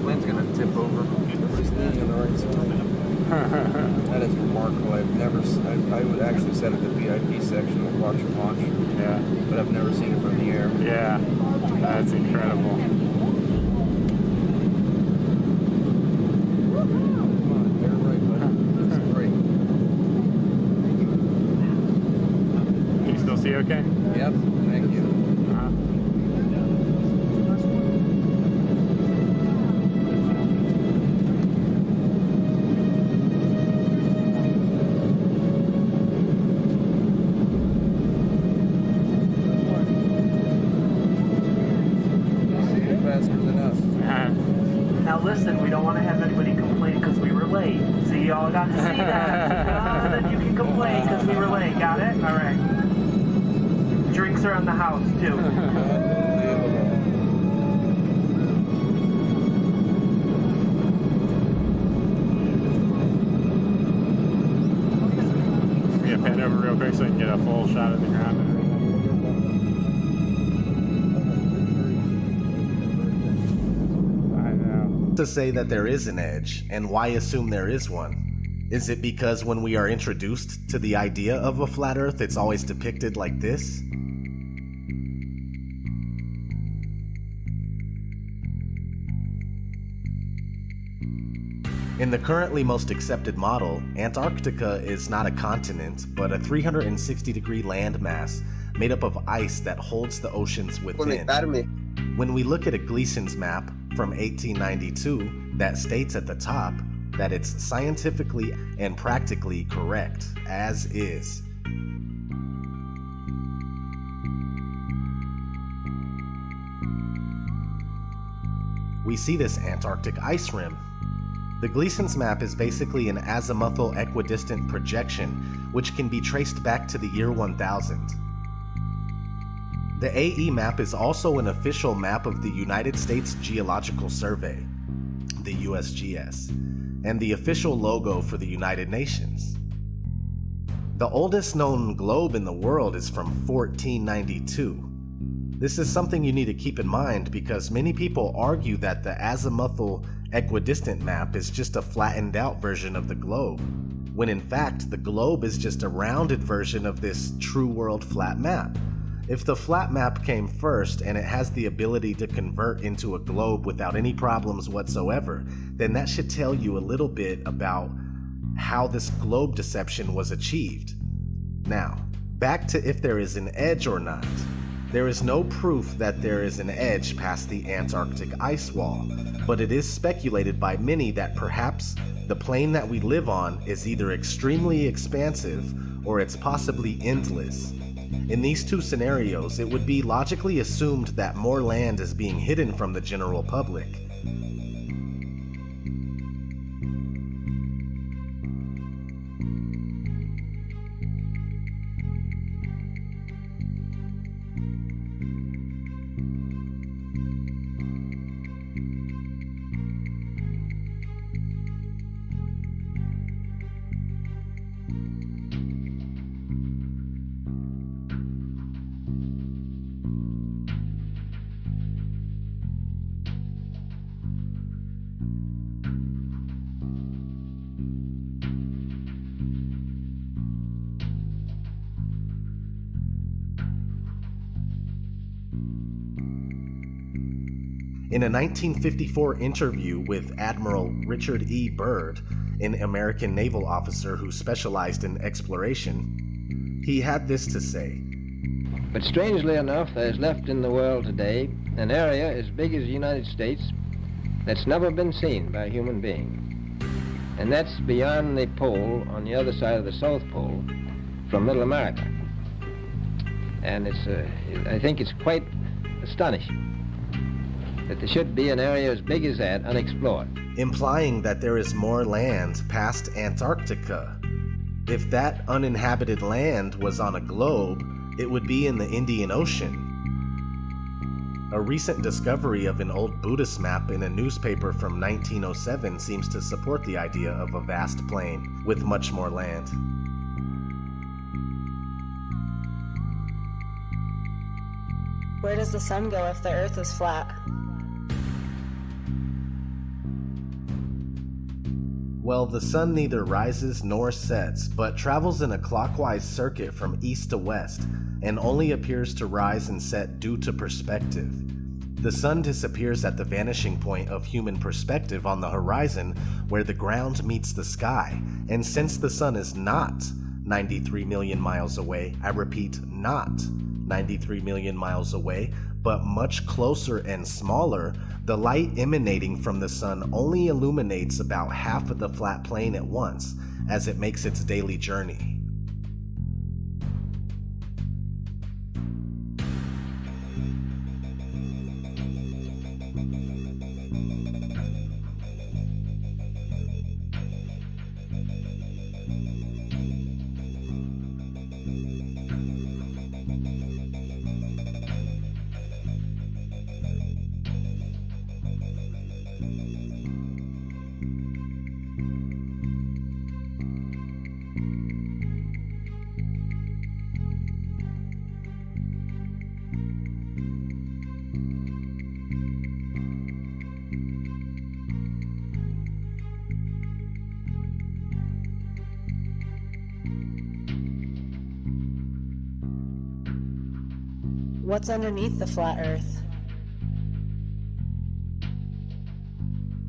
Plane's gonna tip over. Everybody's leaning on the right side. That is remarkable. I would actually sit at the VIP section and watch it launch. Yeah. But I've never seen it from the air. Yeah. That's incredible. Come on, they're right, buddy. That's great. Can you still see okay? Yep, thank you. Now listen, we don't want to have anybody complain because we were late. See, y'all got to see that. Then you can complain because we were late. Got it? All right. Drinks are on the house, too. Yeah, pan over real quick so you can get a full shot of the ground. To say that there is an edge, and why assume there is one? Is it because when we are introduced to the idea of a flat Earth, it's always depicted like this? In the currently most accepted model, Antarctica is not a continent, but a 360-degree landmass made up of ice that holds the oceans within. When we look at a Gleason's map from 1892 that states at the top that it's scientifically and practically correct, as is. We see this Antarctic ice rim. The Gleason's map is basically an azimuthal equidistant projection which can be traced back to the year 1000. The AE map is also an official map of the United States Geological Survey, the USGS, and the official logo for the United Nations. The oldest known globe in the world is from 1492. This is something you need to keep in mind because many people argue that the azimuthal equidistant map is just a flattened out version of the globe, when in fact the globe is just a rounded version of this true world flat map. If the flat map came first and it has the ability to convert into a globe without any problems whatsoever, then that should tell you a little bit about how this globe deception was achieved. Now, back to if there is an edge or not. There is no proof that there is an edge past the Antarctic ice wall, but it is speculated by many that perhaps the plane that we live on is either extremely expansive or it's possibly endless. In these two scenarios, it would be logically assumed that more land is being hidden from the general public. In a 1954 interview with Admiral Richard E. Byrd, an American naval officer who specialized in exploration, he had this to say. But strangely enough, there's left in the world today an area as big as the United States that's never been seen by a human being. And that's beyond the pole on the other side of the South Pole from Middle America. And I think it's quite astonishing that there should be an area as big as that unexplored. Implying that there is more land past Antarctica. If that uninhabited land was on a globe, it would be in the Indian Ocean. A recent discovery of an old Buddhist map in a newspaper from 1907 seems to support the idea of a vast plain with much more land. Where does the sun go if the earth is flat? Well, the sun neither rises nor sets, but travels in a clockwise circuit from east to west, and only appears to rise and set due to perspective. The sun disappears at the vanishing point of human perspective on the horizon where the ground meets the sky, and since the sun is not 93 million miles away, I repeat, not 93 million miles away, but much closer and smaller, the light emanating from the sun only illuminates about half of the flat plane at once as it makes its daily journey. What's underneath the flat earth?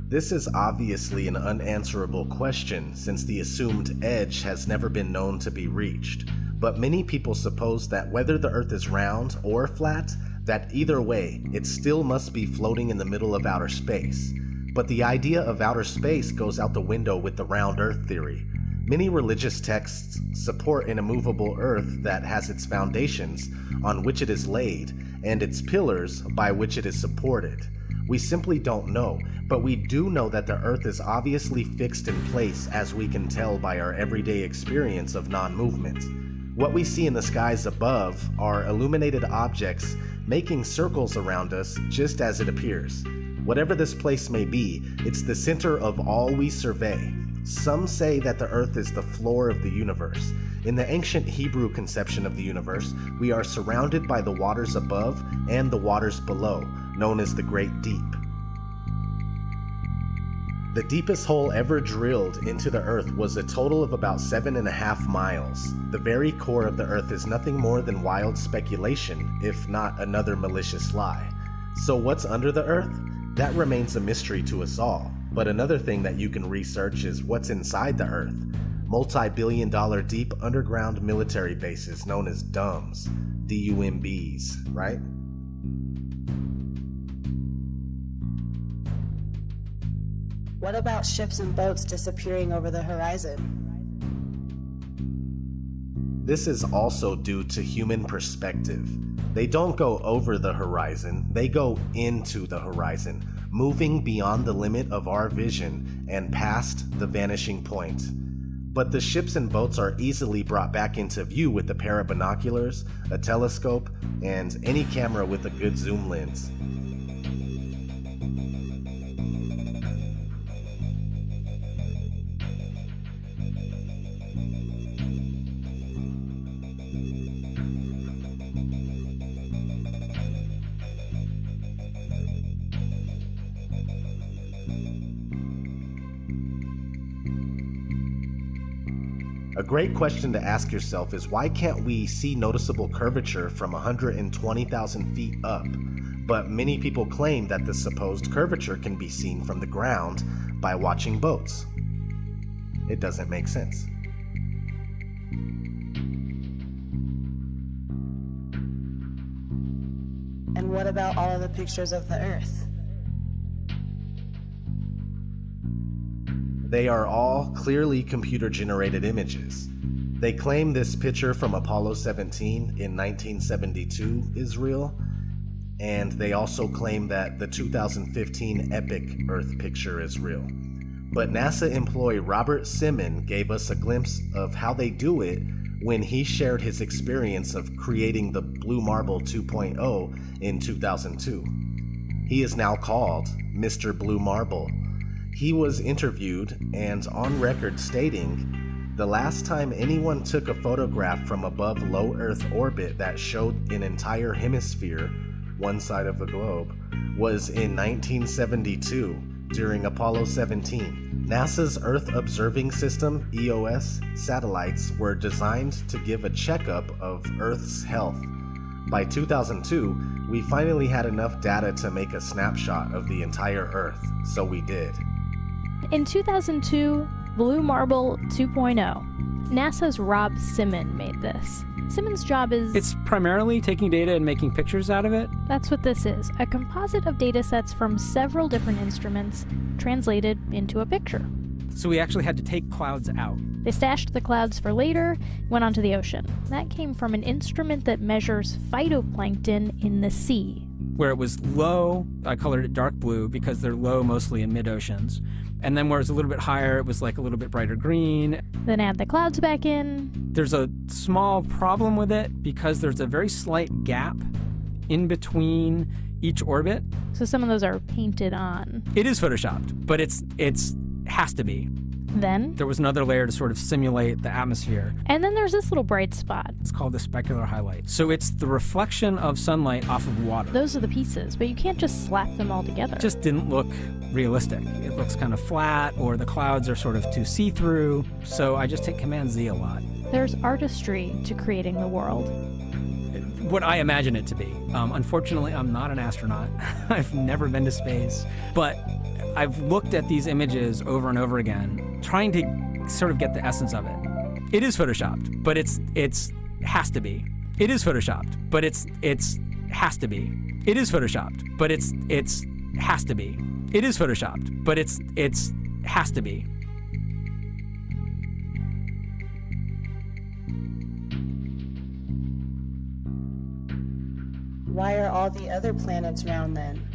This is obviously an unanswerable question since the assumed edge has never been known to be reached, but many people suppose that whether the earth is round or flat, that either way, it still must be floating in the middle of outer space. But the idea of outer space goes out the window with the round earth theory. Many religious texts support an immovable earth that has its foundations on which it is laid and its pillars by which it is supported. We simply don't know, but we do know that the earth is obviously fixed in place as we can tell by our everyday experience of non-movement. What we see in the skies above are illuminated objects making circles around us just as it appears. Whatever this place may be, it's the center of all we survey. Some say that the earth is the floor of the universe. In the ancient Hebrew conception of the universe, we are surrounded by the waters above and the waters below, known as the Great Deep. The deepest hole ever drilled into the Earth was a total of about 7.5 miles. The very core of the Earth is nothing more than wild speculation, if not another malicious lie. So what's under the Earth? That remains a mystery to us all. But another thing that you can research is what's inside the Earth. Multi-billion-dollar deep underground military bases known as DUMBs, D-U-M-Bs, right? What about ships and boats disappearing over the horizon? This is also due to human perspective. They don't go over the horizon, they go into the horizon, moving beyond the limit of our vision and past the vanishing point. But the ships and boats are easily brought back into view with a pair of binoculars, a telescope, and any camera with a good zoom lens. A great question to ask yourself is why can't we see noticeable curvature from 120,000 feet up? But many people claim that the supposed curvature can be seen from the ground by watching boats. It doesn't make sense. And what about all of the pictures of the Earth? They are all clearly computer-generated images. They claim this picture from Apollo 17 in 1972 is real, and they also claim that the 2015 Epic Earth picture is real. But NASA employee Robert Simon gave us a glimpse of how they do it when he shared his experience of creating the Blue Marble 2.0 in 2002. He is now called Mr. Blue Marble. He was interviewed and on record stating, "The last time anyone took a photograph from above low Earth orbit that showed an entire hemisphere, one side of the globe, was in 1972 during Apollo 17. NASA's Earth Observing System, EOS, satellites were designed to give a checkup of Earth's health. By 2002, we finally had enough data to make a snapshot of the entire Earth, so we did." In 2002, Blue Marble 2.0. NASA's Rob Simon made this. Simon's job is... It's primarily taking data and making pictures out of it. That's what this is, a composite of data sets from several different instruments translated into a picture. So we actually had to take clouds out. They stashed the clouds for later, went onto the ocean. That came from an instrument that measures phytoplankton in the sea. Where it was low, I colored it dark blue because they're low mostly in mid-oceans. And then where it's a little bit higher, it was like a little bit brighter green. Then add the clouds back in. There's a small problem with it because there's a very slight gap in between each orbit. So some of those are painted on. It is photoshopped, but it's has to be. Then there was another layer to sort of simulate the atmosphere. And then there's this little bright spot. It's called the specular highlight. So it's the reflection of sunlight off of water. Those are the pieces, but you can't just slap them all together. It just didn't look realistic. It looks kind of flat, or the clouds are sort of too see-through. So I just hit Command Z a lot. There's artistry to creating the world. What I imagine it to be. Unfortunately, I'm not an astronaut. I've never been to space. But I've looked at these images over and over again, trying to sort of get the essence of it. It is photoshopped, but it's has to be. It is photoshopped, but it's has to be. It is photoshopped, but it's has to be. It is photoshopped, but it's has to be. Why are all the other planets round then?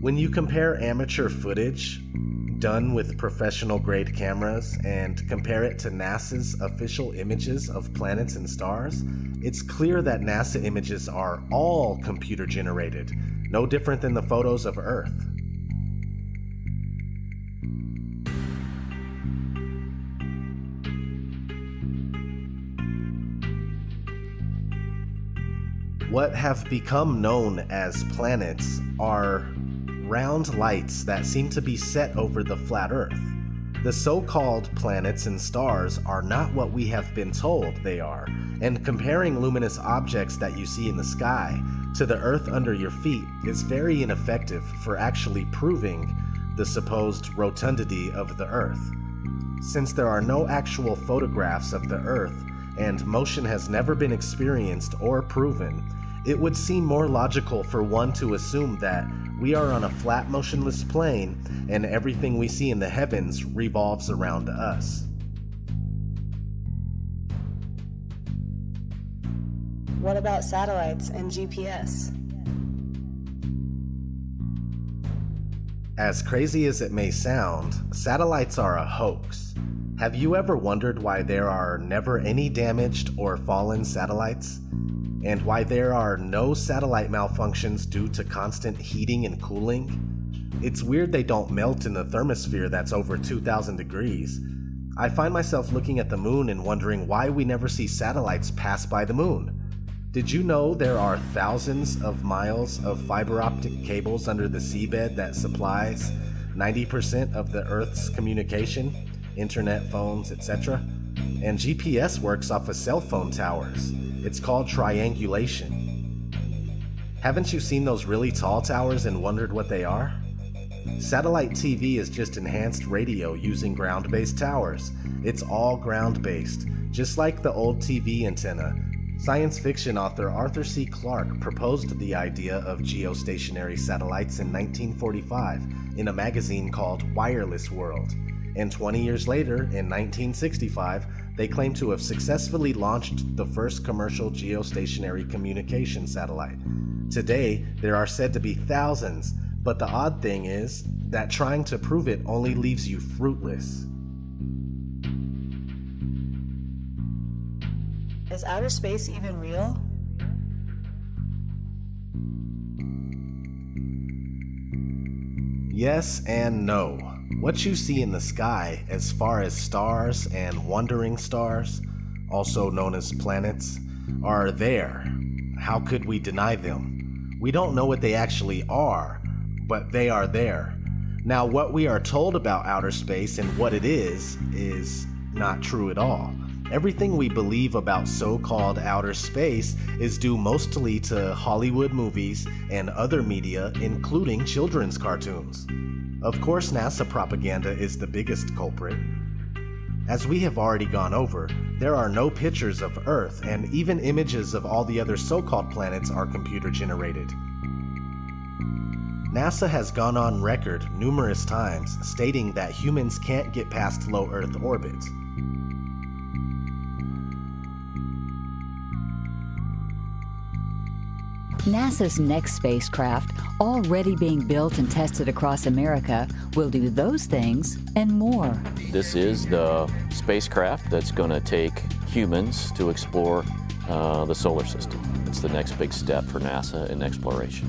When you compare amateur footage done with professional grade cameras and compare it to NASA's official images of planets and stars, it's clear that NASA images are all computer generated, no different than the photos of Earth. What have become known as planets are round lights that seem to be set over the flat Earth. The so-called planets and stars are not what we have been told they are, and comparing luminous objects that you see in the sky to the Earth under your feet is very ineffective for actually proving the supposed rotundity of the Earth. Since there are no actual photographs of the Earth and motion has never been experienced or proven, it would seem more logical for one to assume that we are on a flat, motionless plane and everything we see in the heavens revolves around us. What about satellites and GPS? As crazy as it may sound, satellites are a hoax. Have you ever wondered why there are never any damaged or fallen satellites? And why there are no satellite malfunctions due to constant heating and cooling? It's weird they don't melt in the thermosphere that's over 2,000 degrees. I find myself looking at the moon and wondering why we never see satellites pass by the moon. Did you know there are thousands of miles of fiber optic cables under the seabed that supplies 90% of the Earth's communication, internet, phones, etc.? And GPS works off of cell phone towers. It's called triangulation. Haven't you seen those really tall towers and wondered what they are? Satellite TV is just enhanced radio using ground-based towers. It's all ground-based, just like the old TV antenna. Science fiction author Arthur C. Clarke proposed the idea of geostationary satellites in 1945 in a magazine called Wireless World. And 20 years later, in 1965, they claim to have successfully launched the first commercial geostationary communication satellite. Today, there are said to be thousands, but the odd thing is that trying to prove it only leaves you fruitless. Is outer space even real? Yes and no. What you see in the sky, as far as stars and wandering stars, also known as planets, are there. How could we deny them? We don't know what they actually are, but they are there. Now, what we are told about outer space and what it is not true at all. Everything we believe about so-called outer space is due mostly to Hollywood movies and other media, including children's cartoons. Of course, NASA propaganda is the biggest culprit. As we have already gone over, there are no pictures of Earth, and even images of all the other so-called planets are computer-generated. NASA has gone on record numerous times stating that humans can't get past low Earth orbit. NASA's next spacecraft, already being built and tested across America, will do those things and more. This is the spacecraft that's going to take humans to explore the solar system. It's the next big step for NASA in exploration.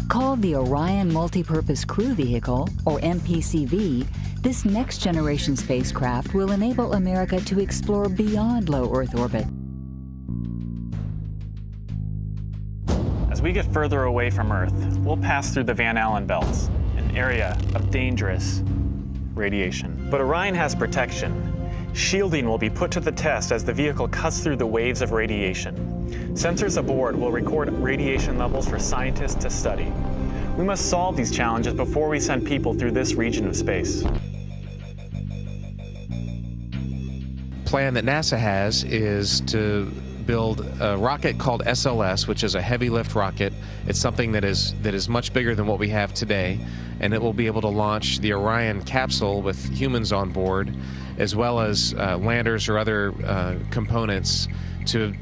Called the Orion Multipurpose Crew Vehicle, or MPCV, this next-generation spacecraft will enable America to explore beyond low Earth orbit. As we get further away from Earth, we'll pass through the Van Allen belts, an area of dangerous radiation. But Orion has protection. Shielding will be put to the test as the vehicle cuts through the waves of radiation. Sensors aboard will record radiation levels for scientists to study. We must solve these challenges before we send people through this region of space. Plan that NASA has is to build a rocket called SLS, which is a heavy lift rocket. It's something that is much bigger than what we have today, and it will be able to launch the Orion capsule with humans on board, as well as landers or other components to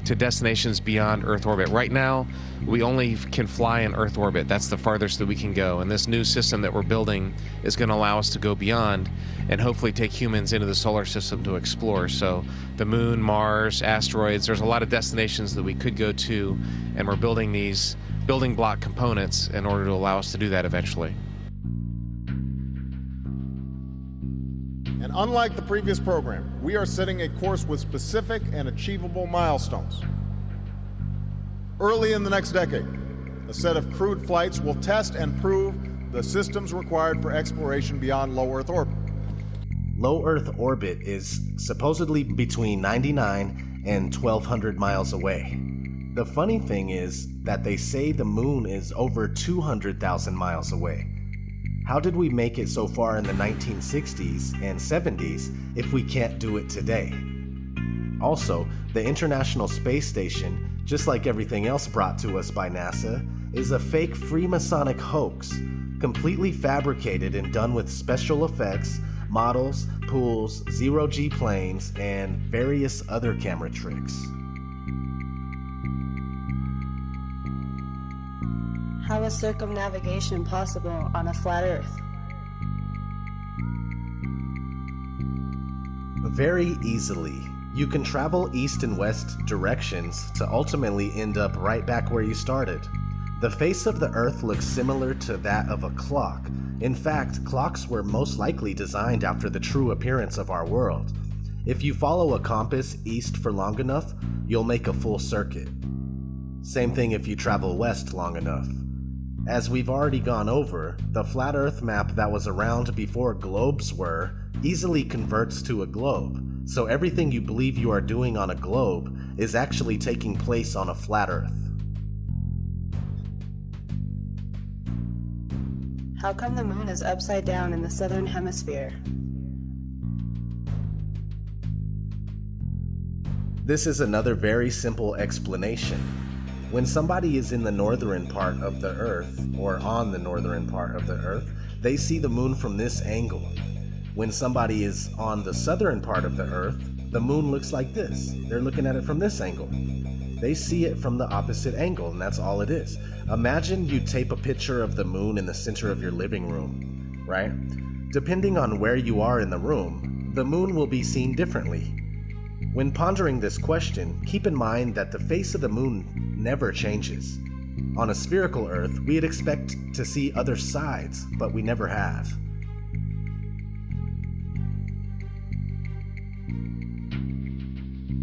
destinations beyond Earth orbit. Right now, we only can fly in Earth orbit. That's the farthest that we can go. And this new system that we're building is going to allow us to go beyond and hopefully take humans into the solar system to explore. So the moon, Mars, asteroids, there's a lot of destinations that we could go to, and we're building these building block components in order to allow us to do that eventually. And unlike the previous program, we are setting a course with specific and achievable milestones. Early in the next decade, a set of crewed flights will test and prove the systems required for exploration beyond low Earth orbit. Low Earth orbit is supposedly between 99 and 1,200 miles away. The funny thing is that they say the moon is over 200,000 miles away. How did we make it so far in the 1960s and 70s if we can't do it today? Also, the International Space Station, just like everything else brought to us by NASA, is a fake Freemasonic hoax, completely fabricated and done with special effects, models, pools, zero-G planes, and various other camera tricks. How is circumnavigation possible on a flat Earth? Very easily. You can travel east and west directions to ultimately end up right back where you started. The face of the Earth looks similar to that of a clock. In fact, clocks were most likely designed after the true appearance of our world. If you follow a compass east for long enough, you'll make a full circuit. Same thing if you travel west long enough. As we've already gone over, the flat Earth map that was around before globes were easily converts to a globe. So everything you believe you are doing on a globe is actually taking place on a flat Earth. How come the moon is upside down in the southern hemisphere? This is another very simple explanation. When somebody is in the northern part of the Earth, or on the northern part of the Earth, they see the moon from this angle. When somebody is on the southern part of the Earth, the moon looks like this. They're looking at it from this angle. They see it from the opposite angle, and that's all it is. Imagine you tape a picture of the moon in the center of your living room, right? Depending on where you are in the room, the moon will be seen differently. When pondering this question, keep in mind that the face of the moon never changes. On a spherical Earth, we'd expect to see other sides, but we never have.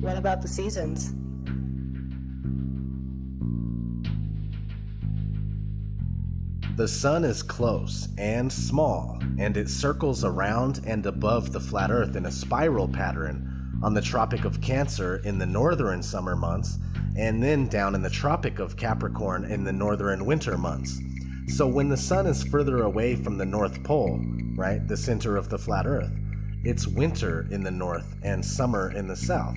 What about the seasons? The sun is close and small, and it circles around and above the flat Earth in a spiral pattern on the Tropic of Cancer in the northern summer months, and then down in the Tropic of Capricorn in the northern winter months. So when the sun is further away from the North Pole, right, the center of the flat Earth, it's winter in the north and summer in the south.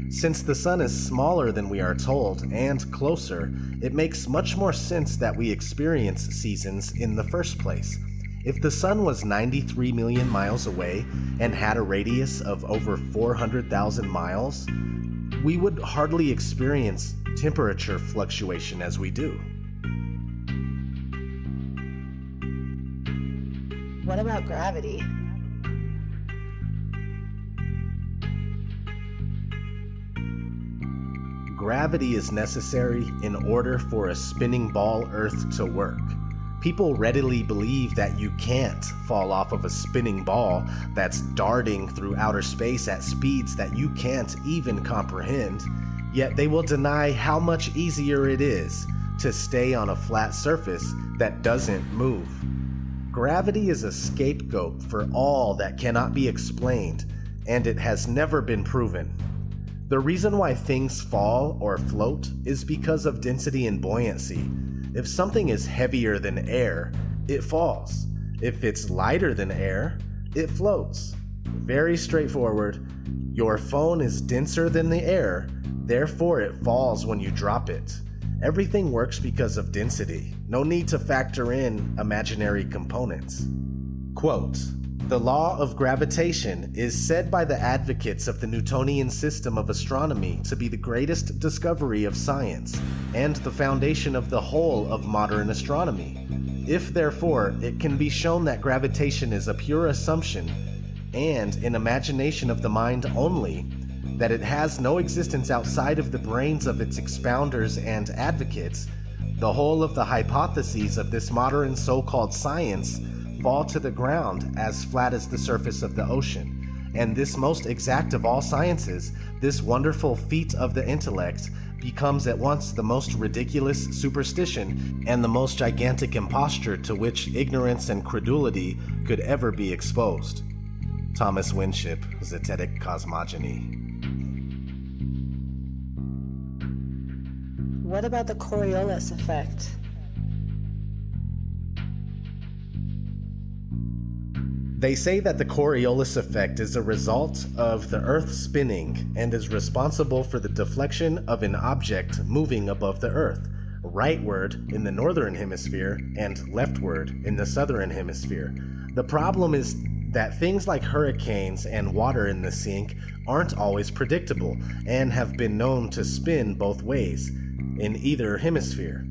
Since the sun is smaller than we are told and closer, it makes much more sense that we experience seasons in the first place. If the sun was 93 million miles away and had a radius of over 400,000 miles, we would hardly experience temperature fluctuation as we do. What about gravity? Gravity is necessary in order for a spinning ball Earth to work. People readily believe that you can't fall off of a spinning ball that's darting through outer space at speeds that you can't even comprehend, yet they will deny how much easier it is to stay on a flat surface that doesn't move. Gravity is a scapegoat for all that cannot be explained, and it has never been proven. The reason why things fall or float is because of density and buoyancy. If something is heavier than air, it falls. If it's lighter than air, it floats. Very straightforward. Your phone is denser than the air, therefore it falls when you drop it. Everything works because of density. No need to factor in imaginary components. Quote, "The law of gravitation is said by the advocates of the Newtonian system of astronomy to be the greatest discovery of science and the foundation of the whole of modern astronomy. If, therefore, it can be shown that gravitation is a pure assumption and an imagination of the mind only, that it has no existence outside of the brains of its expounders and advocates, the whole of the hypotheses of this modern so-called science fall to the ground as flat as the surface of the ocean. And this most exact of all sciences, this wonderful feat of the intellect, becomes at once the most ridiculous superstition and the most gigantic imposture to which ignorance and credulity could ever be exposed. Thomas Winship, Zetetic Cosmogony. What about the Coriolis effect? They say that the Coriolis effect is a result of the Earth spinning and is responsible for the deflection of an object moving above the Earth, rightward in the northern hemisphere and leftward in the southern hemisphere. The problem is that things like hurricanes and water in the sink aren't always predictable and have been known to spin both ways in either hemisphere.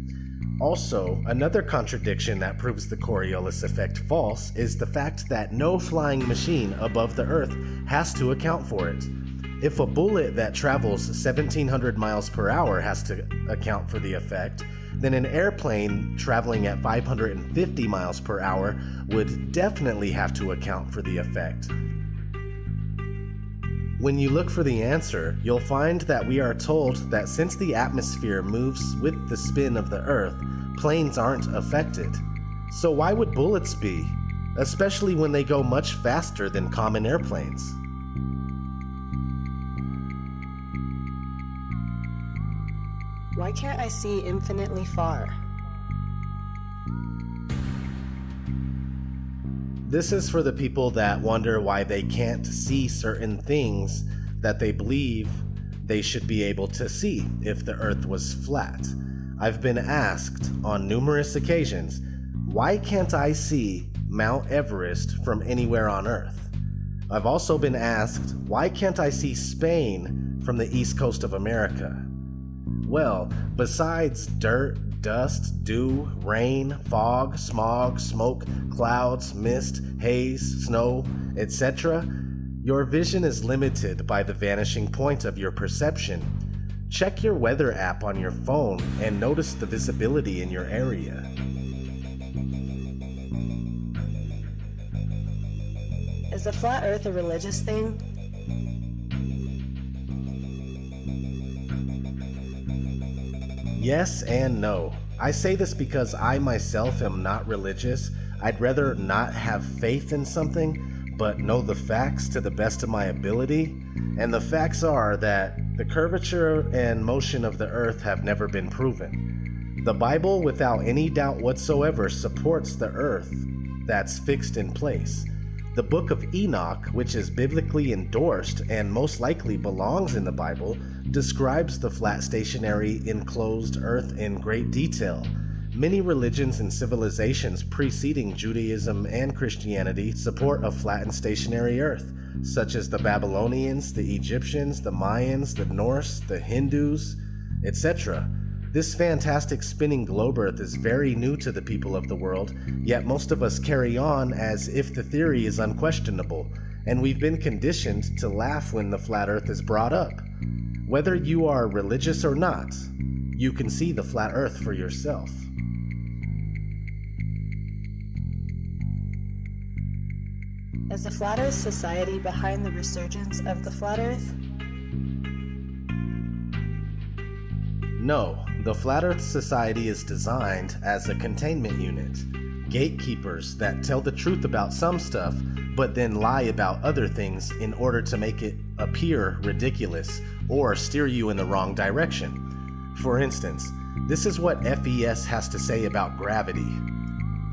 Also, another contradiction that proves the Coriolis effect false is the fact that no flying machine above the Earth has to account for it. If a bullet that travels 1,700 miles per hour has to account for the effect, then an airplane traveling at 550 miles per hour would definitely have to account for the effect. When you look for the answer, you'll find that we are told that since the atmosphere moves with the spin of the Earth, planes aren't affected. So why would bullets be? Especially when they go much faster than common airplanes. Why can't I see infinitely far? This is for the people that wonder why they can't see certain things that they believe they should be able to see if the Earth was flat. I've been asked on numerous occasions, why can't I see Mount Everest from anywhere on Earth? I've also been asked, why can't I see Spain from the east coast of America? Well, besides dirt, dust, dew, rain, fog, smog, smoke, clouds, mist, haze, snow, etc., your vision is limited by the vanishing point of your perception. Check your weather app on your phone and notice the visibility in your area. Is the flat Earth a religious thing? Yes and no. I say this because I myself am not religious. I'd rather not have faith in something, but know the facts to the best of my ability. And the facts are that the curvature and motion of the Earth have never been proven. The Bible, without any doubt whatsoever, supports the Earth that's fixed in place. The Book of Enoch, which is biblically endorsed and most likely belongs in the Bible, describes the flat stationary enclosed Earth in great detail. Many religions and civilizations preceding Judaism and Christianity support a flat and stationary Earth, such as the Babylonians, the Egyptians, the Mayans, the Norse, the Hindus, etc. This fantastic spinning globe Earth is very new to the people of the world, yet most of us carry on as if the theory is unquestionable, and we've been conditioned to laugh when the flat Earth is brought up. Whether you are religious or not, you can see the flat Earth for yourself. Is the Flat Earth Society behind the resurgence of the Flat Earth? No, the Flat Earth Society is designed as a containment unit. Gatekeepers that tell the truth about some stuff, but then lie about other things in order to make it appear ridiculous or steer you in the wrong direction. For instance, this is what FES has to say about gravity.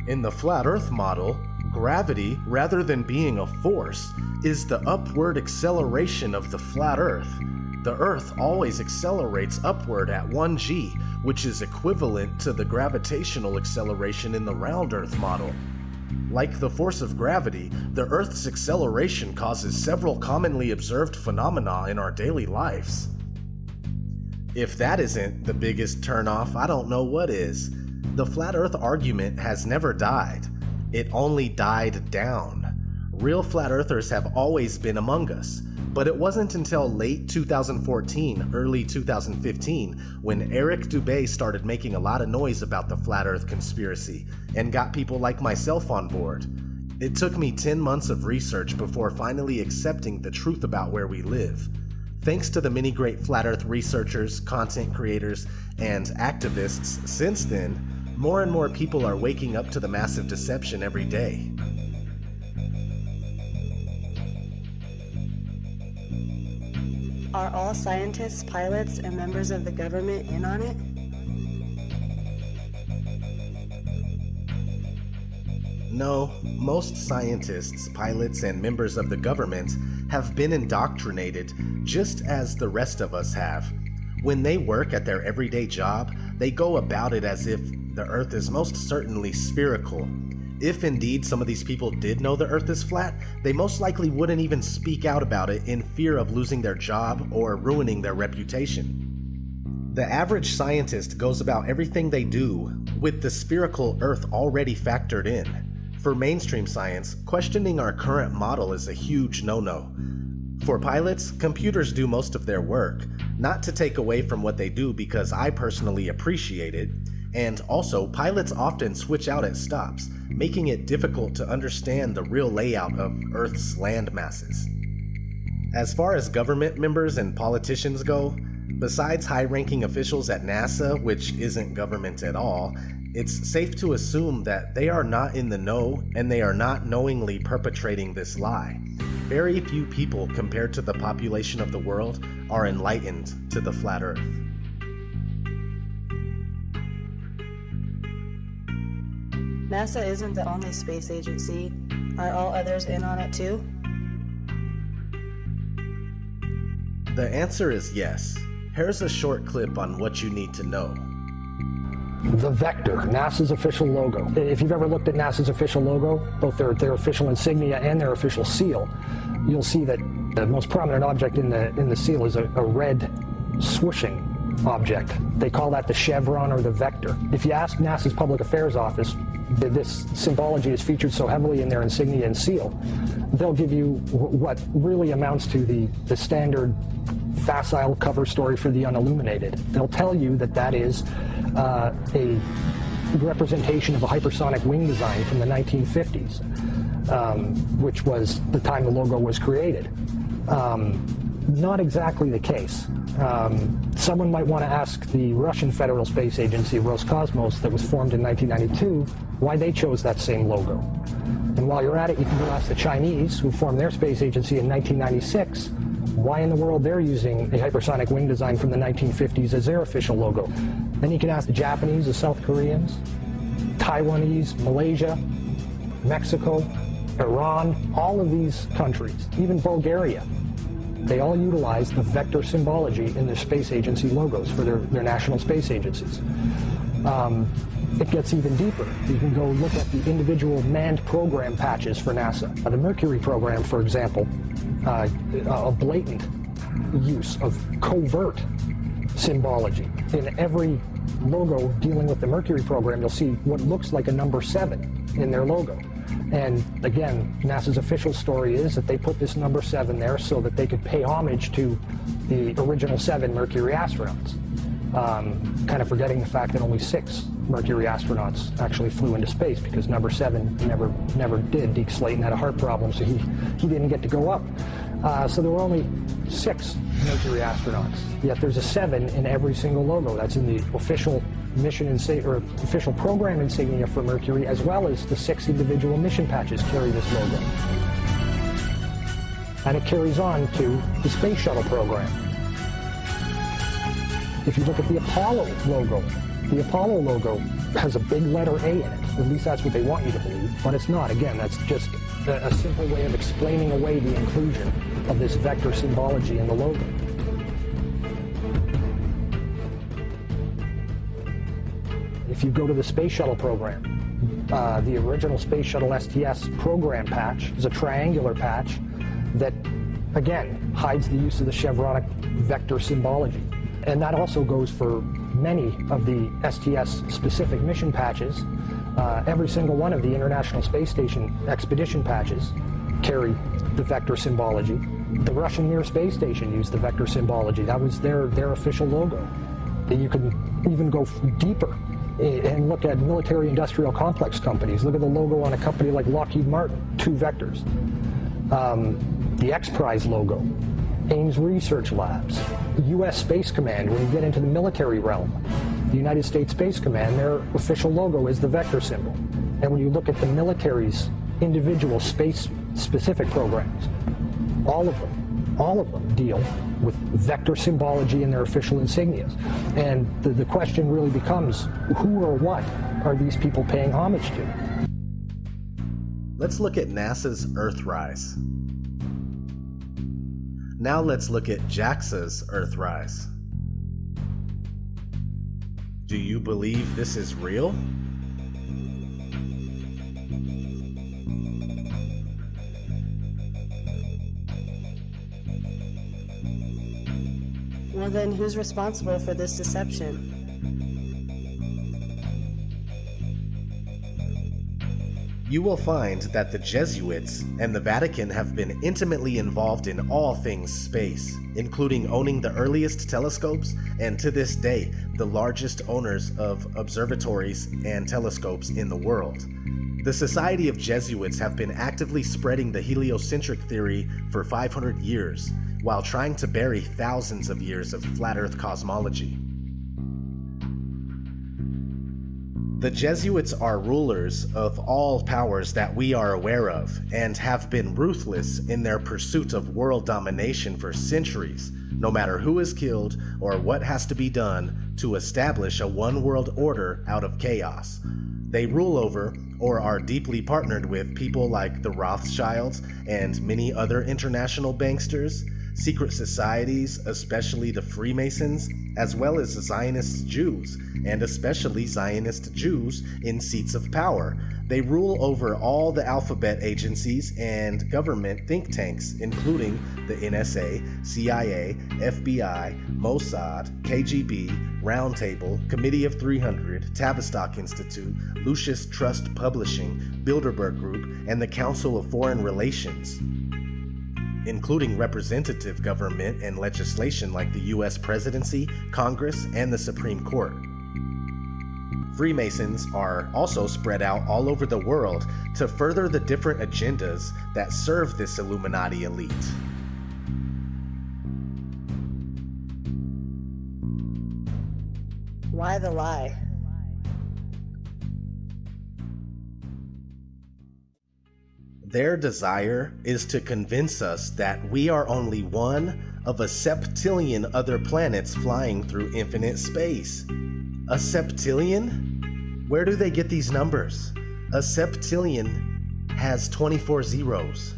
In the Flat Earth model, gravity, rather than being a force, is the upward acceleration of the flat Earth. The Earth always accelerates upward at 1g, which is equivalent to the gravitational acceleration in the round Earth model. Like the force of gravity, the Earth's acceleration causes several commonly observed phenomena in our daily lives. If that isn't the biggest turnoff, I don't know what is. The flat Earth argument has never died. It only died down. Real flat earthers have always been among us, but it wasn't until late 2014, early 2015, when Eric Dubé started making a lot of noise about the flat Earth conspiracy and got people like myself on board. It took me 10 months of research before finally accepting the truth about where we live. Thanks to the many great flat earth researchers, content creators, and activists since then, more and more people are waking up to the massive deception every day. Are all scientists, pilots, and members of the government in on it? No, most scientists, pilots, and members of the government have been indoctrinated just as the rest of us have. When they work at their everyday job, they go about it as if the Earth is most certainly spherical. If indeed some of these people did know the Earth is flat, they most likely wouldn't even speak out about it in fear of losing their job or ruining their reputation. The average scientist goes about everything they do with the spherical Earth already factored in. For mainstream science, questioning our current model is a huge no-no. For pilots, computers do most of their work, not to take away from what they do because I personally appreciate it, and also pilots often switch out at stops, making it difficult to understand the real layout of Earth's land masses. As far as government members and politicians go, besides high-ranking officials at NASA, which isn't government at all, it's safe to assume that they are not in the know and they are not knowingly perpetrating this lie. Very few people compared to the population of the world are enlightened to the flat Earth. NASA isn't the only space agency. Are all others in on it too? The answer is yes. Here's a short clip on what you need to know. The Vector, NASA's official logo. If you've ever looked at NASA's official logo, both their official insignia and their official seal, you'll see that the most prominent object in the seal is a red swooshing object. They call that the chevron or the vector. If you ask NASA's Public Affairs Office, this symbology is featured so heavily in their insignia and seal, they'll give you what really amounts to the standard facile cover story for the unilluminated. They'll tell you that that is a representation of a hypersonic wing design from the 1950s, which was the time the logo was created. Not exactly the case. Someone might want to ask the Russian Federal Space Agency, Roscosmos, that was formed in 1992, why they chose that same logo. And while you're at it, you can go ask the Chinese, who formed their space agency in 1996, why in the world they're using a hypersonic wing design from the 1950s as their official logo. Then you can ask the Japanese, the South Koreans, Taiwanese, Malaysia, Mexico, Iran, all of these countries, even Bulgaria. They all utilize the vector symbology in their space agency logos for their national space agencies. It gets even deeper. You can go look at the individual manned program patches for NASA. The Mercury program, for example, a blatant use of covert symbology. In every logo dealing with the Mercury program, you'll see what looks like a number 7 in their logo. And again, NASA's official story is that they put this number 7 there so that they could pay homage to the original 7 Mercury astronauts. Kind of forgetting the fact that only 6 Mercury astronauts actually flew into space because number 7 never did. Deke Slayton had a heart problem, so he didn't get to go up. So there were only 6 Mercury astronauts. Yet there's a 7 in every single logo. That's in the official mission or official program insignia for Mercury, as well as the 6 individual mission patches carry this logo. And it carries on to the Space Shuttle program. If you look at the Apollo logo has a big letter A in it. At least that's what they want you to believe, but it's not. Again, that's just a simple way of explaining away the inclusion of this vector symbology in the logo. If you go to the Space Shuttle program, the original Space Shuttle STS program patch is a triangular patch that, again, hides the use of the chevronic vector symbology. And that also goes for many of the STS-specific mission patches. Every single one of the International Space Station expedition patches carry the vector symbology. The Russian Mir Space Station used the vector symbology. That was their official logo. You can even go deeper and look at military-industrial complex companies. Look at the logo on a company like Lockheed Martin, 2 vectors. The X Prize logo Ames Research Labs, the U.S. Space Command. When you get into the military realm, the United States Space Command, their official logo is the vector symbol. And when you look at the military's individual space-specific programs, all of them deal with vector symbology in their official insignias. And the question really becomes, who or what are these people paying homage to? Let's look at NASA's Earthrise. Now let's look at JAXA's Earthrise. Do you believe this is real? Well then, who's responsible for this deception? You will find that the Jesuits and the Vatican have been intimately involved in all things space, including owning the earliest telescopes and, to this day, the largest owners of observatories and telescopes in the world. The Society of Jesuits have been actively spreading the heliocentric theory for 500 years, while trying to bury thousands of years of flat Earth cosmology. The Jesuits are rulers of all powers that we are aware of, and have been ruthless in their pursuit of world domination for centuries, no matter who is killed or what has to be done to establish a one-world order out of chaos. They rule over, or are deeply partnered with, people like the Rothschilds and many other international banksters, secret societies, especially the Freemasons, as well as Zionist Jews, and especially Zionist Jews in seats of power. They rule over all the alphabet agencies and government think tanks, including the NSA, CIA, FBI, Mossad, KGB, Roundtable, Committee of 300, Tavistock Institute, Lucius Trust Publishing, Bilderberg Group, and the Council of Foreign Relations, including representative government and legislation like the US Presidency, Congress, and the Supreme Court. Freemasons are also spread out all over the world to further the different agendas that serve this Illuminati elite. Why the lie? Their desire is to convince us that we are only one of a septillion other planets flying through infinite space. A septillion? Where do they get these numbers? A septillion has 24 zeros.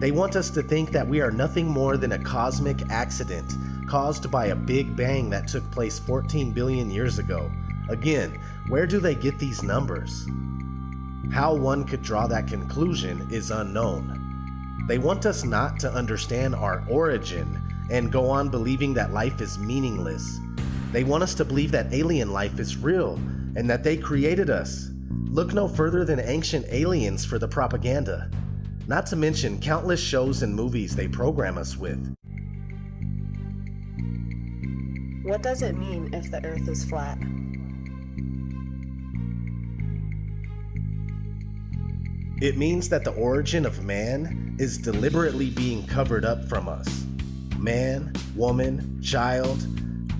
They want us to think that we are nothing more than a cosmic accident caused by a big bang that took place 14 billion years ago. Again, where do they get these numbers? How one could draw that conclusion is unknown. They want us not to understand our origin and go on believing that life is meaningless. They want us to believe that alien life is real and that they created us. Look no further than Ancient Aliens for the propaganda, not to mention countless shows and movies they program us with. What does it mean if the Earth is flat? It means that the origin of man is deliberately being covered up from us. Man, woman, child,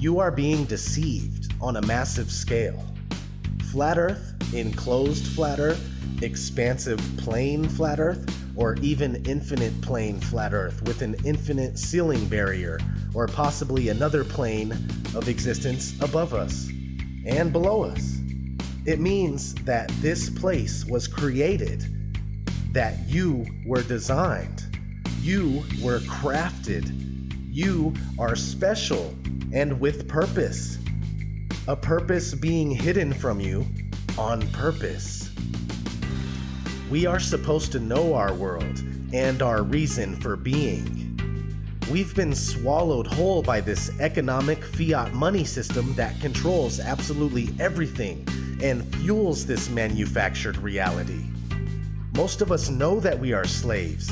you are being deceived on a massive scale. Flat Earth, enclosed flat Earth, expansive plane flat Earth, or even infinite plane flat Earth with an infinite ceiling barrier, or possibly another plane of existence above us and below us. It means that this place was created, that you were designed, you were crafted, you are special and with purpose. A purpose being hidden from you on purpose. We are supposed to know our world and our reason for being. We've been swallowed whole by this economic fiat money system that controls absolutely everything and fuels this manufactured reality. Most of us know that we are slaves,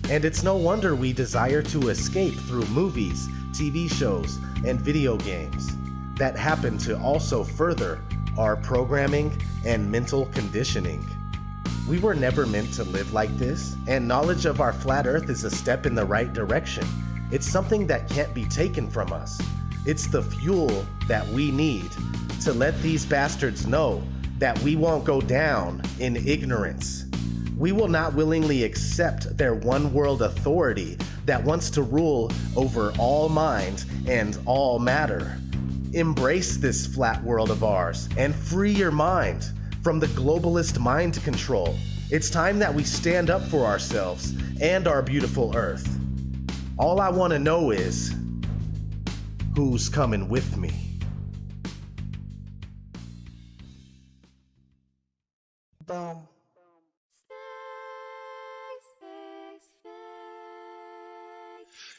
and it's no wonder we desire to escape through movies, TV shows, and video games that happen to also further our programming and mental conditioning. We were never meant to live like this, and knowledge of our flat Earth is a step in the right direction. It's something that can't be taken from us. It's the fuel that we need to let these bastards know that we won't go down in ignorance. We will not willingly accept their one world authority that wants to rule over all mind and all matter. Embrace this flat world of ours and free your mind from the globalist mind control. It's time that we stand up for ourselves and our beautiful Earth. All I want to know is, who's coming with me? Boom.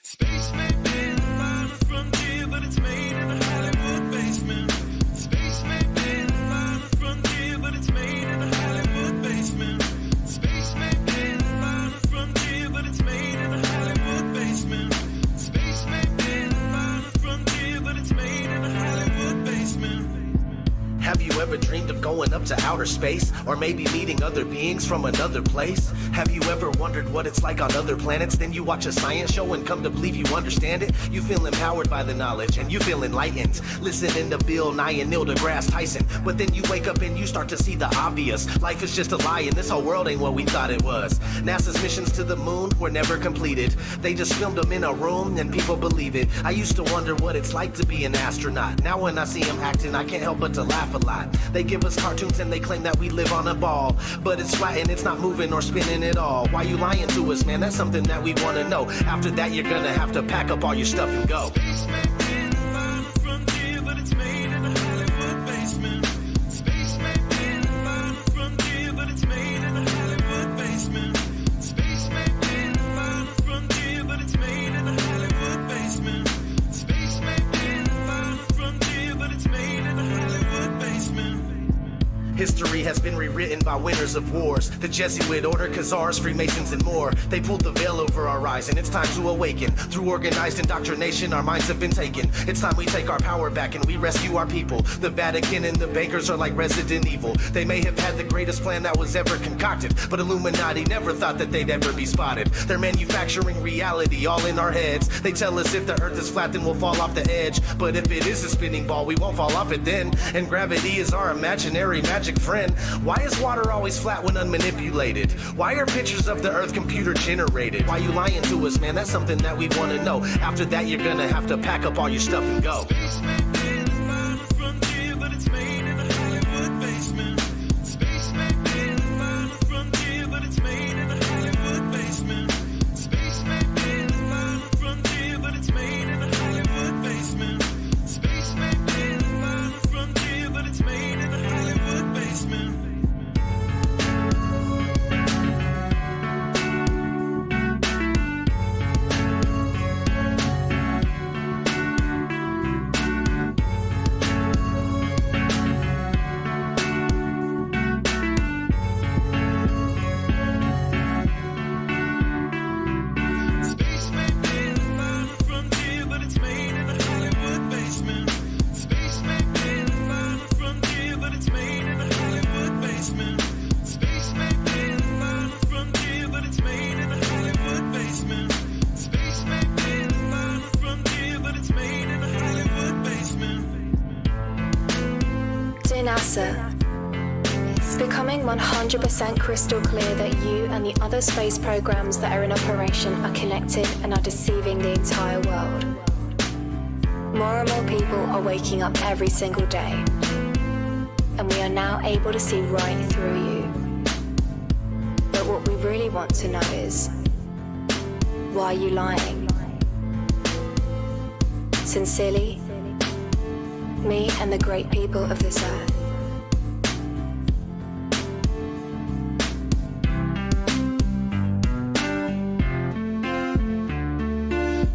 Space may be the final frontier, but it's made in a Hollywood basement. Space may be the final frontier, but it's made in a Hollywood basement. Space may be the final frontier, but it's made in a Hollywood basement. Space may be the final frontier, but it's made in a Hollywood basement. Have you ever dreamed of going up to outer space? Or maybe meeting other beings from another place? Have you ever wondered what it's like on other planets? Then you watch a science show and come to believe you understand it? You feel empowered by the knowledge and you feel enlightened, listening to Bill Nye and Neil deGrasse Tyson. But then you wake up and you start to see the obvious. Life is just a lie and this whole world ain't what we thought it was. NASA's missions to the moon were never completed. They just filmed them in a room and people believe it. I used to wonder what it's like to be an astronaut. Now when I see them acting, I can't help but to laugh a lot. They give us cartoons and they claim that we live on a ball, but it's flat and it's not moving or spinning at all. Why you lying to us, man? That's something that we want to know. After that, you're gonna have to pack up all your stuff and go. Space may be the final frontier, but it's made in a Hollywood basement. Space may be the final frontier, but it's made in a Hollywood basement. Space may be the final frontier, but it's made in a Hollywood basement. Space may be the final frontier, but it's made in a Hollywood basement. History has been rewritten by winners of wars. The Jesuit order, Khazars, Freemasons, and more. They pulled the veil over our eyes, and it's time to awaken. Through organized indoctrination, our minds have been taken. It's time we take our power back and we rescue our people. The Vatican and the bankers are like Resident Evil. They may have had the greatest plan that was ever concocted, but Illuminati never thought that they'd ever be spotted. They're manufacturing reality all in our heads. They tell us if the earth is flat, then we'll fall off the edge. But if it is a spinning ball, we won't fall off it then. And gravity is our imaginary magic friend. Why is water always flat when unmanipulated? Why are pictures of the earth computer generated? Why you lying to us, man? That's something that we want to know. After that, you're gonna have to pack up all your stuff and go. Space may be the final frontier, but it's made in a Hollywood basement. Space may be the final frontier, but it's made in a Hollywood basement. Space may be the final frontier, but it's made in a Hollywood basement. Space may be the final frontier, but it's made in a Hollywood basement. Space may be the final frontier, but it's made in a Hollywood basement. Space may be the final frontier, but it's made in a Hollywood basement. Space may be the final frontier, but it's made in a Hollywood basement. Space may be the final frontier, but it's made in a Hollywood basement. Dear NASA, it's becoming 100% crystal clear that you and the other space programs that are in operation are connected and are deceiving the entire world. More and more people are waking up every single day, and we are now able to see right through you. But what we really want to know is, why are you lying? Sincerely, me and the great people of this earth.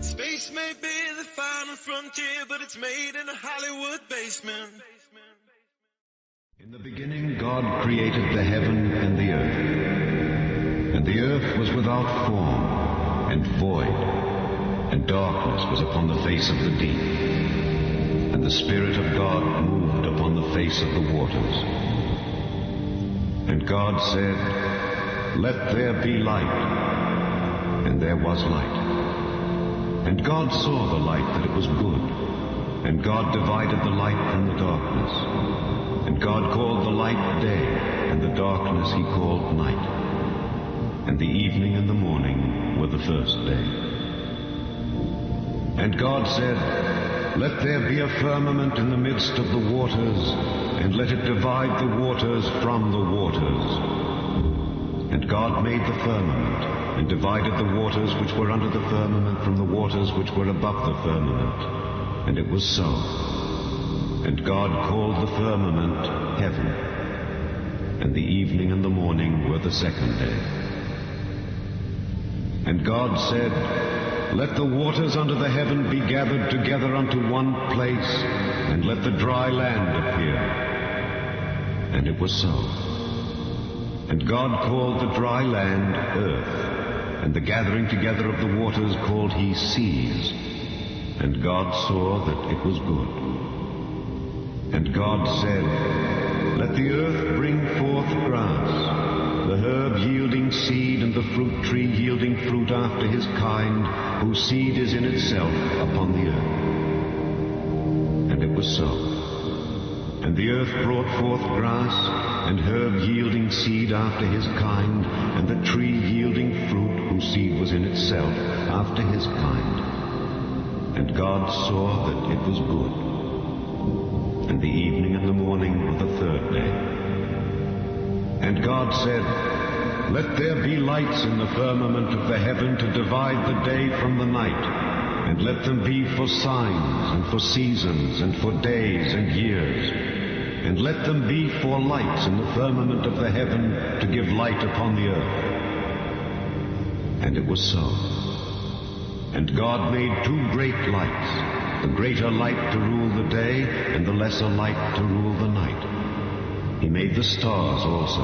Space may be the final frontier, but it's made in a Hollywood basement. In the beginning, God created the heaven and the earth. And the earth was without form and void, and darkness was upon the face of the deep. And the Spirit of God moved upon the face of the waters. And God said, "Let there be light." And there was light. And God saw the light that it was good. And God divided the light from the darkness. And God called the light day, and the darkness he called night. And the evening and the morning were the first day. And God said, let there be a firmament in the midst of the waters, and let it divide the waters from the waters. And God made the firmament, and divided the waters which were under the firmament from the waters which were above the firmament. And it was so. And God called the firmament heaven. And the evening and the morning were the second day. And God said, let the waters under the heaven be gathered together unto one place, and let the dry land appear. And it was so. And God called the dry land earth, and the gathering together of the waters called he seas. And God saw that it was good. And God said, let the earth bring forth grass, the herb yielding seed, and the fruit tree yielding fruit after his kind, whose seed is in itself upon the earth. And it was so. And the earth brought forth grass, and herb yielding seed after his kind, and the tree yielding fruit, whose seed was in itself after his kind. And God saw that it was good. And the evening and the morning were the third day. And God said, let there be lights in the firmament of the heaven to divide the day from the night, and let them be for signs, and for seasons, and for days and years. And let them be for lights in the firmament of the heaven to give light upon the earth. And it was so. And God made two great lights, the greater light to rule the day, and the lesser light to rule the night. He made the stars also.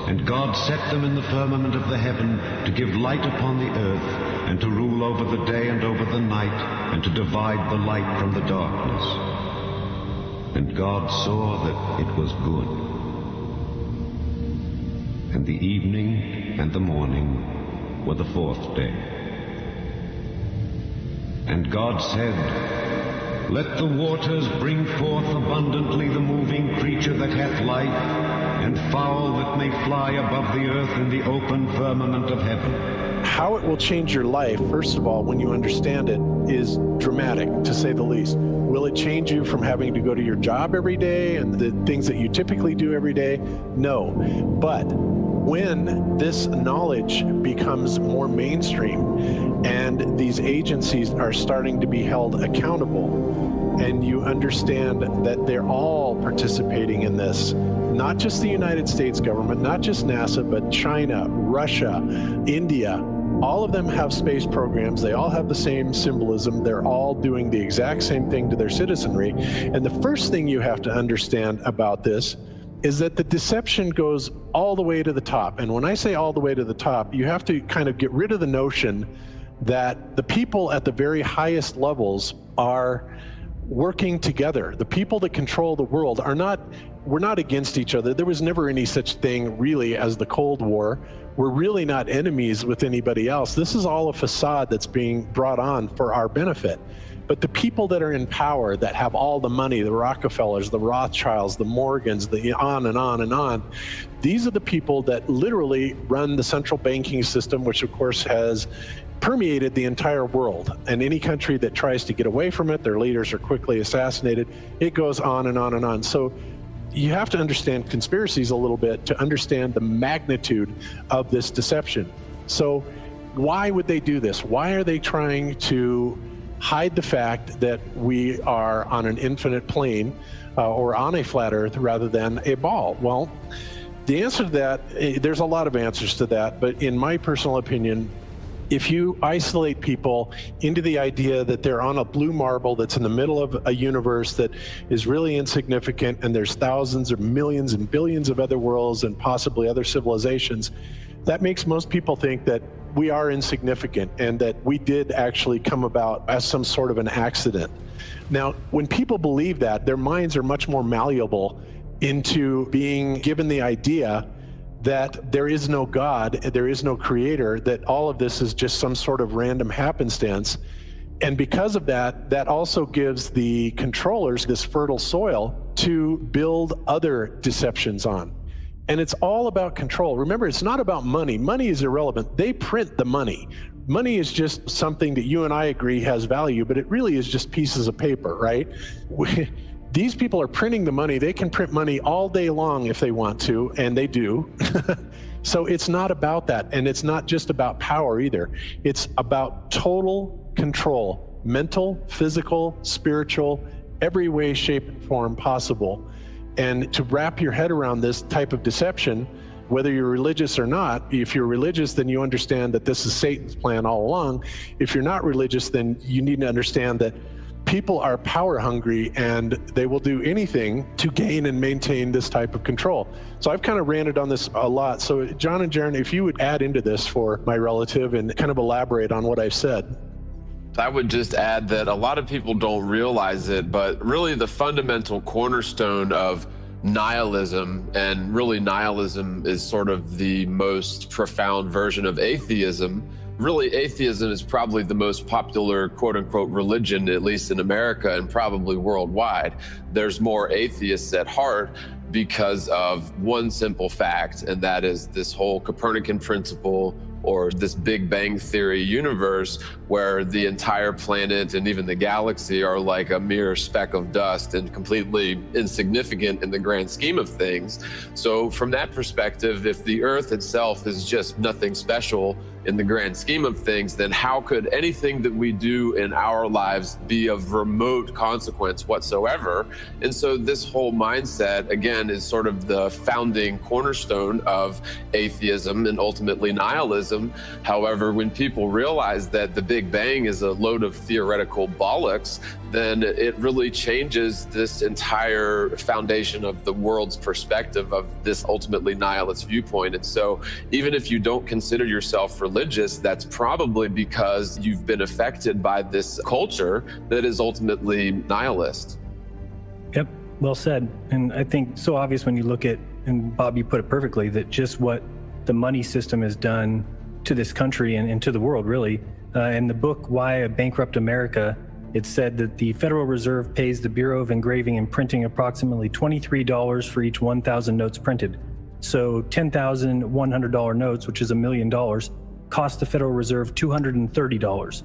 And God set them in the firmament of the heaven to give light upon the earth, and to rule over the day and over the night, and to divide the light from the darkness. And God saw that it was good. And the evening and the morning were the fourth day. And God said, let the waters bring forth abundantly the moving creature that hath life, and fowl that may fly above the earth in the open firmament of heaven. How it will change your life, first of all, when you understand it, is dramatic, to say the least. Will it change you from having to go to your job every day and the things that you typically do every day? No. But when this knowledge becomes more mainstream and these agencies are starting to be held accountable, and you understand that they're all participating in this, not just the United States government, not just NASA, but China, Russia, India, all of them have space programs. They all have the same symbolism. They're all doing the exact same thing to their citizenry. And the first thing you have to understand about this is that the deception goes all the way to the top. And when I say all the way to the top, you have to kind of get rid of the notion that the people at the very highest levels are working together. The people that control the world we're not against each other. There was never any such thing really as the Cold War. We're really not enemies with anybody else. This is all a facade that's being brought on for our benefit. But the people that are in power, that have all the money, the Rockefellers, the Rothschilds, the Morgans, the on and on and on, these are the people that literally run the central banking system, which of course has permeated the entire world. And any country that tries to get away from it, their leaders are quickly assassinated. It goes on and on and on. So you have to understand conspiracies a little bit to understand the magnitude of this deception. So why would they do this? Why are they trying to hide the fact that we are on an infinite plane or on a flat earth rather than a ball? Well, the answer to that, there's a lot of answers to that, but in my personal opinion, if you isolate people into the idea that they're on a blue marble that's in the middle of a universe that is really insignificant, and there's thousands or millions and billions of other worlds and possibly other civilizations, that makes most people think that we are insignificant and that we did actually come about as some sort of an accident. Now, when people believe that, their minds are much more malleable into being given the idea that there is no God, there is no creator, that all of this is just some sort of random happenstance. And because of that, that also gives the controllers this fertile soil to build other deceptions on. And it's all about control. Remember, it's not about money. Money is irrelevant. They print the money. Money is just something that you and I agree has value, but it really is just pieces of paper, right? These people are printing the money. They can print money all day long if they want to, and they do. So it's not about that. And it's not just about power either. It's about total control, mental, physical, spiritual, every way, shape, and form possible. And to wrap your head around this type of deception, whether you're religious or not, if you're religious, then you understand that this is Satan's plan all along. If you're not religious, then you need to understand that people are power hungry and they will do anything to gain and maintain this type of control. So I've kind of ranted on this a lot. So John and Jaron, if you would add into this for my relative and kind of elaborate on what I've said. I would just add that a lot of people don't realize it, but really the fundamental cornerstone of nihilism, and really nihilism is sort of the most profound version of atheism. Really, atheism is probably the most popular quote-unquote religion, at least in America and probably worldwide. There's more atheists at heart because of one simple fact, and that is this whole Copernican principle, or this Big Bang Theory universe where the entire planet and even the galaxy are like a mere speck of dust and completely insignificant in the grand scheme of things. So from that perspective, if the Earth itself is just nothing special in the grand scheme of things, then how could anything that we do in our lives be of remote consequence whatsoever? And so this whole mindset, again, is sort of the founding cornerstone of atheism and ultimately nihilism. However, when people realize that the Big Bang is a load of theoretical bollocks, then it really changes this entire foundation of the world's perspective of this ultimately nihilist viewpoint. And so even if you don't consider yourself religious, that's probably because you've been affected by this culture that is ultimately nihilist. Yep, well said. And I think so obvious when you look at, and Bob, you put it perfectly, that just what the money system has done to this country and to the world, really. In the book, Why a Bankrupt America, it said that the Federal Reserve pays the Bureau of Engraving and Printing approximately $23 for each 1,000 notes printed. So 10,000 $100 notes, which is $1 million, cost the Federal Reserve $230.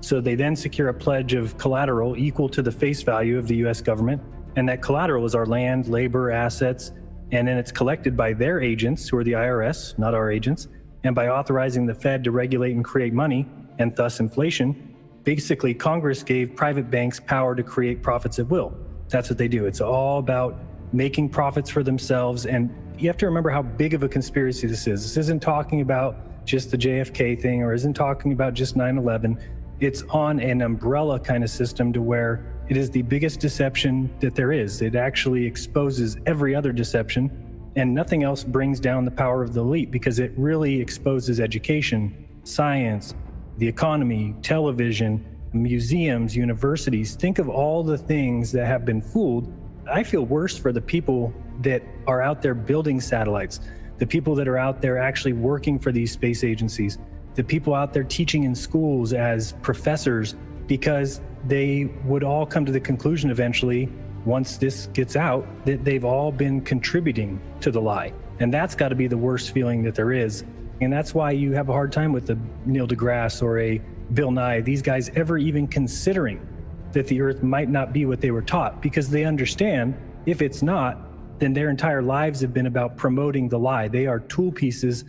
So they then secure a pledge of collateral equal to the face value of the US government. And that collateral is our land, labor, assets, and then it's collected by their agents, who are the IRS, not our agents. And by authorizing the Fed to regulate and create money, and thus inflation, basically Congress gave private banks power to create profits at will. That's what they do. It's all about making profits for themselves. And you have to remember how big of a conspiracy this is. This isn't talking about just the JFK thing, or isn't talking about just 9/11. It's on an umbrella kind of system to where it is the biggest deception that there is. It actually exposes every other deception, and nothing else brings down the power of the elite, because it really exposes education, science, the economy, television, museums, universities. Think of all the things that have been fooled. I feel worse for the people that are out there building satellites, the people that are out there actually working for these space agencies, the people out there teaching in schools as professors, because they would all come to the conclusion eventually, once this gets out, that they've all been contributing to the lie. And that's got to be the worst feeling that there is. And that's why you have a hard time with a Neil deGrasse or a Bill Nye, these guys ever even considering that the Earth might not be what they were taught, because they understand if it's not, then their entire lives have been about promoting the lie. They are tool pieces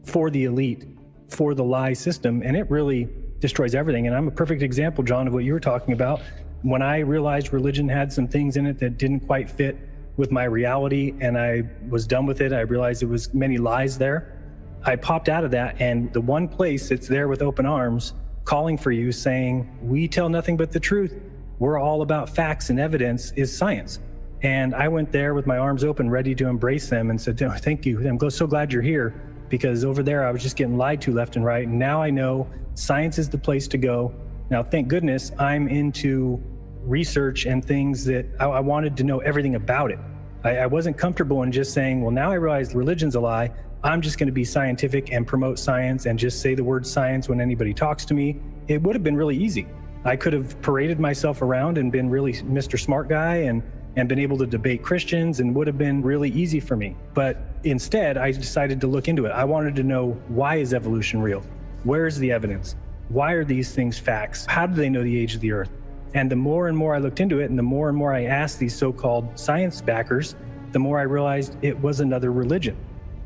for the elite, for the lie system, and it really destroys everything. And I'm a perfect example, John, of what you were talking about. When I realized religion had some things in it that didn't quite fit with my reality, and I was done with it, I realized there was many lies there. I popped out of that, and the one place that's there with open arms, calling for you, saying, we tell nothing but the truth, we're all about facts and evidence, is science. And I went there with my arms open, ready to embrace them, and said, oh, thank you, I'm so glad you're here, because over there I was just getting lied to left and right, and now I know science is the place to go. Now, thank goodness I'm into research and things that I wanted to know everything about it. I wasn't comfortable in just saying, well, now I realize religion's a lie, I'm just going to be scientific and promote science and just say the word science when anybody talks to me. It would have been really easy. I could have paraded myself around and been really Mr. Smart Guy and been able to debate Christians, and would have been really easy for me. But instead, I decided to look into it. I wanted to know, why is evolution real? Where is the evidence? Why are these things facts? How do they know the age of the earth? And the more and more I looked into it, and the more I asked these so-called science backers, the more I realized it was another religion.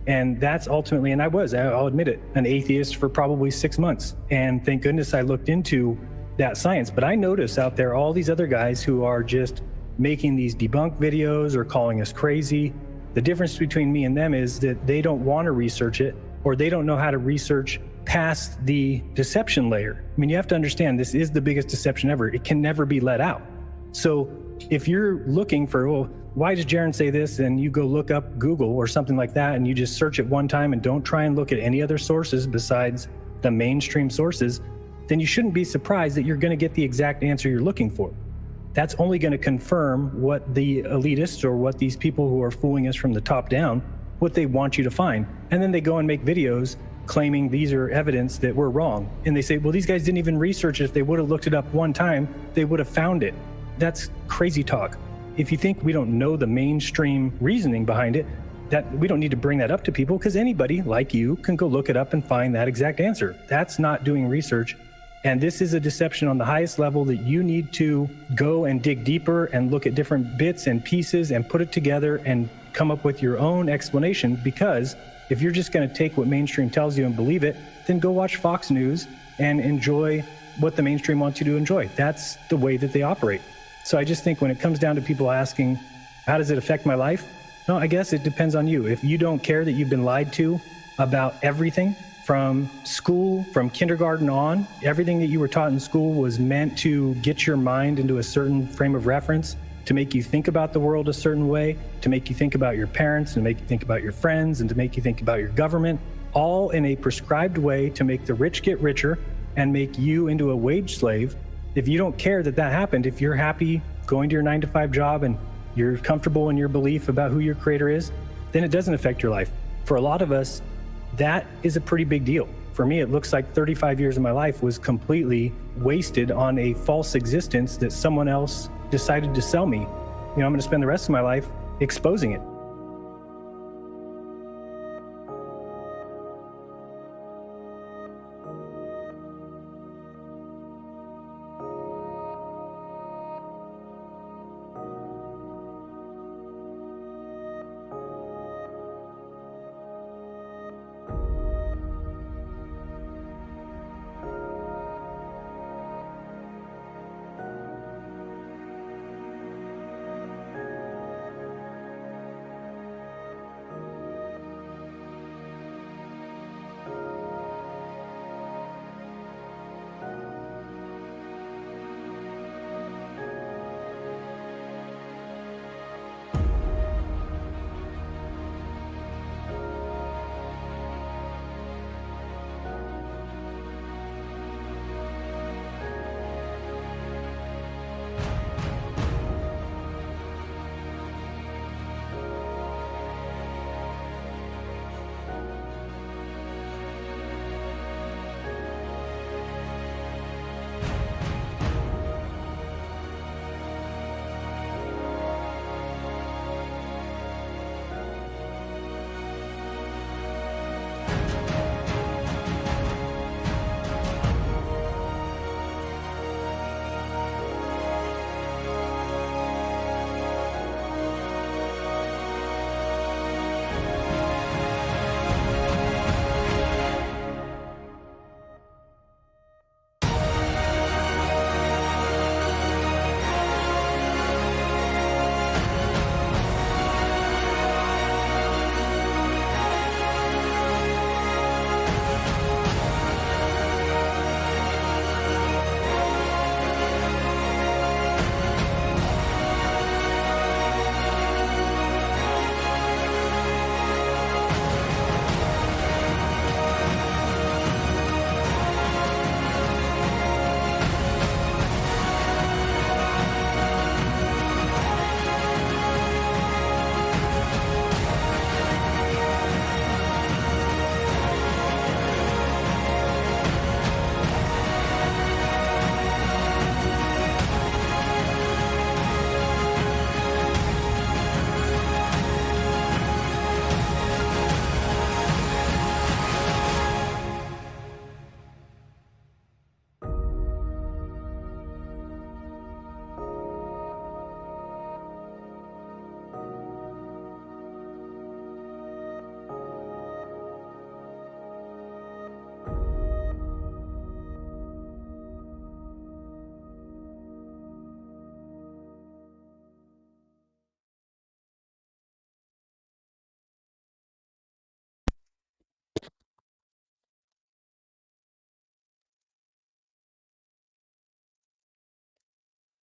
And that's ultimately, and I'll admit it, an atheist for probably 6 months. And thank goodness I looked into that science. But I notice out there all these other guys who are just making these debunk videos or calling us crazy. The difference between me and them is that they don't want to research it, or they don't know how to research past the deception layer. I mean, you have to understand, this is the biggest deception ever. It can never be let out. So if you're looking for, well, why does Jaron say this? And you go look up Google or something like that, and you just search it one time and don't try and look at any other sources besides the mainstream sources, then you shouldn't be surprised that you're going to get the exact answer you're looking for. That's only going to confirm what the elitists, or what these people who are fooling us from the top down, what they want you to find. And then they go and make videos claiming these are evidence that we're wrong. And they say, well, these guys didn't even research it. If they would have looked it up one time, they would have found it. That's crazy talk. If you think we don't know the mainstream reasoning behind it, that we don't need to bring that up to people, because anybody like you can go look it up and find that exact answer. That's not doing research. And this is a deception on the highest level that you need to go and dig deeper and look at different bits and pieces and put it together and come up with your own explanation. Because if you're just going to take what mainstream tells you and believe it, then go watch Fox News and enjoy what the mainstream wants you to enjoy. That's the way that they operate. So I just think when it comes down to people asking, how does it affect my life? No, I guess it depends on you. If you don't care that you've been lied to about everything, from school, from kindergarten on, everything that you were taught in school was meant to get your mind into a certain frame of reference, to make you think about the world a certain way, to make you think about your parents, and make you think about your friends, and to make you think about your government, all in a prescribed way to make the rich get richer and make you into a wage slave. If you don't care that that happened, if you're happy going to your 9-to-5 job and you're comfortable in your belief about who your creator is, then it doesn't affect your life. For a lot of us, that is a pretty big deal. For me, it looks like 35 years of my life was completely wasted on a false existence that someone else decided to sell me. I'm going to spend the rest of my life exposing it.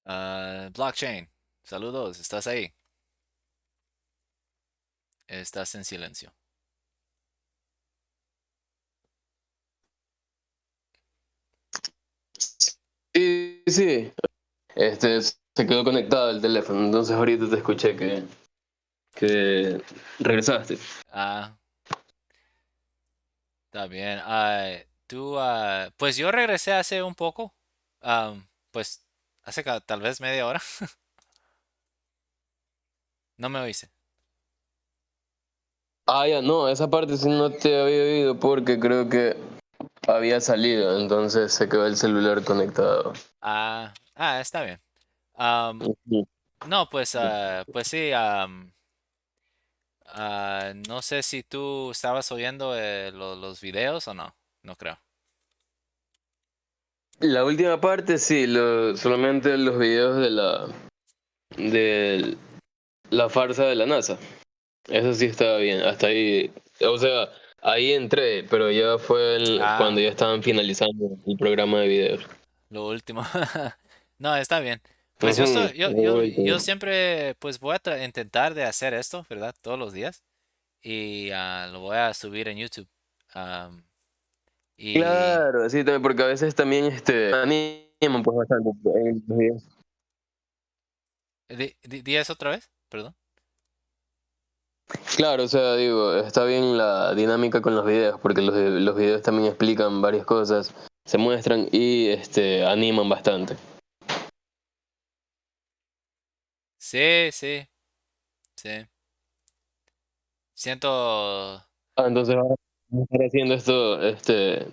Blockchain, saludos, ¿estás ahí? Estás en silencio. Sí, sí. Se quedó conectado el teléfono, entonces ahorita te escuché que regresaste. Ah, está bien. Pues yo regresé hace un poco. Pues hace tal vez media hora. No me oíste. Ah, ya, no, esa parte sí no te había oído porque creo que había salido, entonces se quedó el celular conectado. Está bien. Ujú. No, pues sí. No sé si tú estabas oyendo los videos o no. No creo. La última parte sí, solamente los videos de la farsa de la NASA. Eso sí estaba bien, hasta ahí, o sea, ahí entré, pero ya fue cuando Ah, ya estaban finalizando el programa de videos. lo último. No, está bien. Pues yo Ujú, estoy, yo, lo yo, yo último. siempre, pues voy a intentar de hacer esto, ¿verdad? Todos los días. Y lo voy a subir en YouTube. Am, y Claro, sí, también, porque a veces también animan pues bastante en los videos. di eso otra vez, perdón. Claro, o sea, digo, está bien la dinámica con los videos, porque los videos también explican varias cosas, se muestran y animan bastante. Sí, sí, sí. Siento, Ah, entonces ahora vamos a estar haciendo esto,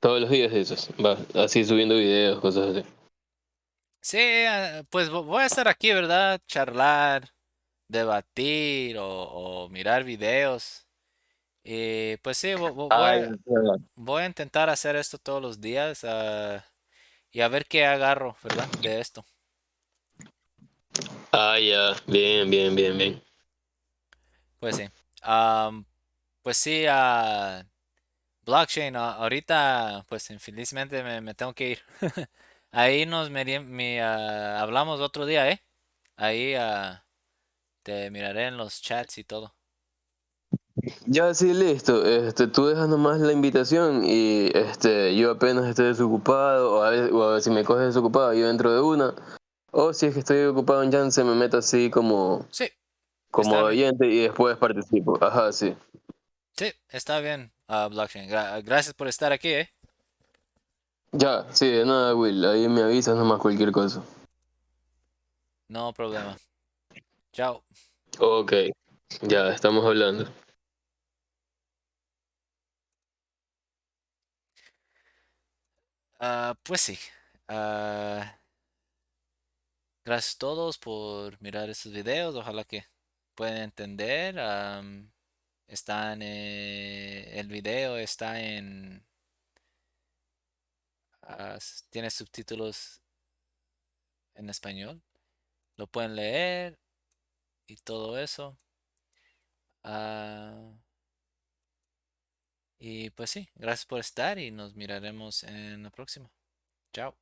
todos los días, dices, va, así subiendo videos, cosas así. sí, pues voy a estar aquí, ¿verdad? Charlar, debatir o mirar videos. Y pues sí, Ah, ya, ya. voy a intentar hacer esto todos los días, y a ver qué agarro, ¿verdad? De esto. Ah, ya, bien, bien, bien, bien. Pues sí. Am, pues sí, blockchain, ahorita, pues infelizmente me tengo que ir. Ahí hablamos otro día, ¿eh? Ahí te miraré en los chats y todo. Ya, sí, listo. Tú dejas nomás la invitación y yo apenas esté desocupado, o a ver si me coges desocupado, yo entro de una. O si es que estoy ocupado en Janssen, me meto así Sí, como está bien. oyente y después participo. Ajá, sí. Sí, está bien, blockchain. Gracias por estar aquí, ¿eh? Ya, sí, de nada, Will. Ahí me avisas nomás cualquier cosa. No problema. Chao. Ok, ya, estamos hablando. Pues sí. Ah, gracias a todos por mirar estos videos. Ojalá que puedan entender. El video está tiene subtítulos en español. Lo pueden leer y todo eso. Ah, y pues sí, gracias por estar y nos miraremos en la próxima. Chao.